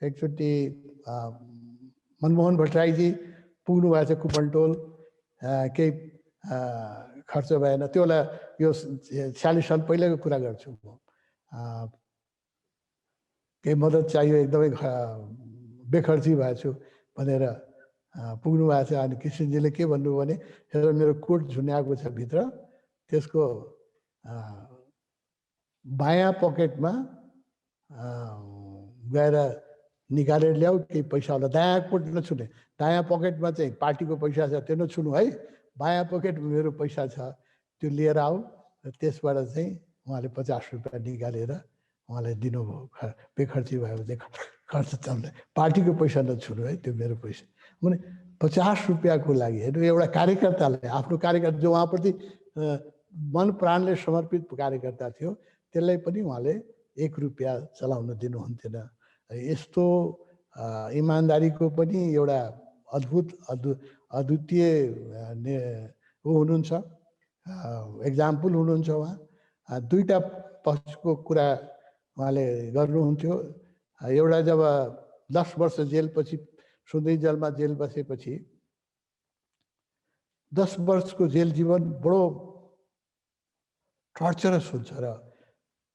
D: एकचोटि मनमोहन भट्टराईजी पुग्नु भएको छ कुपनटोल, केही खर्च भएन, त्यो बेला यो 46 साल पहिलाको कुरा गर्छु म। केही मद्दत चाहियो, एकदमै बेखर्ची भएको छु भनेर पुग्नु भएको छ। अनि किशनजीले के भन्नुभयो भने, हेर मेरो कोट झुन्याएको छ भित्र, त्यसको बायाँ पकेटमा गएर निकालेर ल्याऊ, केही पैसा होला। दायाँ कोट नछुने, दायाँ पकेटमा चाहिँ पार्टीको पैसा छ त्यो नछुनु है, बायाँ पकेटमा मेरो पैसा छ त्यो लिएर आऊ। र त्यसबाट चाहिँ उहाँले 50 रुपियाँ निकालेर उहाँलाई दिनुभयो। बेखर्ची भयो भने खर्च चल्ने, पार्टीको पैसा नछुनु है, त्यो मेरो पैसा। भने 50 रुपियाँको लागि हेर्नु, एउटा कार्यकर्ताले आफ्नो कार्यकर्ता जो उहाँप्रति मन प्राणले समर्पित कार्यकर्ता थियो त्यसलाई पनि उहाँले 1 रुपियाँ चलाउन दिनुहुन्थेन। यस्तो इमान्दारीको पनि एउटा अद्वितीय हुनुहुन्छ, एक्जाम्पल हुनुहुन्छ उहाँ। दुईटा पक्षको कुरा उहाँले गर्नुहुन्थ्यो। एउटा जब 10 वर्ष जेलपछि सुन्दरी जेलमा जेल बसेपछि 10 वर्षको जेल जीवन बडो टर्चरस हुन्छ र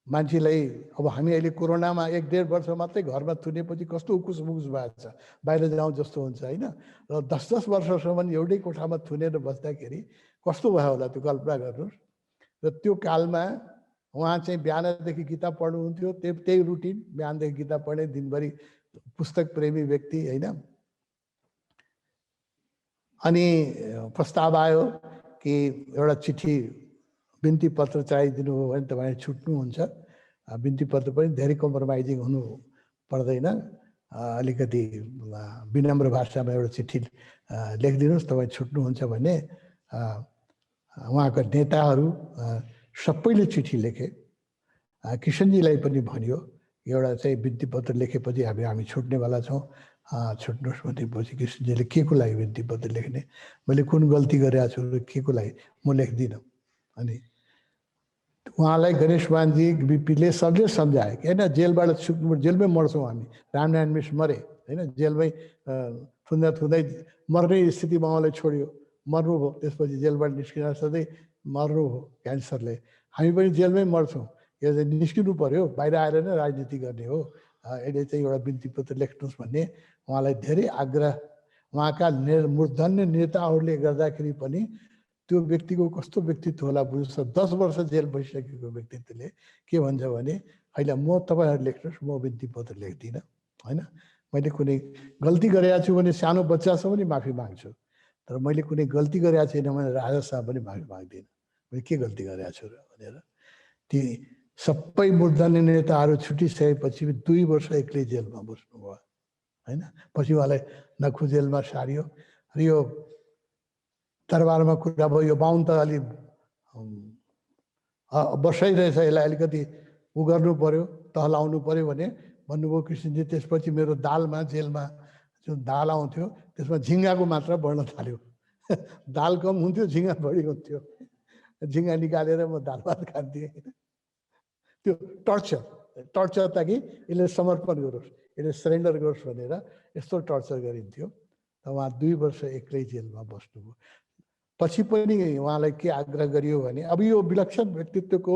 D: मान्छेलाई, अब हामी अहिले कोरोनामा 1-1.5 वर्ष मात्रै घरमा थुनेपछि कस्तो उकुस मुकुस भएको छ, बाहिर जाउँ जस्तो हुन्छ होइन। र 10-10 वर्षसम्म एउटै कोठामा थुनेर बस्दाखेरि कस्तो भयो होला त्यो कल्पना गर्नुहोस्। र त्यो कालमा उहाँ चाहिँ बिहानदेखि किताब पढ्नुहुन्थ्यो, त्यही रुटिन, बिहानदेखि किताब पढ्ने, दिनभरि पुस्तक प्रेमी व्यक्ति होइन। अनि प्रस्ताव आयो कि एउटा चिठी बिन्ती पत्र चाहिदिनु हो भने तपाईँ छुट्नुहुन्छ। बिन्ती पत्र पनि धेरै कम्प्रोमाइजिङ हुनु पर्दैन, अलिकति विनम्र भाषामा एउटा चिठी लेखिदिनुहोस् तपाईँ छुट्नुहुन्छ भने उहाँका नेताहरू सबैले चिठी लेखे। किशनजीलाई पनि भन्यो एउटा चाहिँ बिन्ती पत्र लेखेपछि हामी छुट्नेवाला छौँ, छुट्नुहोस् भनेपछि किशनजीले के को लागि बिन्ती पत्र लेख्ने, मैले कुन गल्ती गरेको छु र के को लागि म लेख्दिनँ। अनि उहाँलाई गणेशमानजी बिपीले सबले सम्झाए कि होइन जेलबाट छुट्नु, जेलमै मर्छौँ हामी, रामनारायण मिश्र मरे होइन, जेलमै थुन्दा थुन्दै मर्ने स्थितिमा उहाँलाई छोड्यो, मर्नुभयो। त्यसपछि जेलबाट निस्किन सधैँ मर्नुभयो क्यान्सरले। हामी पनि जेलमै मर्छौँ, यो चाहिँ निस्किनु पर्यो, बाहिर आएर नै राजनीति गर्ने हो, अहिले चाहिँ एउटा बिन्ती पत्र लेख्नुहोस् भन्ने उहाँलाई धेरै आग्रह। उहाँका मूर्धन्य नेताहरूले गर्दाखेरि पनि त्यो व्यक्तिको कस्तो व्यक्तित्व होला बुझ्छ। 10 वर्ष जेल बसिसकेको व्यक्तित्वले के भन्छ भने, होइन म तपाईँहरू लेख्नुहोस्, म बिन्ती पत्र लेख्दिनँ होइन। मैले कुनै गल्ती गरेको छु भने सानो बच्चासँग पनि माफी माग्छु, तर मैले कुनै गल्ती गरेको छैन भने राजासँग पनि माफी माग्दिनँ। मैले के गल्ती गरेको छु र भनेर। ती सबै मूर्धन्य नेताहरू छुटिसकेपछि 2 वर्ष एक्लै जेलमा बस्नुभयो होइन। पछि उहाँलाई नखु जेलमा सारियो। र यो दरबारमा कुरा भयो, यो बाहुन त अलि बसाइरहेछ, यसलाई अलिकति उ गर्नु पर्यो, टहलाउनु पर्यो भने भन्नुभयो कृष्णजी। त्यसपछि मेरो दालमा जेलमा जुन दाल आउँथ्यो त्यसमा झिङ्गाको मात्रा बढ्न थाल्यो। दाल कम हुन्थ्यो, झिङ्गा बढी हुन्थ्यो। झिङ्गा निकालेर म दाल भात खान्थेँ। त्यो टर्चर ताकि यसले समर्पण गरोस्, यसले सरेन्डर गरोस् भनेर यस्तो टर्चर गरिन्थ्यो। र उहाँ 2 वर्ष एक्लै जेलमा बस्नुभयो। पछि पनि उहाँलाई के आग्रह गरियो भने, अब यो विलक्षण व्यक्तित्वको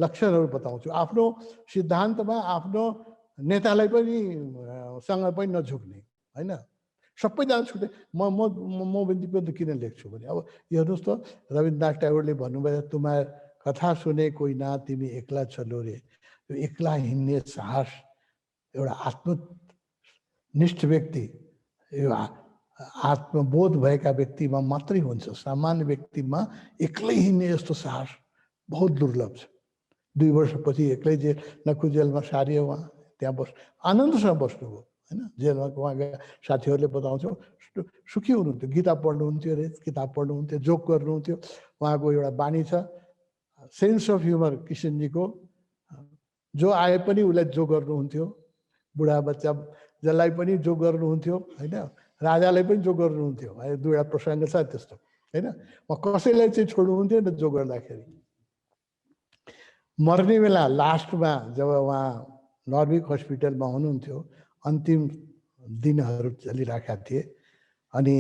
D: लक्षणहरू बताउँछु। आफ्नो सिद्धान्तमा आफ्नो नेतालाई पनि सँग पनि नझुक्ने होइन। सबैजना छुट्टै, म बिन्ती पत्र किन लेख्छु भने, अब हेर्नुहोस् त रविन्द्रनाथ ट्यागोरले भन्नुभयो, तुम्हार कथा सुने कोही ना तिमी एक्ला चलो रे। यो एक्ला हिँड्ने साहस एउटा आत्मनिष्ठ व्यक्ति, यो आत्मबोध भएका व्यक्तिमा मात्रै हुन्छ। सामान्य व्यक्तिमा एक्लै हिँड्ने यस्तो साहस बहुत दुर्लभ छ। 2 वर्षपछि एक्लै नखु जेलमा सारियो, उहाँ त्यहाँ आनन्दसँग बस्नुभयो होइन। जेलमा उहाँका साथीहरूले बताउँथ्यो सुखी हुनुहुन्थ्यो, गीता पढ्नुहुन्थ्यो अरे, किताब पढ्नुहुन्थ्यो, जोक गर्नुहुन्थ्यो। उहाँको एउटा बानी छ, सेन्स अफ ह्युमर किसनजीको, जो आए पनि उसलाई जोक गर्नुहुन्थ्यो, बुढा बच्चा जसलाई पनि जोक गर्नुहुन्थ्यो होइन, राजालाई पनि जोक गर्नुहुन्थ्यो। दुईवटा प्रसङ्ग छ त्यस्तो होइन। कसैलाई चाहिँ छोड्नुहुन्थ्यो नि जोक गर्दाखेरि। मर्ने बेला लास्टमा जब उहाँ नर्विक हस्पिटलमा हुनुहुन्थ्यो, अन्तिम दिनहरू चलिरहेका थिए अनि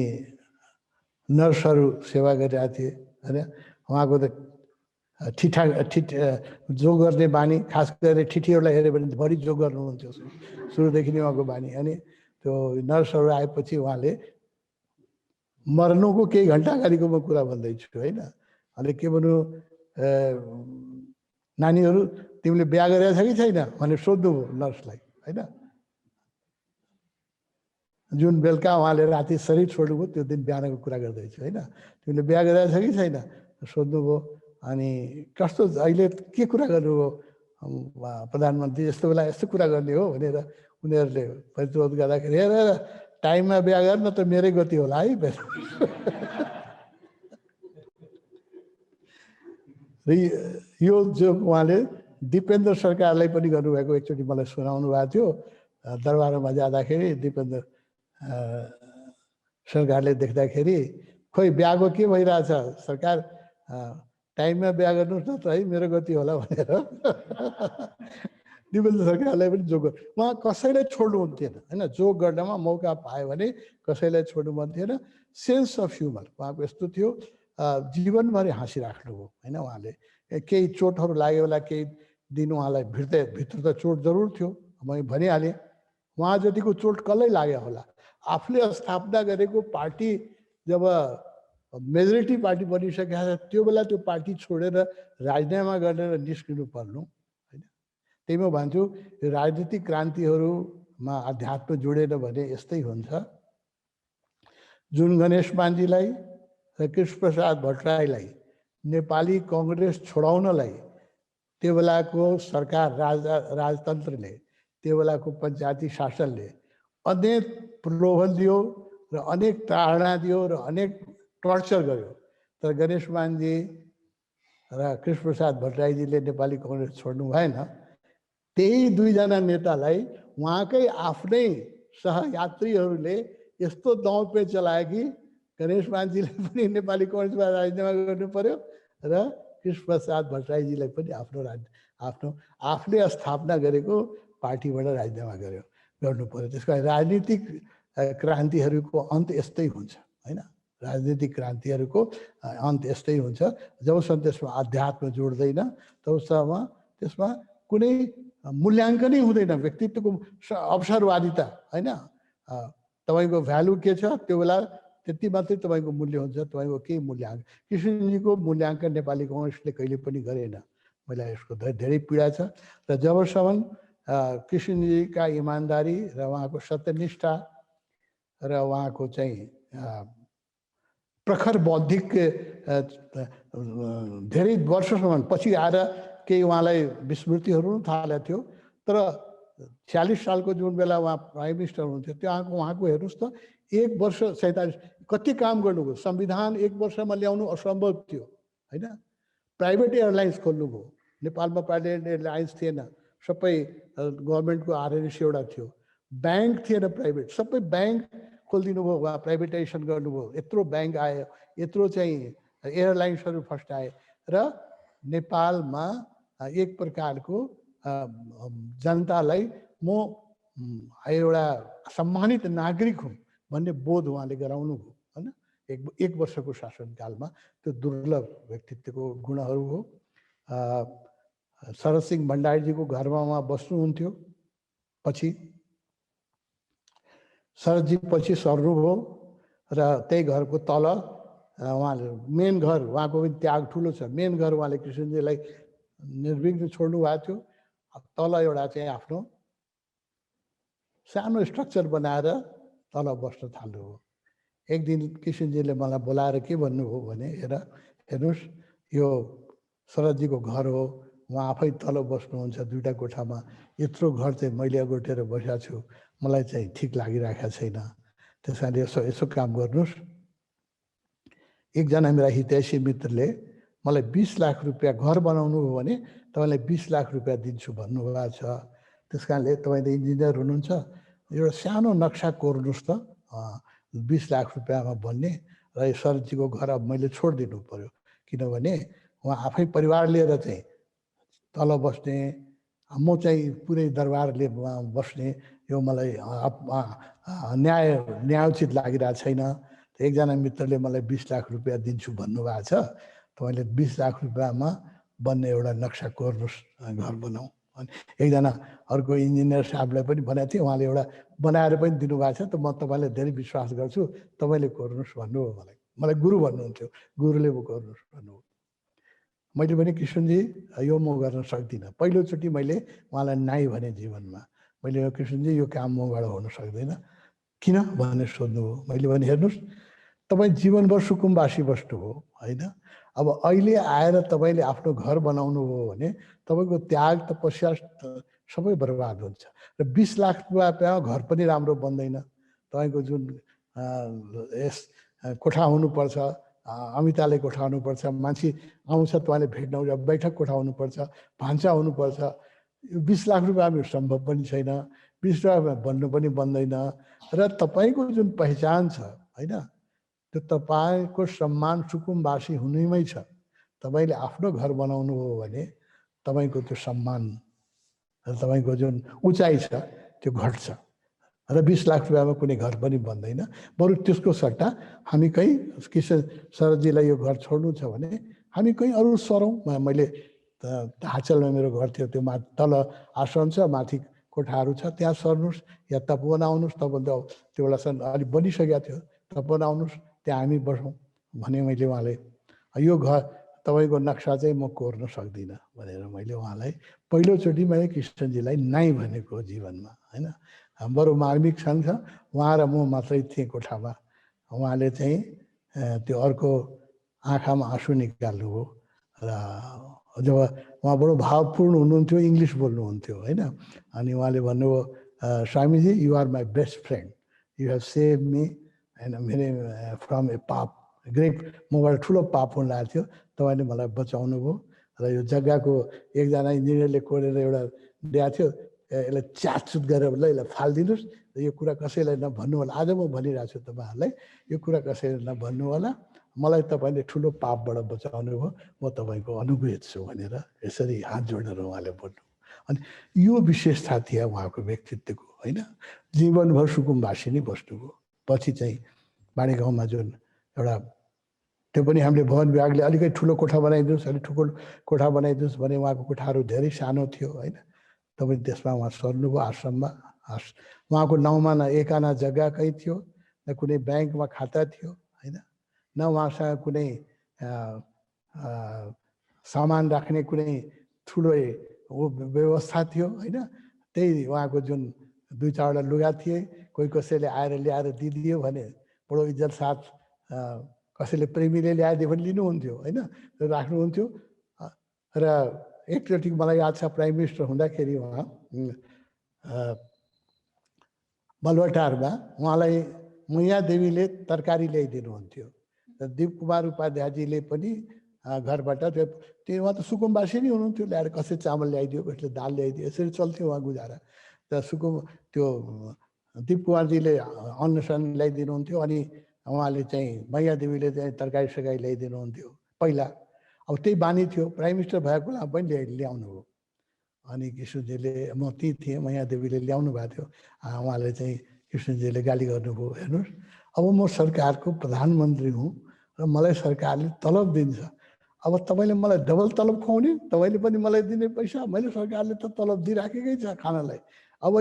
D: नर्सहरू सेवा गरिरहेका थिए होइन। उहाँको त जोक गर्ने बानी, खास गरेर ठिठीहरूलाई हेऱ्यो भने बढी जोक गर्नुहुन्थ्यो सुरुदेखि नै उहाँको बानी। अनि त्यो नर्सहरू आएपछि उहाँले मर्नुको केही घन्टा अगाडिको म कुरा भन्दैछु होइन। अनि के भन्नु, नानीहरू तिमीले बिहा गरेको छ कि छैन भनेर सोध्नुभयो नर्सलाई होइन। जुन बेलुका उहाँले राति शरीर छोड्नुभयो त्यो दिन बिहानको कुरा गर्दैछु होइन। तिमीले बिहा गरेको छ कि छैन सोध्नुभयो। अनि कस्तो अहिले के कुरा गर्नुभयो प्रधानमन्त्री, यस्तो बेला यस्तो कुरा गर्ने हो भनेर उनीहरूले प्रतिरोध गर्दाखेरि, हेर टाइममा बिहा गर्न त मेरै गति होला है। र यो जोक उहाँले दिपेन्द्र सरकारलाई पनि गर्नुभएको एकचोटि मलाई सुनाउनु भएको थियो। दरबारमा जाँदाखेरि दिपेन्द्र सरकारले देख्दाखेरि, खोइ बिहाको के भइरहेछ सरकार, टाइममा बिहा गर्नुहोस् न त है, मेरो गति होला भनेर दिपेन्द्र सरकारलाई पनि जोक उहाँ कसैलाई छोड्नुहुन्थेन होइन। जोक गर्नमा मौका पायो भने कसैलाई छोड्नु मन थिएन। सेन्स अफ ह्युमर उहाँको यस्तो थियो, जीवनभरि हाँसिराख्नुभयो होइन। उहाँले केही चोटहरू लाग्यो होला, केही दिन उहाँलाई भित्र त चोट जरुर थियो, मैले भनिहालेँ। उहाँ जतिको चोट कसलाई लाग्यो होला। आफूले स्थापना गरेको पार्टी जब मेजोरिटी पार्टी बनिसकेको छ त्यो बेला त्यो पार्टी छोडेर राजीनामा गरेर निस्किनु पर्नु होइन। त्यही म भन्छु, यो राजनीतिक क्रान्तिहरूमा अध्यात्म जोडेन भने यस्तै हुन्छ। जुन गणेश मानजीलाई र कृष्णप्रसाद भट्टराईलाई नेपाली कङ्ग्रेस छोडाउनलाई त्यो बेलाको सरकार, राजतन्त्रले, त्यो बेलाको पञ्चायती शासनले अनेक प्रलोभन दियो र अनेक ताडना दियो र अनेक टर्चर गर्यो। तर गणेश मानजी र कृष्णप्रसाद भट्टराईजीले नेपाली कङ्ग्रेस छोड्नु भएन। त्यही दुईजना नेतालाई उहाँकै आफ्नै सहयात्रीहरूले यस्तो दाउपे चलायो कि गणेश मानजीले पनि नेपाली कङ्ग्रेसमा राजीनामा गर्नु पर्यो र कृष्णप्रसाद भट्टराईजीलाई पनि आफूले स्थापना गरेको पार्टीबाट राजीनामा गर्नु पर्यो। त्यसको लागि राजनीतिक क्रान्तिहरूको अन्त यस्तै हुन्छ होइन। राजनीतिक क्रान्तिहरूको अन्त यस्तै हुन्छ। जबसम्म त्यसमा अध्यात्म जोड्दैन तबसम्म त्यसमा कुनै मूल्याङ्कनै हुँदैन। व्यक्तित्वको अवसरवादिता होइन। तपाईँको भ्यालु के छ त्यो बेला त्यति मात्रै तपाईँको मूल्य हुन्छ। तपाईँको केही मूल्याङ्कन, किसिमको मूल्याङ्कन नेपाली कङ्ग्रेसले कहिले पनि गरेन। मलाई यसको धेरै पीडा छ। र जबसम्म किसिमजीका इमान्दारी र उहाँको सत्यनिष्ठा र उहाँको चाहिँ प्रखर बौद्धिक धेरै वर्षसम्म पछि आएर केही उहाँलाई विस्मृतिहरू पनि थालेको थियो। तर 46 सालको जुन बेला उहाँ प्राइम मिनिस्टर हुनुहुन्थ्यो उहाँको हेर्नुहोस् त, 1 वर्ष 47 कति काम गर्नुभयो। संविधान 1 वर्षमा ल्याउनु असम्भव थियो होइन। प्राइभेट एयरलाइन्स खोल्नुभयो। नेपालमा प्राइभेट एयरलाइन्स थिएन, सबै गभर्मेन्टको आरएनसी एउटा थियो। ब्याङ्क थिएन प्राइभेट, सबै ब्याङ्क खोलिदिनु भयो, वा प्राइभेटाइजेसन गर्नुभयो। यत्रो ब्याङ्क आयो, यत्रो चाहिँ एयरलाइन्सहरू फस्टाए र नेपालमा एक प्रकारको जनतालाई म एउटा सम्मानित नागरिक हुँ भन्ने बोध उहाँले गराउनु भयो होइन। एक वर्षको शासनकालमा त्यो दुर्लभ व्यक्तित्वको गुणहरू हो। शरद सिंह भण्डारीजीको घरमा उहाँ बस्नुहुन्थ्यो। पछि शरदजी पछि सर्नुभयो र त्यही घरको तल उहाँले मेन घर, उहाँको पनि त्याग ठुलो छ। मेन घर उहाँले कृष्णजीलाई निर्विघ्न छोड्नु भएको थियो। तल एउटा चाहिँ आफ्नो सानो स्ट्रक्चर बनाएर तल बस्न थाल्नुभयो। एक दिन किशनजीले मलाई बोलाएर के भन्नुभयो भने, हेर्नुहोस् यो शरदजीको घर हो, उहाँ आफै तल बस्नुहुन्छ 2टा कोठामा, यत्रो घर चाहिँ मैले अगोटेर बसेको छु, मलाई चाहिँ ठिक लागिरहेको छैन। त्यस कारणले यसो काम गर्नुहोस्। एकजना मेरा हितैषी मित्रले मलाई 20 लाख रुपियाँ घर बनाउनु हो भने तपाईँलाई 20 लाख रुपियाँ दिन्छु भन्नुभएको छ। त्यस कारणले तपाईँले इन्जिनियर हुनुहुन्छ, एउटा सानो नक्सा कोर्नुहोस् त 20 लाख रुपियाँमा बन्ने। र यो शरदजीको घर अब मैले छोडिदिनु पर्यो, किनभने उहाँ आफै परिवार लिएर चाहिँ तल बस्ने, म चाहिँ पुरै दरबारले बस्ने, यो मलाई न्यायोचित लागिरहेको छैन। एकजना मित्रले मलाई 20 लाख रुपियाँ दिन्छु भन्नुभएको छ। तपाईँले 20 लाख रुपियाँमा बन्ने एउटा नक्सा कोर्नुहोस्, घर बनाऊ। अनि एकजना अर्को इन्जिनियर साहबलाई पनि भनेको थिएँ, उहाँले एउटा बनाएर पनि दिनुभएको छ। त म तपाईँलाई धेरै विश्वास गर्छु, तपाईँले कोर्नुहोस् भन्नुभयो। मलाई गुरु भन्नुहुन्थ्यो, गुरुले कोर्नुहोस् भन्नुभयो। मैले भने कृष्णजी यो म गर्न सक्दिनँ। पहिलोचोटि मैले उहाँलाई नाइ भने जीवनमा। मैले कृष्णजी यो काम मबाट हुन सक्दैन, किन भनेर सोध्नुभयो। मैले भने हेर्नुहोस्, तपाईँ जीवनभर सुकुम्बासी बस्नुभयो होइन। अब अहिले आएर तपाईँले आफ्नो घर बनाउनु हो भने तपाईँको त्याग तपस्या सबै बर्बाद हुन्छ। र 20 लाख रुपियाँ घर पनि राम्रो बन्दैन। तपाईँको जुन यस कोठा हुनुपर्छ, अमिताले कोठा हुनुपर्छ, मान्छे आउँछ तपाईँले भेट्न बैठक कोठा हुनुपर्छ, भान्सा हुनुपर्छ। 20 लाख रुपियाँमा सम्भव पनि छैन, 20 रुपियाँ बन्नु पनि बन्दैन। र तपाईँको जुन पहिचान छ होइन, त्यो तपाईँको सम्मान सुकुम्बासी हुनुमै छ। तपाईँले आफ्नो घर बनाउनु हो भने तपाईँको त्यो सम्मान र तपाईँको जुन उचाइ छ त्यो घट्छ। र 20 लाख रुपियाँमा कुनै घर पनि बन्दैन। बरु त्यसको सट्टा हामी कहीँ किशन शरदजीलाई यो घर छोड्नु छ भने हामी कहीँ अरू सरौँ। मैले हाचलमा मेरो घर थियो, त्यो तल आश्रम छ, माथि कोठाहरू छ, त्यहाँ सर्नुहोस् या तपोवन आउनुहोस्। तपोवन त त्यो बेला अलिक बनिसकेको थियो, तपोवन आउनुहोस्, त्यहाँ हामी बसौँ भने मैले उहाँलाई यो घर तपाईँको नक्सा चाहिँ म कोर्न सक्दिनँ भनेर मैले उहाँलाई पहिलोचोटि मैले कृष्णजीलाई नाइ भनेको जीवनमा होइन। बरु मार्मिक छन्, उहाँ र म मात्रै थिएँ कोठामा। उहाँले चाहिँ त्यो अर्को आँखामा आँसु निकाल्नुभयो। र जब उहाँ बडो भावपूर्ण हुनुहुन्थ्यो, इङ्ग्लिस बोल्नुहुन्थ्यो होइन। अनि उहाँले भन्नुभयो, Swamiji you are my best friend, you have save me होइन मेरे फ्रम ए पाप ग्रेट, मबाट ठुलो पाप हुन लागेको थियो, तपाईँले मलाई बचाउनु भयो। र यो जग्गाको एकजना इन्जिनियरले कोरेर एउटा ल्याएको थियो, यसलाई च्यातचुत गरेर ल यसलाई फालिदिनुहोस्, यो कुरा कसैलाई नभन्नु होला। आज म भनिरहेको छु तपाईँहरूलाई, यो कुरा कसैलाई नभन्नु होला, मलाई तपाईँले ठुलो पापबाट बचाउनु भयो, म तपाईँको अनुग्रहित छु भनेर यसरी हात जोडेर उहाँले भन्नु। अनि यो विशेषता थियो उहाँको व्यक्तित्वको होइन। जीवनभर सुकुम्बासी नै बस्नुभयो। पछि चाहिँ बाँडे गाउँमा जुन एउटा त्यो पनि हामीले भवन विभागले अलिकति ठुलो कोठा बनाइदिनुहोस्, अलिक ठुलो कोठा बनाइदिनुहोस् भने उहाँको कोठाहरू धेरै सानो थियो होइन। तपाईँ त्यसमा उहाँ सर्नुभयो आश्रममा। उहाँको नाउँमा न एक आना जग्गा कहीँ थियो, न कुनै ब्याङ्कमा खाता थियो होइन, न उहाँसँग कुनै सामान राख्ने कुनै ठुलो व्यवस्था थियो होइन। त्यही उहाँको जुन 2-4वटा लुगा थिए, कोही कसैले आएर ल्याएर दिदियो भने बडो इज्जत साथ, कसैले प्रेमीले ल्याइदियो भने लिनुहुन्थ्यो होइन, राख्नुहुन्थ्यो। र एकचोटि मलाई याद छ, प्राइम मिनिस्टर हुँदाखेरि उहाँ बलुवाटारमा उहाँलाई मैया देवीले तरकारी ल्याइदिनुहुन्थ्यो। र दिप कुमार उपाध्यायजीले पनि घरबाट त्यो उहाँ त सुकुम्बासी नै हुनुहुन्थ्यो, ल्याएर कसै चामल ल्याइदियो, कसैले दाल ल्याइदियो, यसरी चल्थ्यो उहाँ गुजारा। र त्यो दिप कुमारजीले अन्नसन ल्याइदिनुहुन्थ्यो, अनि उहाँले चाहिँ मैया देवीले चाहिँ तरकारी सरकारी ल्याइदिनुहुन्थ्यो पहिला। अब त्यही बानी थियो, प्राइम मिनिस्टर भएको बेला पनि ल्याउनु हो। अनि कृष्णजीले, म त्यहीँ थिएँ, मैया देवीले ल्याउनु भएको थियो, उहाँले चाहिँ कृष्णजीले गाली गर्नुभयो, हेर्नुहोस् अब म सरकारको प्रधानमन्त्री हुँ र मलाई सरकारले तलब दिन्छ, अब तपाईँले मलाई डबल तलब खुवाउने, तपाईँले पनि मलाई दिने पैसा, मैले सरकारले त तलब दिइराखेकै छ खानालाई, अब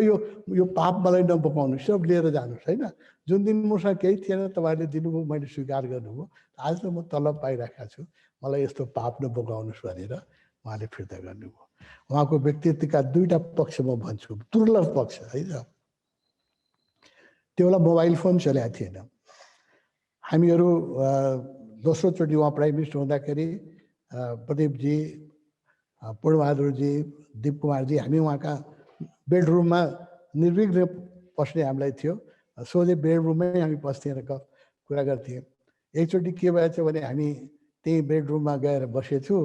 D: यो पाप मलाई नबोकाउनु, सब लिएर जानुहोस् होइन। जुन दिन मसँग केही थिएन तपाईँहरूले दिनुभयो, मैले स्वीकार गर्नुभयो, आज त म तलब पाइरहेको छु, मलाई यस्तो पाप नबोकाउनुहोस् भनेर उहाँले फिर्ता गर्नुभयो। उहाँको व्यक्तित्वका दुईवटा पक्ष म भन्छु, दुर्लभ पक्ष है त। त्यो बेला मोबाइल फोन चलेको थिएन। हामीहरू दोस्रोचोटि उहाँ प्राइम मिनिस्टर हुँदाखेरि प्रदीपजी, पूर्णबहादुरजी, दिप कुमारजी, हामी उहाँका बेडरुममा निर्विघ्न पस्ने हामीलाई थियो, सोझै बेडरुममै हामी पस्थ्यौँ र कुरा गर्थ्यौँ। एकचोटि के भएछ भने हामी त्यही बेडरुममा गएर बसेछु,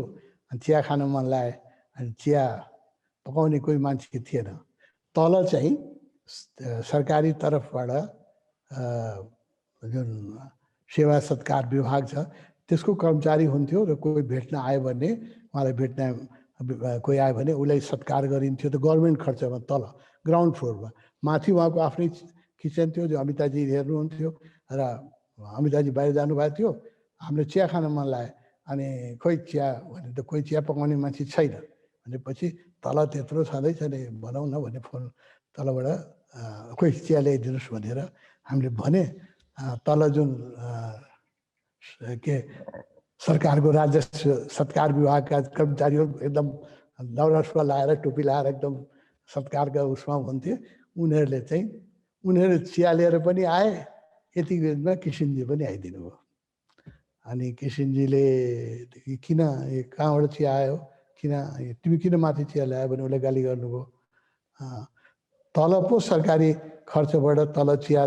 D: अनि चिया खान मन लाग्यो, अनि चिया पकाउने कोही मान्छे थिएन। तल चाहिँ सरकारी तर्फबाट जुन सेवा सत्कार विभाग छ त्यसको कर्मचारी हुन्थ्यो र कोही भेट्न आयो भने उहाँलाई भेट्न कोही आयो भने उसलाई सत्कार गरिन्थ्यो। त गभर्मेन्ट खर्चमा तल ग्राउन्ड फ्लोरमा। माथि उहाँको आफ्नै किचन थियो जो अमिताजी हेर्नुहुन्थ्यो र अमिताजी बाहिर जानुभएको थियो। हामीले चिया खान मन लाग्यो, अनि खोइ चिया भने त कोही चिया पकाउने मान्छे छैन भनेपछि तल त्यत्रो छँदैछ नि भनौँ न भने फोन तलबाट कोही चिया ल्याइदिनुहोस् भनेर हामीले भने। तल जुन के सरकारको राजस्व सत्कार विभागका कर्मचारीहरू एकदम दौरा सुरुवाल लाएर टोपी लाएर एकदम सत्कारका उसमा हुन्थे। उनीहरू चिया लिएर पनि आए। यति बेरमा किसिनजी पनि आइदिनु भयो। अनि किसिनजीले किन कहाँबाट चिया आयो, तिमी किन माथि चिया ल्यायो भने उसले गाली गर्नुभयो। तल पो सरकारी खर्चबाट तल चिया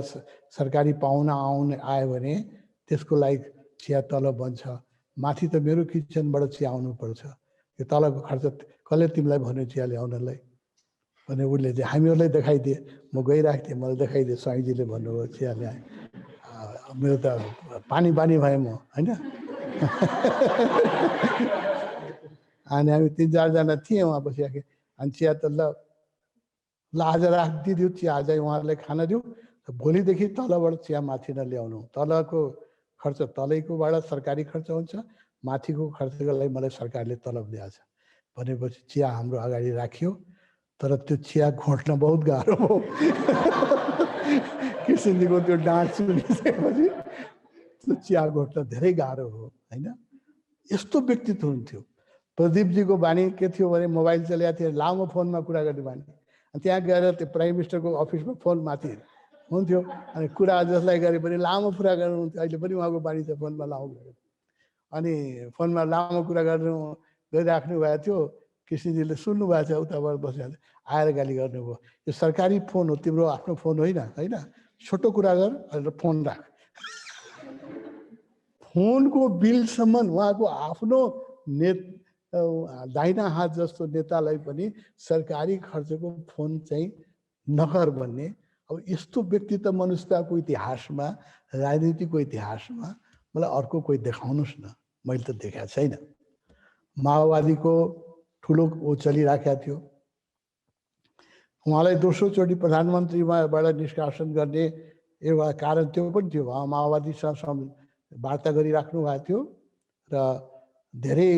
D: सरकारी पाहुना आयो भने त्यसको लागि चिया तल बन्छ। माथि त मेरो किचनबाट चिया आउनुपर्छ। यो तलको खर्च कसले तिमीलाई भन्यो चिया ल्याउनलाई भने उसले चाहिँ हामीहरूलाई देखाइदिए। म गइरहेको थिएँ, मलाई देखाइदिए। स्वाइजीले भन्नुभयो चिया ल्याएँ। मेरो त पानी भएँ म, होइन। अनि हामी 3-4 जना थियौँ वहाँ बसिराखेँ। अनि चिया त ल आज राखिदियो चिया, आज उहाँहरूलाई खान दिउँ, भोलिदेखि तलबाट चिया माथि नल्याउनु। तलको खर्च तलैकोबाट सरकारी खर्च हुन्छ, माथिको खर्चको लागि मलाई सरकारले तलब दिएको छ भनेपछि चिया हाम्रो अगाडि राखियो। तर त्यो चिया घोट्न बहुत गाह्रो हो। किसिमको त्यो डाँट सुनिसकेपछि त्यो चिया घोट्न धेरै गाह्रो हो, होइन। यस्तो व्यक्तित्व हुन्थ्यो। प्रदीपजीको बानी के थियो भने मोबाइल चलेको थियो, लामो फोनमा कुरा गर्ने बानी। अनि त्यहाँ गएर त्यो प्राइम मिनिस्टरको अफिसमा फोन माथि हुन्थ्यो, अनि कुरा जसलाई गरे पनि लामो कुरा गर्नुहुन्थ्यो। अहिले पनि उहाँको बानी छ फोनमा लामो। अनि फोनमा लामो कुरा गरिराख्नु भएको थियो। किसिनजीले सुन्नु भएको छ, उताबाट बसेर आएर गाली गर्नुभयो, यो सरकारी फोन हो, तिम्रो आफ्नो फोन होइन, होइन, छोटो कुरा गर र फोन राख। फोनको बिलसम्म उहाँको आफ्नो दाहिना हात जस्तो नेतालाई पनि सरकारी खर्चको फोन चाहिँ नगर भन्ने। अब यस्तो व्यक्ति त मनुष्यताको इतिहासमा, राजनीतिको इतिहासमा मलाई अर्को कोही देखाउनुहोस् न, मैले त देखाएको छैन। माओवादीको ठुलो ऊ चलिराखेको थियो। उहाँलाई दोस्रोचोटि प्रधानमन्त्रीबाट निष्कासन गर्ने एउटा कारण त्यो पनि थियो। उहाँ माओवादीसँग वार्ता गरिराख्नु भएको थियो र धेरै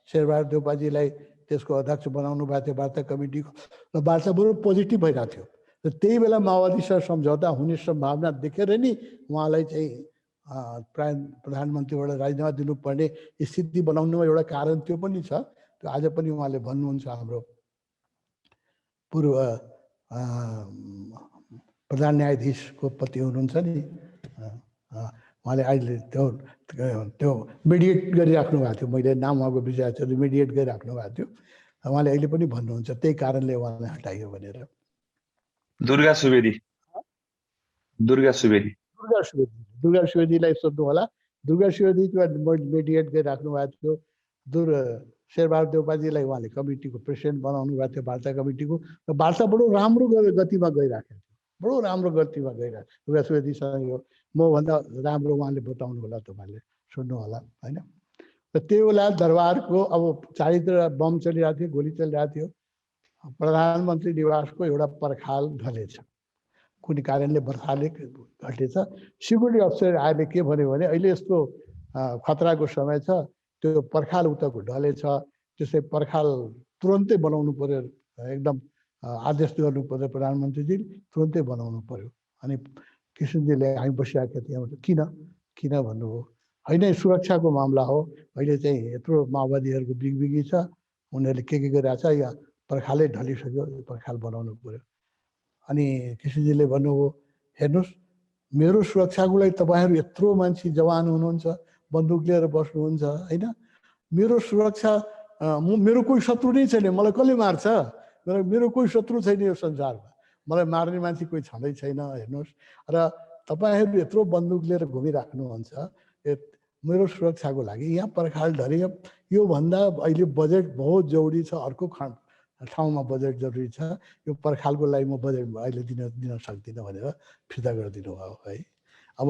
D: शेरबहादुर देउपाजीलाई त्यसको अध्यक्ष बनाउनु भएको थियो वार्ता कमिटीको, र वार्ता बरु पोजिटिभ भइरहेको थियो। र त्यही बेला माओवादीसँग सम्झौता हुने सम्भावना देखेर नि उहाँलाई चाहिँ प्रधानमन्त्रीबाट राजीनामा दिनुपर्ने स्थिति बनाउनुमा एउटा कारण त्यो पनि छ। त्यो आज पनि उहाँले भन्नुहुन्छ। हाम्रो पूर्व प्रधान न्यायाधीशको पति हुनुहुन्छ नि, उहाँले अहिले त्यो मिडिएट गरिराख्नु भएको थियो। मैले नाम उहाँको विषय छ, मिडिएट गरिराख्नु भएको थियो। उहाँले अहिले पनि भन्नुहुन्छ त्यही कारणले उहाँलाई हटाइयो भनेर।
E: दुर्गा
D: सुवेदीलाई सोध्नु होला। दुर्गा सुवेदी मिडिएट गरिराख्नु भएको थियो। शेरबहादुर देउपाजीलाई उहाँले कमिटीको प्रेसिडेन्ट बनाउनु भएको थियो, वार्ता कमिटीको। र वार्ता बडो राम्रो गतिमा गइरहेको थियो, बडो राम्रो गतिमा गइरहेको। दुर्गा सुवेदीसँग यो मभन्दा राम्रो उहाँले बताउनु होला, तपाईँले सुन्नु होला, होइन। र त्यो बेला दरबारको अब चारैतिर बम चलिरहेको थियो, गोली चलिरहेको थियो। प्रधानमन्त्री निवासको एउटा पर्खाल ढलेछ, कुनै कारणले पर्खाल घटेछ। सिक्युरिटी अफिसर आएर के भन्यो भने अहिले यस्तो खतराको समय छ, त्यो पर्खाल उताको ढलेछ, त्यसै पर्खाल तुरन्तै बनाउनु पर्यो, एकदम आदेश गर्नु पर्यो प्रधानमन्त्रीजी, तुरन्तै बनाउनु पर्यो। अनि किसिनजीले हामी बसिरहेका थियौँ, किन भन्नुभयो। होइन, सुरक्षाको मामला हो, अहिले चाहिँ यत्रो माओवादीहरूको बिगबिगी छ, उनीहरूले के गरिरहेछ, या पर्खालै ढलिसक्यो, पर्खाल बनाउनु पर्यो। अनि किसिनजीले भन्नुभयो, हेर्नुहोस् मेरो सुरक्षाको लागि तपाईँहरू यत्रो मान्छे जवान हुनुहुन्छ, बन्दुक लिएर बस्नुहुन्छ, होइन। मेरो सुरक्षा मेरो कोही शत्रु नै छैन, मलाई कसले मार्छ, मेरो कोही शत्रु छैन यो संसारमा। मलाई मार्ने मान्छे कोही छँदै छैन हेर्नुहोस्। र तपाईँहरू यत्रो बन्दुक लिएर घुमिराख्नुहुन्छ मेरो सुरक्षाको लागि। यहाँ पर्खालधरि योभन्दा अहिले बजेट बहुत जरुरी छ, अर्को ठाउँमा बजेट जरुरी छ, यो पर्खालको लागि म बजेट अहिले दिन सक्दिनँ भनेर फिर्ता गरिदिनु भयो है। अब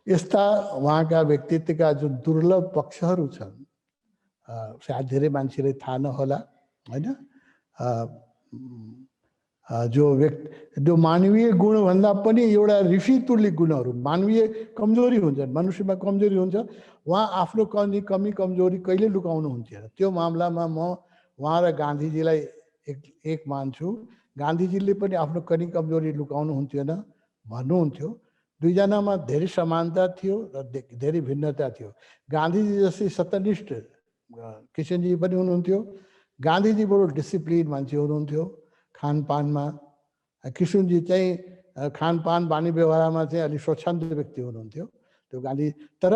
D: यस्ता उहाँका व्यक्तित्वका जुन दुर्लभ पक्षहरू छन्, सायद धेरै मान्छेले थाहा नहोला होइन, जो मानवीय गुणभन्दा पनि एउटा ऋषितुल्य गुणहरू, मानवीय कमजोरी हुन्छन्, मनुष्यमा कमजोरी हुन्छ, उहाँ आफ्नो कमी कमजोरी कहिले लुकाउनु हुन्थेन। त्यो मामलामा म उहाँ र गान्धीजीलाई एक मान्छु। गान्धीजीले पनि आफ्नो कमजोरी लुकाउनु हुन्थेन, भन्नुहुन्थ्यो। दुईजनामा धेरै समानता थियो र धेरै भिन्नता थियो। गान्धीजी जस्तै सत्यनिष्ठ किशनजी पनि हुनुहुन्थ्यो। गान्धीजी बडो डिसिप्लिन मान्छे हुनुहुन्थ्यो खानपानमा। किशनजी चाहिँ खानपान बानी व्यवहारमा चाहिँ अलिक स्वच्छन्द व्यक्ति हुनुहुन्थ्यो त्यो गान्धी। तर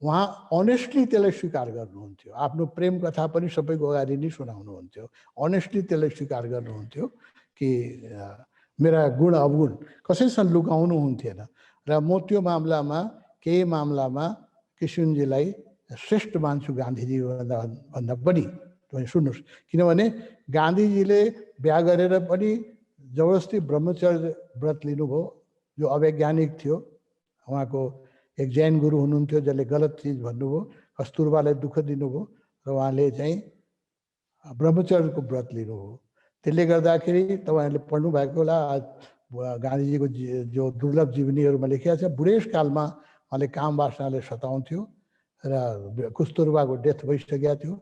D: उहाँ अनेस्टली त्यसलाई स्वीकार गर्नुहुन्थ्यो। आफ्नो प्रेम कथा पनि सबैको अगाडि नै सुनाउनुहुन्थ्यो। अनेस्टली त्यसलाई स्वीकार गर्नुहुन्थ्यो कि मेरा गुण अवगुण कसैसँग लुकाउनु हुन्थेन। र म त्यो मामलामा केही मामलामा किशनजीलाई श्रेष्ठ मान्छु गान्धीजी भन्दा पनि। तपाईँ सुन्नुहोस्, किनभने गान्धीजीले बिहा गरेर पनि जबरजस्ती ब्रह्मचर्य व्रत लिनुभयो, जो अवैज्ञानिक थियो। उहाँको एक जैन गुरु हुनुहुन्थ्यो जसले गलत चिज भन्नुभयो, कस्तुरबालाई दुःख दिनुभयो र उहाँले चाहिँ ब्रह्मचर्यको व्रत लिनुभयो। त्यसले गर्दाखेरि तपाईँहरूले पढ्नु भएको होला, गान्धीजीको जो दुर्लभ जीवनीहरूमा लेखिएको छ, बुढेसकालमा उहाँले काम वासनाले सताउँथ्यो र कस्तुरबाको डेथ भइसकेको थियो।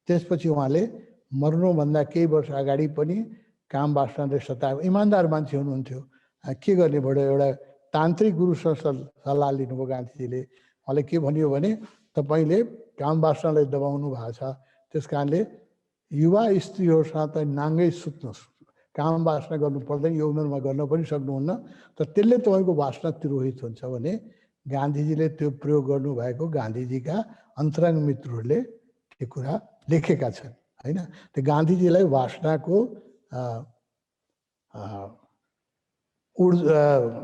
D: त्यसपछि उहाँले मर्नुभन्दा केही वर्ष अगाडि पनि काम वासनाले सतायो। इमान्दार मान्छे हुनुहुन्थ्यो। के गर्ने बडो एउटा तान्त्रिक गुरुसँग सल्लाह लिनुभयो गान्धीजीले। उहाँले के भन्यो भने तपाईँले काम वासनालाई दबाउनु भएको छ, त्यस कारणले युवा स्त्रीहरूसँग त नाङ्गै सुत्नुहोस्, काम वासना गर्नु पर्दैन, यो उमेरमा गर्न पनि सक्नुहुन्न, तर त्यसले तपाईँको वासना तिरोहित हुन्छ भने गान्धीजीले त्यो प्रयोग गर्नुभएको गान्धीजीका अन्तरङ्ग मित्रहरूले त्यो कुरा लेखेका छन् होइन। त्यो गान्धीजीलाई वासनाको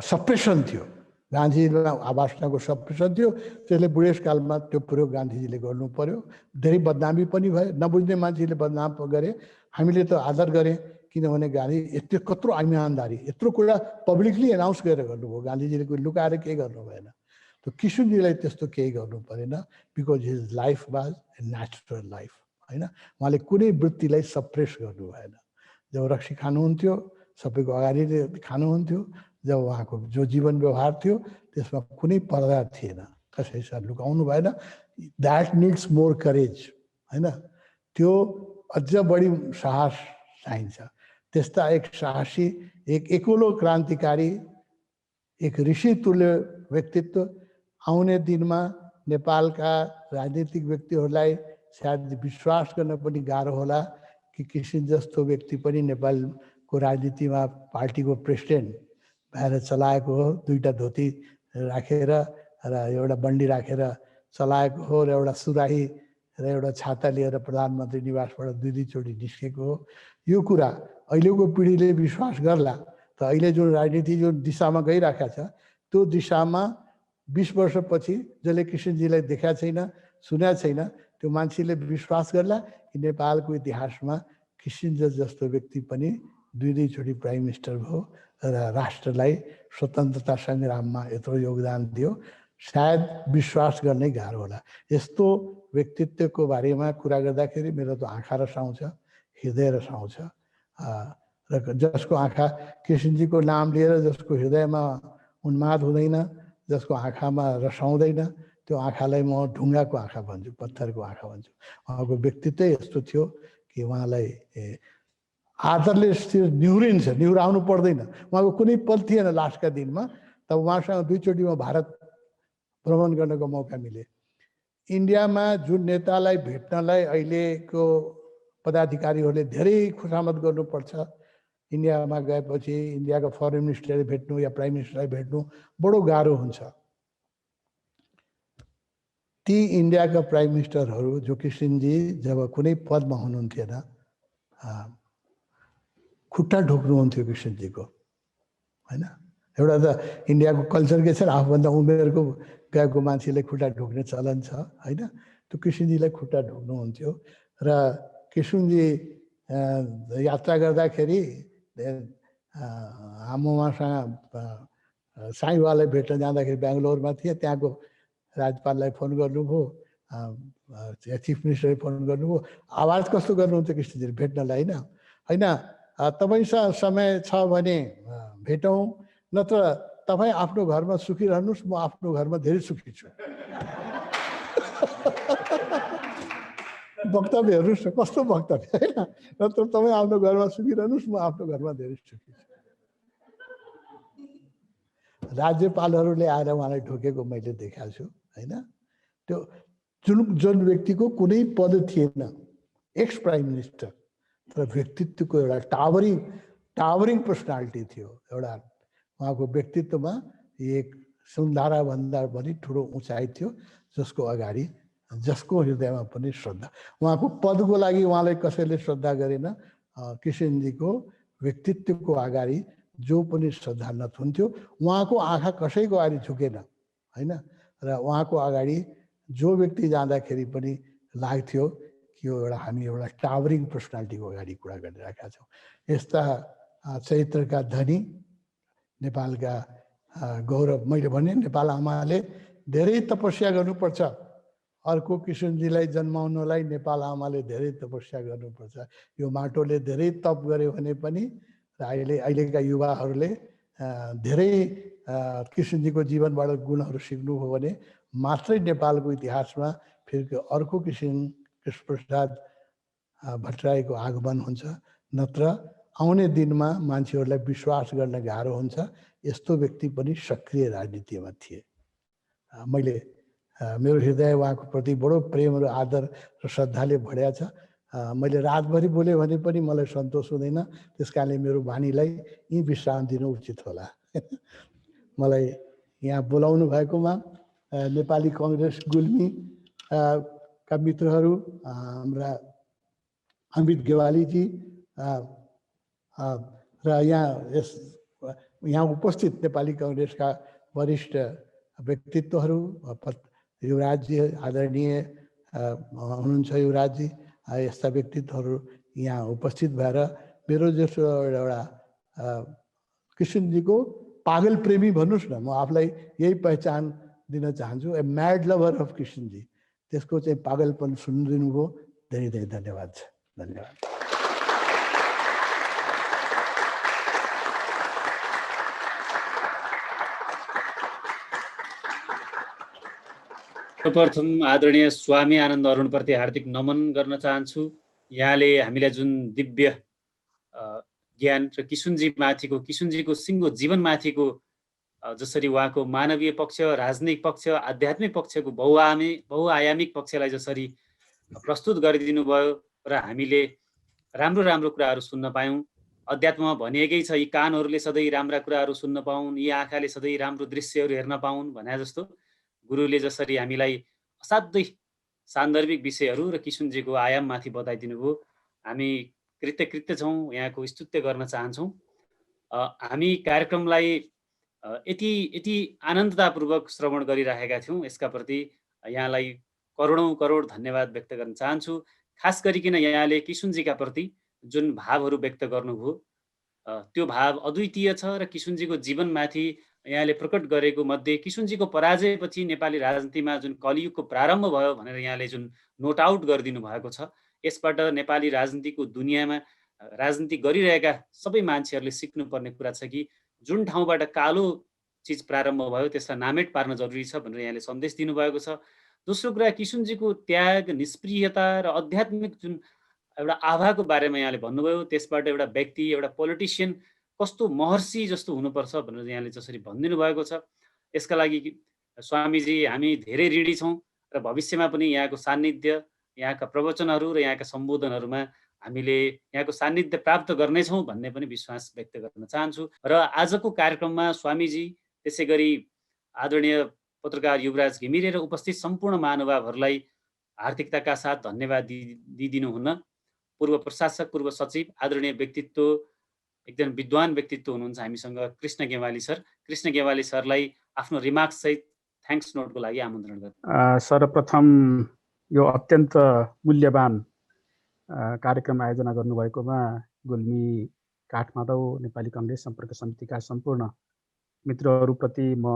D: सप्रेसन थियो, गान्धीजीलाई वासनाको सप्रेसन थियो। त्यसले बुढेसकालमा त्यो प्रयोग गान्धीजीले गर्नु पर्यो। धेरै बदनामी पनि भयो, नबुझ्ने मान्छेले बदनाम गरे, हामीले त आदर गरे, किनभने गान्धी यत्रो कत्रो इमान्दारी, यत्रो कुरा पब्लिकली एनाउन्स गरेर गर्नुभयो। गान्धीजीले कोही लुकाएर केही गर्नु भएन। त्यो किशनजीलाई त्यस्तो केही गर्नु परेन, because his life was a natural life होइन। उहाँले कुनै वृत्तिलाई सप्रेस गर्नु भएन। जब रक्सी खानुहुन्थ्यो सबैको अगाडि खानुहुन्थ्यो, जब उहाँको जो जीवन व्यवहार थियो त्यसमा कुनै पर्दा थिएन, कसैसँग लुकाउनु भएन। द्याट निड्स मोर करेज होइन, त्यो अझ बढी साहस चाहिन्छ। त्यस्ता एक साहसी, एक एक्लो क्रान्तिकारी, एक ऋषि तुल्य व्यक्तित्व आउने दिनमा नेपालका राजनीतिक व्यक्तिहरूलाई सायद विश्वास गर्न पनि गाह्रो होला कि किसिम जस्तो व्यक्ति पनि नेपालको राजनीतिमा पार्टीको प्रेसिडेन्ट भएर चलाएको हो, दुईवटा धोती राखेर र एउटा बन्डी राखेर चलाएको हो, र एउटा सुराही र एउटा छाता लिएर प्रधानमन्त्री निवासबाट दुईचोटि निस्केको हो। यो कुरा अहिलेको पिँढीले विश्वास गर्ला त अहिले जुन राजनीति जुन दिशामा गइरहेको छ त्यो दिशामा 20 वर्षपछि जसले किशनजीलाई देखाएको छैन, सुनेको छैन, त्यो मान्छेले विश्वास गर्ला कि नेपालको इतिहासमा किसिन्जर जस्तो व्यक्ति पनि दुईचोटि प्राइम मिनिस्टर भयो र राष्ट्रलाई स्वतन्त्रता सङ्ग्राममा यत्रो योगदान दियो। सायद विश्वास गर्नै गाह्रो होला। यस्तो व्यक्तित्वको बारेमा कुरा गर्दाखेरि मेरो त आँखा रसाउँछ, हृदय रसाउँछ। र जसको आँखा किशनजीको नाम लिएर जसको हृदयमा उन्माद हुँदैन, जसको आँखामा रसाउँदैन, त्यो आँखालाई म ढुङ्गाको आँखा भन्छु, पत्थरको आँखा भन्छु। उहाँको व्यक्तित्वै यस्तो थियो कि उहाँलाई आदरले निहुरिन्छ, निहुराउनु पर्दैन। उहाँको कुनै पल थिएन लास्टका दिनमा, तब उहाँसँग दुईचोटि म भारत भ्रमण गर्नको मौका मिले। इन्डियामा जुन नेतालाई भेट्नलाई अहिलेको पदाधिकारीहरूले धेरै खुसामद गर्नुपर्छ, इन्डियामा गएपछि इन्डियाको फरेन मिनिस्टरले भेट्नु या प्राइम मिनिस्टरलाई भेट्नु बडो गाह्रो हुन्छ। ती इन्डियाका प्राइम मिनिस्टरहरू जो किशनजी जब कुनै पदमा हुनुहुन्थेन, खुट्टा ढोक्नुहुन्थ्यो किशनजीको। होइन। एउटा त इन्डियाको कल्चर के छ, आफूभन्दा उमेरको गएको मान्छेले खुट्टा ढोक्ने चलन छ होइन। त्यो किसुनजीलाई खुट्टा ढोक्नुहुन्थ्यो र किसुनजी यात्रा गर्दाखेरि हाम्रो उहाँसँग साईबाबालाई भेट्न जाँदाखेरि बेङ्गलोरमा थिए, त्यहाँको राज्यपाललाई फोन गर्नुभयो, चिफ मिनिस्टरले फोन गर्नुभयो, आवाज कस्तो गर्नुहुन्थ्यो कृष्णजी भेट्नलाई होइन। होइन तपाईँसँग समय छ भने भेटौँ, नत्र तपाईँ आफ्नो घरमा सुखी रहनुहोस्, म आफ्नो घरमा धेरै सुखी छु। वक्तव्य हेर्नुहोस् न कस्तो वक्तव्य होइन। नत्र तपाईँ आफ्नो घरमा सुखी रहनुहोस्, म आफ्नो घरमा धेरै सुखी छु। राज्यपालहरूले आएर उहाँलाई ढोकेको मैले देखाएको छु होइन। त्यो जुन व्यक्तिको कुनै पद थिएन, एक्स प्राइम मिनिस्टर, तर व्यक्तित्वको एउटा टावरिङ पर्सनालिटी थियो। एउटा उहाँको व्यक्तित्वमा एक सुन्धाराभन्दा पनि ठुलो उचाइ थियो, जसको हृदयमा पनि श्रद्धा। उहाँको पदको लागि उहाँलाई कसैले श्रद्धा गरेन, किसनजीको व्यक्तित्वको अगाडि जो पनि श्रद्धा नथुन्थ्यो। उहाँको आँखा कसैको अगाडि झुकेन होइन, र उहाँको अगाडि जो व्यक्ति जाँदाखेरि पनि लाग्थ्यो कि यो हामी एउटा टावरिङ पर्सनालिटीको अगाडि कुरा गरिरहेका छौँ। यस्ता चरित्रका धनी नेपालका गौरव। मैले भने नेपाल आमाले धेरै तपस्या गर्नुपर्छ, अर्को किसनजीलाई जन्माउनलाई नेपाल आमाले धेरै तपस्या गर्नुपर्छ। यो माटोले धेरै तप गर्यो भने पनि अहिलेका युवाहरूले धेरै किसनजीको जीवनबाट गुणहरू सिक्नुभयो भने मात्रै नेपालको इतिहासमा फेरि अर्को किसिम कृष्णप्रसाद भट्टराईको आगमन हुन्छ, नत्र आउने दिनमा मान्छेहरूलाई विश्वास गर्न गाह्रो हुन्छ। यस्तो व्यक्ति पनि सक्रिय राजनीतिमा थिए। मैले मेरो हृदय उहाँको प्रति बडो प्रेम र आदर र श्रद्धाले भरिया छ। मैले रातभरि बोलेँ भने पनि मलाई सन्तोष हुँदैन, त्यस कारणले मेरो बानीलाई यहीँ विश्राम दिनु उचित होला। मलाई यहाँ बोलाउनु भएकोमा नेपाली कङ्ग्रेस गुल्मी का मित्रहरू, हाम्रा अमित गेवालीजी र यहाँ उपस्थित नेपाली कङ्ग्रेसका वरिष्ठ व्यक्तित्वहरू, युवराजजी आदरणीय हुनुहुन्छ, युवराजजी, यस्ता व्यक्तित्वहरू यहाँ उपस्थित भएर मेरो जस्तो एउटा किसनजीको पागल प्रेमी भन्नुहोस् न, म आफूलाई यही पहिचान दिन चाहन्छु, ए म्याड लभर अफ किसनजी। त्यसको चाहिँ पागलपन सुनिदिनु भयो, धेरै धेरै धन्यवाद छ। धन्यवाद।
A: सर्वप्रथम आदरणीय स्वामी आनन्द अरुणप्रति हार्दिक नमन गर्न चाहन्छु। यहाँले हामीलाई जुन दिव्य ज्ञान र किसुनजीको सिङ्गो जीवनमाथिको जसरी उहाँको मानवीय पक्ष, राजनीतिक पक्ष, आध्यात्मिक पक्षको बहुआयामिक पक्षलाई जसरी प्रस्तुत गरिदिनु भयो र हामीले राम्रो राम्रो कुराहरू सुन्न पायौँ। अध्यात्ममा भनिएकै छ, यी कानहरूले सधैँ राम्रा कुराहरू सुन्न पाउन्, यी आँखाले सधैँ राम्रो दृश्यहरू हेर्न पाउन् भने जस्तो गुरुले जसरी हामीलाई असाध्यै सान्दर्भिक विषयहरू र किसुनजीको आयाममाथि बताइदिनु भयो। हामी कृतज्ञ छौँ, यहाँको स्तुत्य गर्न चाहन्छौँ। हामी कार्यक्रमलाई यति आनन्दतापूर्वक श्रवण गरिरहेका थियौँ, यसका प्रति यहाँलाई करोड धन्यवाद व्यक्त गर्न चाहन्छु। खास गरिकन यहाँले किसुनजीका प्रति जुन भावहरू व्यक्त गर्नुभयो त्यो भाव अद्वितीय छ र किसुनजीको जीवनमाथि यहाँले प्रकट गरेको मध्ये किसुनजीको पराजयपछि नेपाली राजनीतिमा जुन कलियुगको प्रारम्भ भयो भनेर यहाँले जुन नोट आउट गरिदिनु भएको छ, यसबाट नेपाली राजनीतिको दुनियाँमा राजनीति गरिरहेका सबै मान्छेहरूले सिक्नुपर्ने कुरा छ कि जुन ठाउँबाट कालो चिज प्रारम्भ भयो त्यसलाई नामेट पार्न जरुरी छ भनेर यहाँले सन्देश दिनुभएको छ। दोस्रो कुरा, किसुनजीको त्याग, निष्प्रियता र आध्यात्मिक जुन एउटा आभाको बारेमा यहाँले भन्नुभयो, त्यसबाट एउटा व्यक्ति, एउटा पोलिटिसियन कस्तो महर्षि जस्तो हुनुपर्छ भनेर यहाँले जसरी भनिदिनु भएको छ, यसका लागि स्वामीजी हामी धेरै ऋणी छौँ र भविष्यमा पनि यहाँको सान्निध्य, यहाँका प्रवचनहरू र यहाँका सम्बोधनहरूमा हामीले यहाँको सान्निध्य प्राप्त गर्नेछौँ भन्ने पनि विश्वास व्यक्त गर्न चाहन्छु। र आजको कार्यक्रममा स्वामीजी, त्यसै गरी आदरणीय पत्रकार युवराज घिमिरे र उपस्थित सम्पूर्ण महानुभावहरूलाई हार्दिकताका साथ धन्यवाद दिइदिनुहुन्न। पूर्व प्रशासक, पूर्व सचिव, आदरणीय व्यक्तित्व एकजना विद्वान व्यक्तित्व हुनुहुन्छ हामीसँग कृष्ण गेवाली सर। कृष्ण गेवाली सरलाई आफ्नो रिमार्क्स सहित थ्याङ्क्स नोटको लागि आमन्त्रण गर्छु।
F: सर्वप्रथम यो अत्यन्त मूल्यवान कार्यक्रम आयोजना गर्नुभएकोमा गुल्मी काठमाडौँ नेपाली कङ्ग्रेस सम्पर्क समितिका सम्पूर्ण मित्रहरूप्रति म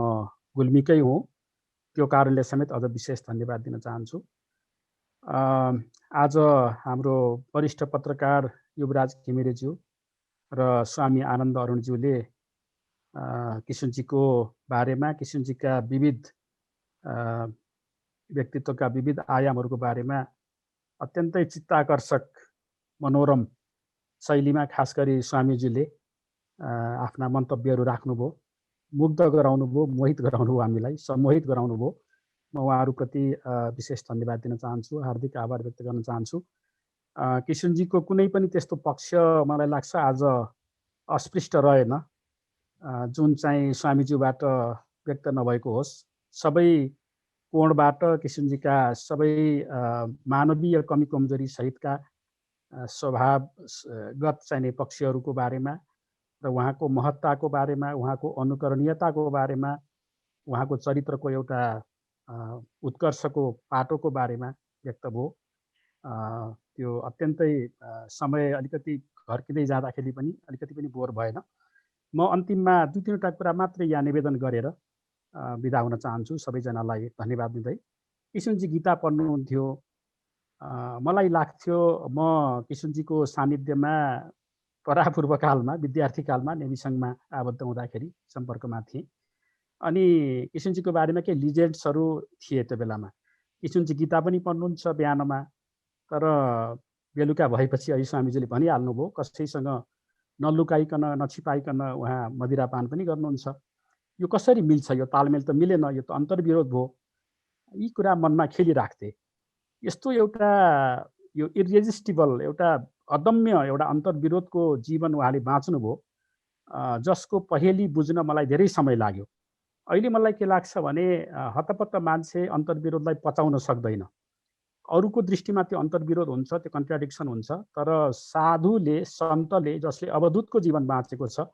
F: गुल्मीकै हुँ त्यो कारणले समेत अझ विशेष धन्यवाद दिन चाहन्छु। आज हाम्रो वरिष्ठ पत्रकार युवराज घिमिरेज्यू र स्वामी आनन्द अरुणज्यूले किशुनजीको बारेमा, किशुनजीका विविध व्यक्तित्वका विविध आयामहरूको बारेमा अत्यन्तै चित्ताकर्षक मनोरम शैलीमा खास गरी स्वामीजीले आफ्ना मन्तव्यहरू राख्नुभयो, मुग्ध गराउनुभयो, मोहित गराउनुभयो, हामीलाई सम्मोहित गराउनुभयो। म उहाँहरूप्रति विशेष धन्यवाद दिन चाहन्छु, हार्दिक आभार व्यक्त गर्न चाहन्छु। किशुनजीको कुनै पनि त्यस्तो पक्ष मलाई लाग्छ आज अस्पृष्ट रहेन जुन चाहिँ स्वामीज्यूबाट व्यक्त नभएको होस्। सबै कोणबाट किशुनजीका सबै मानवीय कमी कमजोरी सहितका स्वभावगत चाहिने पक्षहरूको बारेमा र उहाँको महत्ताको बारेमा, उहाँको अनुकरणीयताको बारेमा, उहाँको चरित्रको एउटा उत्कर्षको पाटोको बारेमा व्यक्त भयो। त्यो अत्यन्तै समय अलिकति घर्किँदै जाँदाखेरि पनि अलिकति पनि बोर भएन। म अन्तिममा 2-3वटा कुरा मात्रै यहाँ निवेदन गरेर बिदा हुन चाहन्छु, सबैजनालाई धन्यवाद दिँदै। किशुनजी गीता पढ्नुहुन्थ्यो, मलाई लाग्थ्यो म किशुनजीको सानिध्यमा परापूर्वकालमा विद्यार्थी कालमा नेभी सङ्घमा आबद्ध हुँदाखेरि सम्पर्कमा थिएँ। अनि किशुनजीको बारेमा केही लिजेन्ड्सहरू थिए त्यो बेलामा। किशुनजी गीता पनि पढ्नुहुन्छ बिहानमा, तर बेलुका भएपछि अहिले स्वामीजीले भनिहाल्नुभयो कसैसँग नलुकाइकन नछिपाइकन उहाँ मदिरापान पनि गर्नुहुन्छ। यो कसरी मिल्छ? यो तालमेल त मिलेन, यो त अन्तर्विरोध भयो। यी कुरा मनमा खेलिराख्थे। यस्तो एउटा यो इरेजिस्टिबल एउटा अदम्य एउटा अन्तर्विरोधको जीवन उहाँले बाँच्नुभयो, जसको पहेली बुझ्न मलाई धेरै समय लाग्यो। अहिले मलाई के लाग्छ भने हतपत्त मान्छे अन्तर्विरोधलाई पचाउन सक्दैन। अरूको दृष्टिमा त्यो अन्तर्विरोध हुन्छ, त्यो कन्ट्राडिक्सन हुन्छ, तर साधुले, सन्तले, जसले अवधूतको जीवन बाँचेको छ,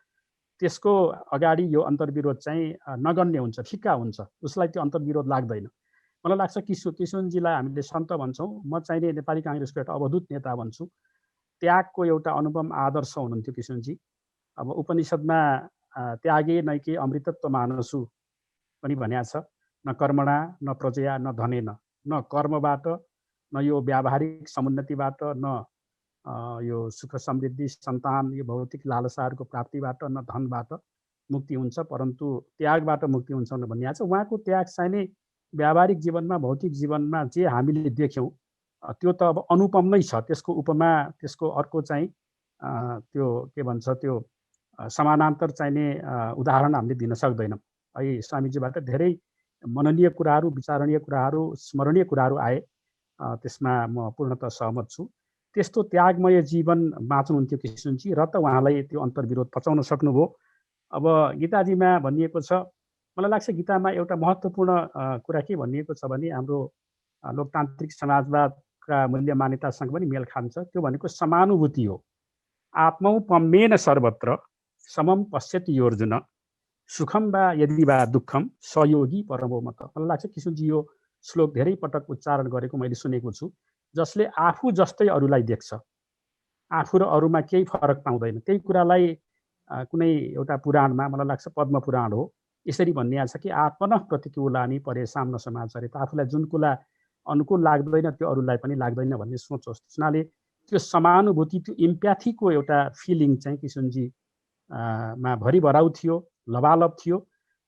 F: त्यसको अगाडि यो अन्तर्विरोध चाहिँ नगण्य हुन्छ, फिक्का हुन्छ, उसलाई त्यो अन्तर्विरोध लाग्दैन। मलाई लाग्छ किशुनजीलाई हामीले सन्त भन्छौँ, म चाहिने नेपाली काङ्ग्रेसको एउटा अवधूत नेता भन्छु। त्यागको एउटा अनुपम आदर्श हुनुहुन्थ्यो किशुनजी। अब उपनिषदमा त्यागे नैके अमृतत्व मानसु पनि भनिएको छ, न कर्मणा न प्रजया न धनेन, न कर्मबाट, न यो व्यावहारिक समुन्नतिबाट, न यो सुख समृद्धि सन्तान यो भौतिक लालसाहरूको प्राप्तिबाट, न धनबाट मुक्ति हुन्छ, परन्तु त्यागबाट मुक्ति हुन्छ भनिएको छ। उहाँको त्याग चाहिने व्यावहारिक जीवनमा, भौतिक जीवनमा जे हामीले देख्यौँ त्यो त अब अनुपम नै छ। त्यसको उपमा, त्यसको अर्को चाहिँ त्यो के भन्छ, त्यो समानान्तर चाहिने उदाहरण हामीले दिन सक्दैनौँ। है, स्वामीजीबाट धेरै मननीय कुराहरू, विचारणीय कुराहरू, स्मरणीय कुराहरू आए, त्यसमा म पूर्णतः सहमत छु। त्यस्तो त्यागमय जीवन बाँच्नुहुन्थ्यो किशुनजी, र त उहाँलाई त्यो अन्तर्विरोध पचाउन सक्नुभयो। अब गीताजीमा भनिएको छ, मलाई लाग्छ गीतामा एउटा महत्त्वपूर्ण कुरा के भनिएको छ भने हाम्रो लोकतान्त्रिक समाजवादका मूल्य मान्यतासँग पनि मेल खान्छ। त्यो भनेको समानुभूति हो। आत्मौपम्येन सर्वत्र समम पश्यति योर्जुन, सुखम वा यदि वा दुःखम सहयोगी परमो मत। मलाई लाग्छ किशुनजी यो श्लोक धेरै पटक उच्चारण गरेको मैले सुनेको छु। जसले आफू जस्तै अरूलाई देख्छ, आफू र अरूमा केही फरक पाउँदैन, त्यही कुरालाई कुनै एउटा पुराणमा, मलाई लाग्छ पद्म पुराण हो, यसरी भनिएको छ कि आत्मनः प्रतिकूलानि परेशान न समाचारित। आफूलाई जुन कुरा अनुकूल लाग्दैन त्यो अरूलाई पनि लाग्दैन भन्ने सोच होस्। त्यसनाले त्यो समानुभूति, त्यो इम्प्याथीको एउटा फिलिङ चाहिँ किशुनजी मा भरिभराउ थियो, लबालब थियो।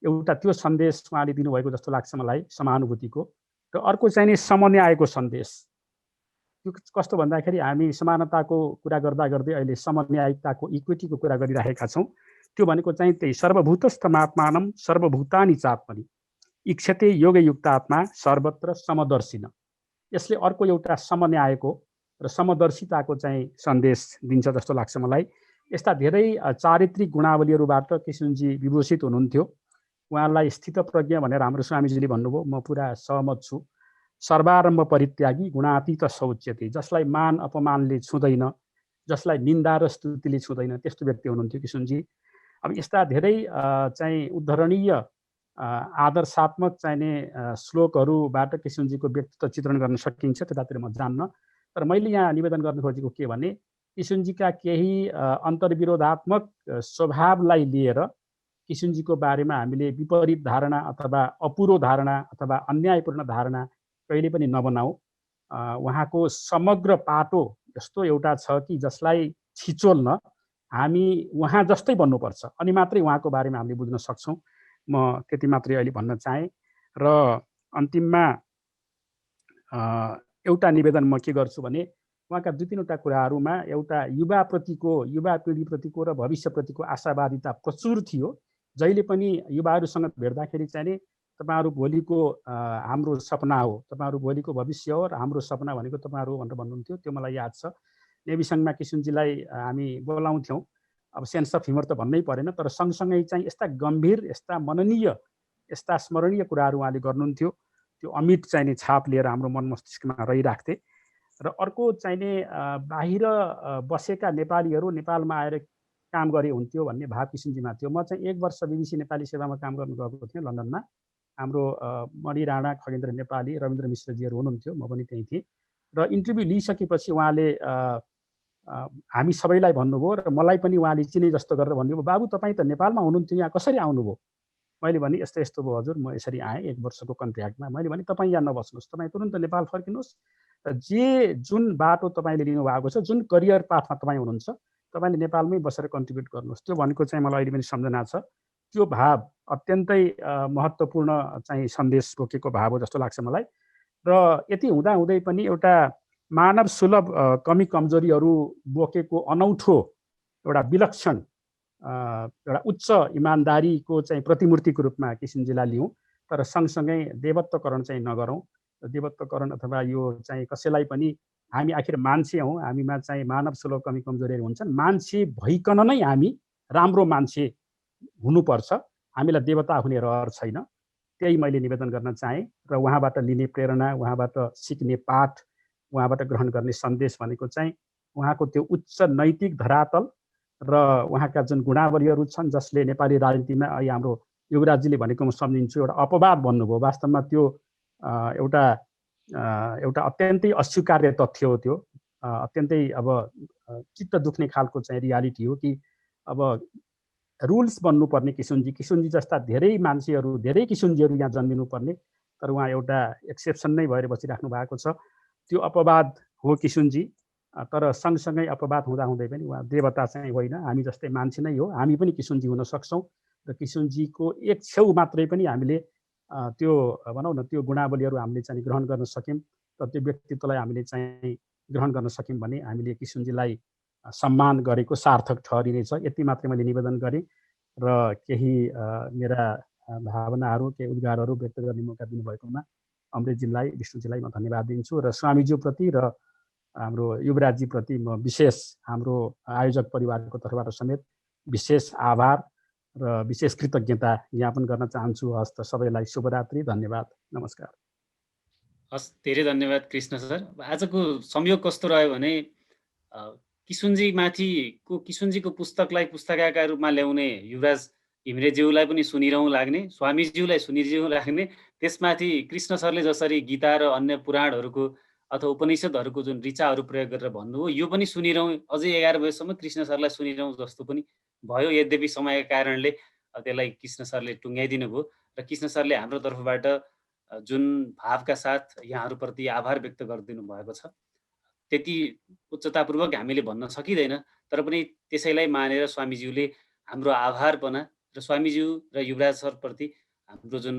F: एउटा त्यो सन्देश उहाँले दिनुभएको जस्तो लाग्छ मलाई, समानुभूतिको। र अर्को चाहिँ नि समन्यायको सन्देश। त्यो कस्तो भन्दाखेरि हामी समानताको कुरा गर्दा गर्दै अहिले समन्यायिकताको, इक्विटीको कुरा गरिरहेका छौँ। त्यो भनेको चाहिँ त्यही सर्वभूतस्थमात्मानं सर्वभूतानि चात्मनि इक्षते योगयुक्तात्मा सर्वत्र समदर्शिन। यसले अर्को एउटा समन्यायको र समदर्शिताको चाहिँ सन्देश दिन्छ जस्तो लाग्छ मलाई। यस्ता धेरै चारित्रिक गुणावलीहरूबाट किशुनजी विभूषित हुनुहुन्थ्यो। उहाँलाई स्थितप्रज्ञ भनेर हाम्रो स्वामीजीले भन्नुभयो, म पुरा सहमत छु। सर्वारम्भ परित्यागी गुणातीत शौच्यते, जसलाई मान अपमानले छुँदैन, जसलाई निन्दा र स्तुतिले छुँदैन त्यस्तो व्यक्ति हुनुहुन्थ्यो किशुनजी। अब यस्ता धेरै चाहिँ उद्धरणीय आदर्शात्मक चाहिने श्लोकहरूबाट किशुनजीको व्यक्तित्व चित्रण गर्न सकिन्छ, त्यतातिर म जान्न। तर मैले यहाँ निवेदन गर्न खोजेको के भने किशुनजीका केही अन्तर्विरोधात्मक स्वभावलाई लिएर किशुनजीको बारेमा हामीले विपरीत धारणा अथवा अपुरो धारणा अथवा अन्यायपूर्ण धारणा कहिले पनि नबनाऊ। उहाँको समग्र पाटो यस्तो एउटा छ कि जसलाई छिचोल्न हामी उहाँ जस्तै बन्नुपर्छ, अनि मात्रै उहाँको बारेमा हामीले बुझ्न सक्छौँ। म त्यति मात्रै अहिले भन्न चाहेँ। र अन्तिममा एउटा निवेदन म के गर्छु भने उहाँका 2-3वटा कुराहरूमा एउटा युवा पिँढीप्रतिको र भविष्यप्रतिको आशावादिता प्रचुर थियो। जहिले पनि युवाहरूसँग भेट्दाखेरि चाहिँ तपाईँहरू भोलिको हाम्रो सपना हो, तपाईँहरू भोलिको भविष्य हो र हाम्रो सपना भनेको तपाईँहरू हो भनेर भन्नुहुन्थ्यो। त्यो मलाई याद छ। नेभी सङ्घमा किशुनजीलाई हामी बोलाउँथ्यौँ। अब सेन्स अफ ह्युमर त भन्नै परेन, तर सँगसँगै चाहिँ यस्ता गम्भीर, यस्ता मननीय, यस्ता स्मरणीय कुराहरू उहाँले गर्नुहुन्थ्यो। त्यो अमिट चाहिने छाप लिएर हाम्रो मन मस्तिष्कमा रहिराख्थे। र अर्को चाहिने बाहिर बसेका नेपालीहरू नेपालमा आएर काम गरे हुन्थ्यो भन्ने भाव किशुनजीमा थियो। म चाहिँ 1 वर्ष BBC नेपाली सेवामा काम गर्न गएको थिएँ लन्डनमा। हाम्रो मणि राणा, खगेन्द्र नेपाली, रविन्द्र मिश्रजीहरू हुनुहुन्थ्यो, म पनि त्यहीँ थिएँ। र इन्टरभ्यू लिइसकेपछि उहाँले हामी सबैलाई भन्नुभयो र मलाई पनि उहाँले चिने जस्तो गरेर भन्नुभयो, बाबु तपाईँ त नेपालमा हुनुहुन्थ्यो, यहाँ कसरी आउनुभयो? मैले भने यस्तो यस्तो भयो हजुर, म यसरी आएँ 1 वर्षको कन्ट्र्याक्टमा। मैले भने तपाईँ यहाँ नबस्नुहोस्, तपाईँ तुरन्त नेपाल फर्किनुहोस् र जुन बाटो तपाईँले लिनुभएको छ, जुन करियर पाथमा तपाईँ हुनुहुन्छ, तपाईँले नेपालमै बसेर कन्ट्रिब्युट गर्नुहोस्। त्यो भनेको चाहिँ मलाई अहिले पनि सम्झना छ। त्यो भाव अत्यन्तै महत्त्वपूर्ण चाहिँ सन्देश बोकेको भाव हो जस्तो लाग्छ मलाई। र यति हुँदाहुँदै पनि एउटा मानव सुलभ कमी कमजोरीहरू बोकेको अनौठो एउटा विलक्षण एउटा उच्च इमान्दारीको चाहिँ प्रतिमूर्तिको रूपमा किशुनजीलाई लियौँ। तर सँगसँगै देवत्वकरण चाहिँ नगरौँ। देवत्वकरण अथवा यो चाहिँ कसैलाई पनि, हामी आखिर मान्छे हौँ, हामीमा चाहिँ मानव सुलभ कमी कमजोरीहरू हुन्छन्। मान्छे भइकन नै हामी राम्रो मान्छे हुनुपर्छ, हामीलाई देवता हुने रहर छैन। त्यही मैले निवेदन गर्न चाहेँ। र उहाँबाट लिने प्रेरणा, उहाँबाट सिक्ने पाठ, उहाँबाट ग्रहण गर्ने सन्देश भनेको चाहिँ उहाँको त्यो उच्च नैतिक धरातल र उहाँका जुन गुणावलीहरू छन् जसले नेपाली राजनीतिमा अहिले हाम्रो युवराजजीले भनेको म सम्झिन्छु एउटा अपवाद भन्नुभयो। वास्तवमा त्यो एउटा अत्यन्तै अस्वीकार्य तथ्य हो। त्यो अत्यन्तै अब चित्त दुख्ने खालको चाहिँ रियालिटी हो कि अब रुल्स बन्नुपर्ने किशुनजी जस्ता धेरै मान्छेहरू, धेरै किशुनजीहरू यहाँ जन्मिनुपर्ने, तर उहाँ एउटा एक्सेप्सन नै भएर बसिराख्नु भएको छ। त्यो अपवाद हो किशुनजी। तर सँगसँगै अपवाद हुँदाहुँदै पनि उहाँ देवता चाहिँ होइन, हामी जस्तै मान्छे नै हो। हामी पनि किशुनजी हुन सक्छौँ र किशुनजीको एक छेउ मात्रै पनि हामीले त्यो भनौँ न त्यो गुणावलीहरू हामीले चाहिँ ग्रहण गर्न सक्यौँ र त्यो व्यक्तित्वलाई हामीले चाहिँ ग्रहण गर्न सक्यौँ भने हामीले किशुनजीलाई सम्मान गरेको सार्थक ठहरिनेछ। यति मात्रै मैले निवेदन गरेँ र केही मेरा भावनाहरू, केही उद्गारहरू व्यक्त गर्ने मौका दिनुभएकोमा अमरेशजीलाई, विष्णुजीलाई म धन्यवाद दिन्छु र स्वामीज्यूप्रति र हाम्रो युवराजजीप्रति म विशेष हाम्रो आयोजक परिवारको तर्फबाट समेत विशेष आभार र विशेष कृतज्ञता ज्ञापन गर्न चाहन्छु। हस्त सबैलाई शुभरात्रि, धन्यवाद, नमस्कार।
A: हस्, धेरै धन्यवाद कृष्ण सर। आजको संयोग कस्तो रह्यो भने किशुनजीको पुस्तकलाई पुस्तकाका रूपमा ल्याउने युवराज घिमिरेज्यूलाई पनि सुनिरहँ लाग्ने, स्वामीज्यूलाई सुनिरहँ लाग्ने, त्यसमाथि कृष्ण सरले जसरी गीता र अन्य पुराणहरूको अथवा उपनिषदहरूको जुन ऋचाहरू प्रयोग गरेर भन्नुभयो, यो पनि सुनिरहँ, अझै 11 बजेसम्म कृष्ण सरलाई सुनिरहँ जस्तो पनि भयो। यद्यपि समयका कारणले त्यसलाई कृष्ण सरले टुङ्ग्याइदिनु भयो र कृष्ण सरले हाम्रो तर्फबाट जुन भावका साथ यहाँहरूप्रति आभार व्यक्त गरिदिनु भएको छ, त्यति उच्चतापूर्वक हामीले भन्न सकिँदैन। तर पनि त्यसैलाई मानेर स्वामीज्यूले हाम्रो आभारपना र स्वामीज्यू र युवराज सरप्रति हाम्रो जुन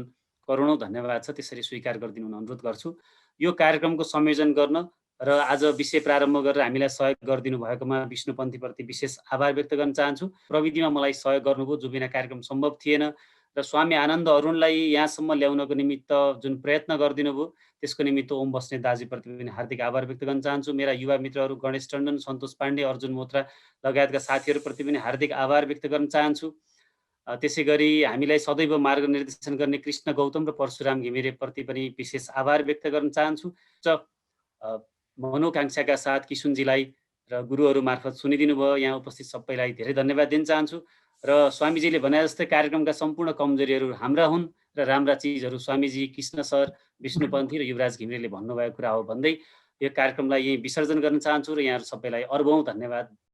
A: करोडौँ धन्यवाद छ त्यसरी स्वीकार गरिदिनु अनुरोध गर्छु। यो कार्यक्रमको संयोजन गर्न र आज विषय प्रारम्भ गरेर हामीलाई सहयोग गरिदिनु भएकोमा विष्णुपन्थीप्रति विशेष आभार व्यक्त गर्न चाहन्छु। प्रविधिमा मलाई सहयोग गर्नुभयो, जो बिना कार्यक्रम सम्भव थिएन। र स्वामी आनन्द अरुणलाई यहाँसम्म ल्याउनको निमित्त जुन प्रयत्न गरिदिनु भयो त्यसको निमित्त ओम बस्नेत दाजुप्रति पनि हार्दिक आभार व्यक्त गर्न चाहन्छु। मेरा युवा मित्रहरू गणेश टन्डन, सन्तोष पाण्डे, अर्जुन मोत्रा लगायतका साथीहरूप्रति पनि हार्दिक आभार व्यक्त गर्न चाहन्छु। त्यसै गरी हामीलाई सदैव मार्गनिर्देशन गर्ने कृष्ण गौतम र परशुराम घिमिरेप्रति पनि विशेष आभार व्यक्त गर्न चाहन्छु। मनोकांक्षाका साथ किशुनजीलाई र गुरुहरू मार्फत सुनिदिनु भयो। यहाँ उपस्थित सबैलाई धेरै धन्यवाद दिन चाहन्छु र स्वामीजीले भने जस्तै कार्यक्रमका सम्पूर्ण कमजोरीहरू हाम्रा हुन् र राम्रा चिजहरू स्वामीजी, कृष्ण सर, विष्णुपन्थी र युवराज घिमिरेले भन्नुभएको कुरा हो भन्दै यो कार्यक्रमलाई यही विसर्जन गर्न चाहन्छु र यहाँहरू सबैलाई अर्बौं धन्यवाद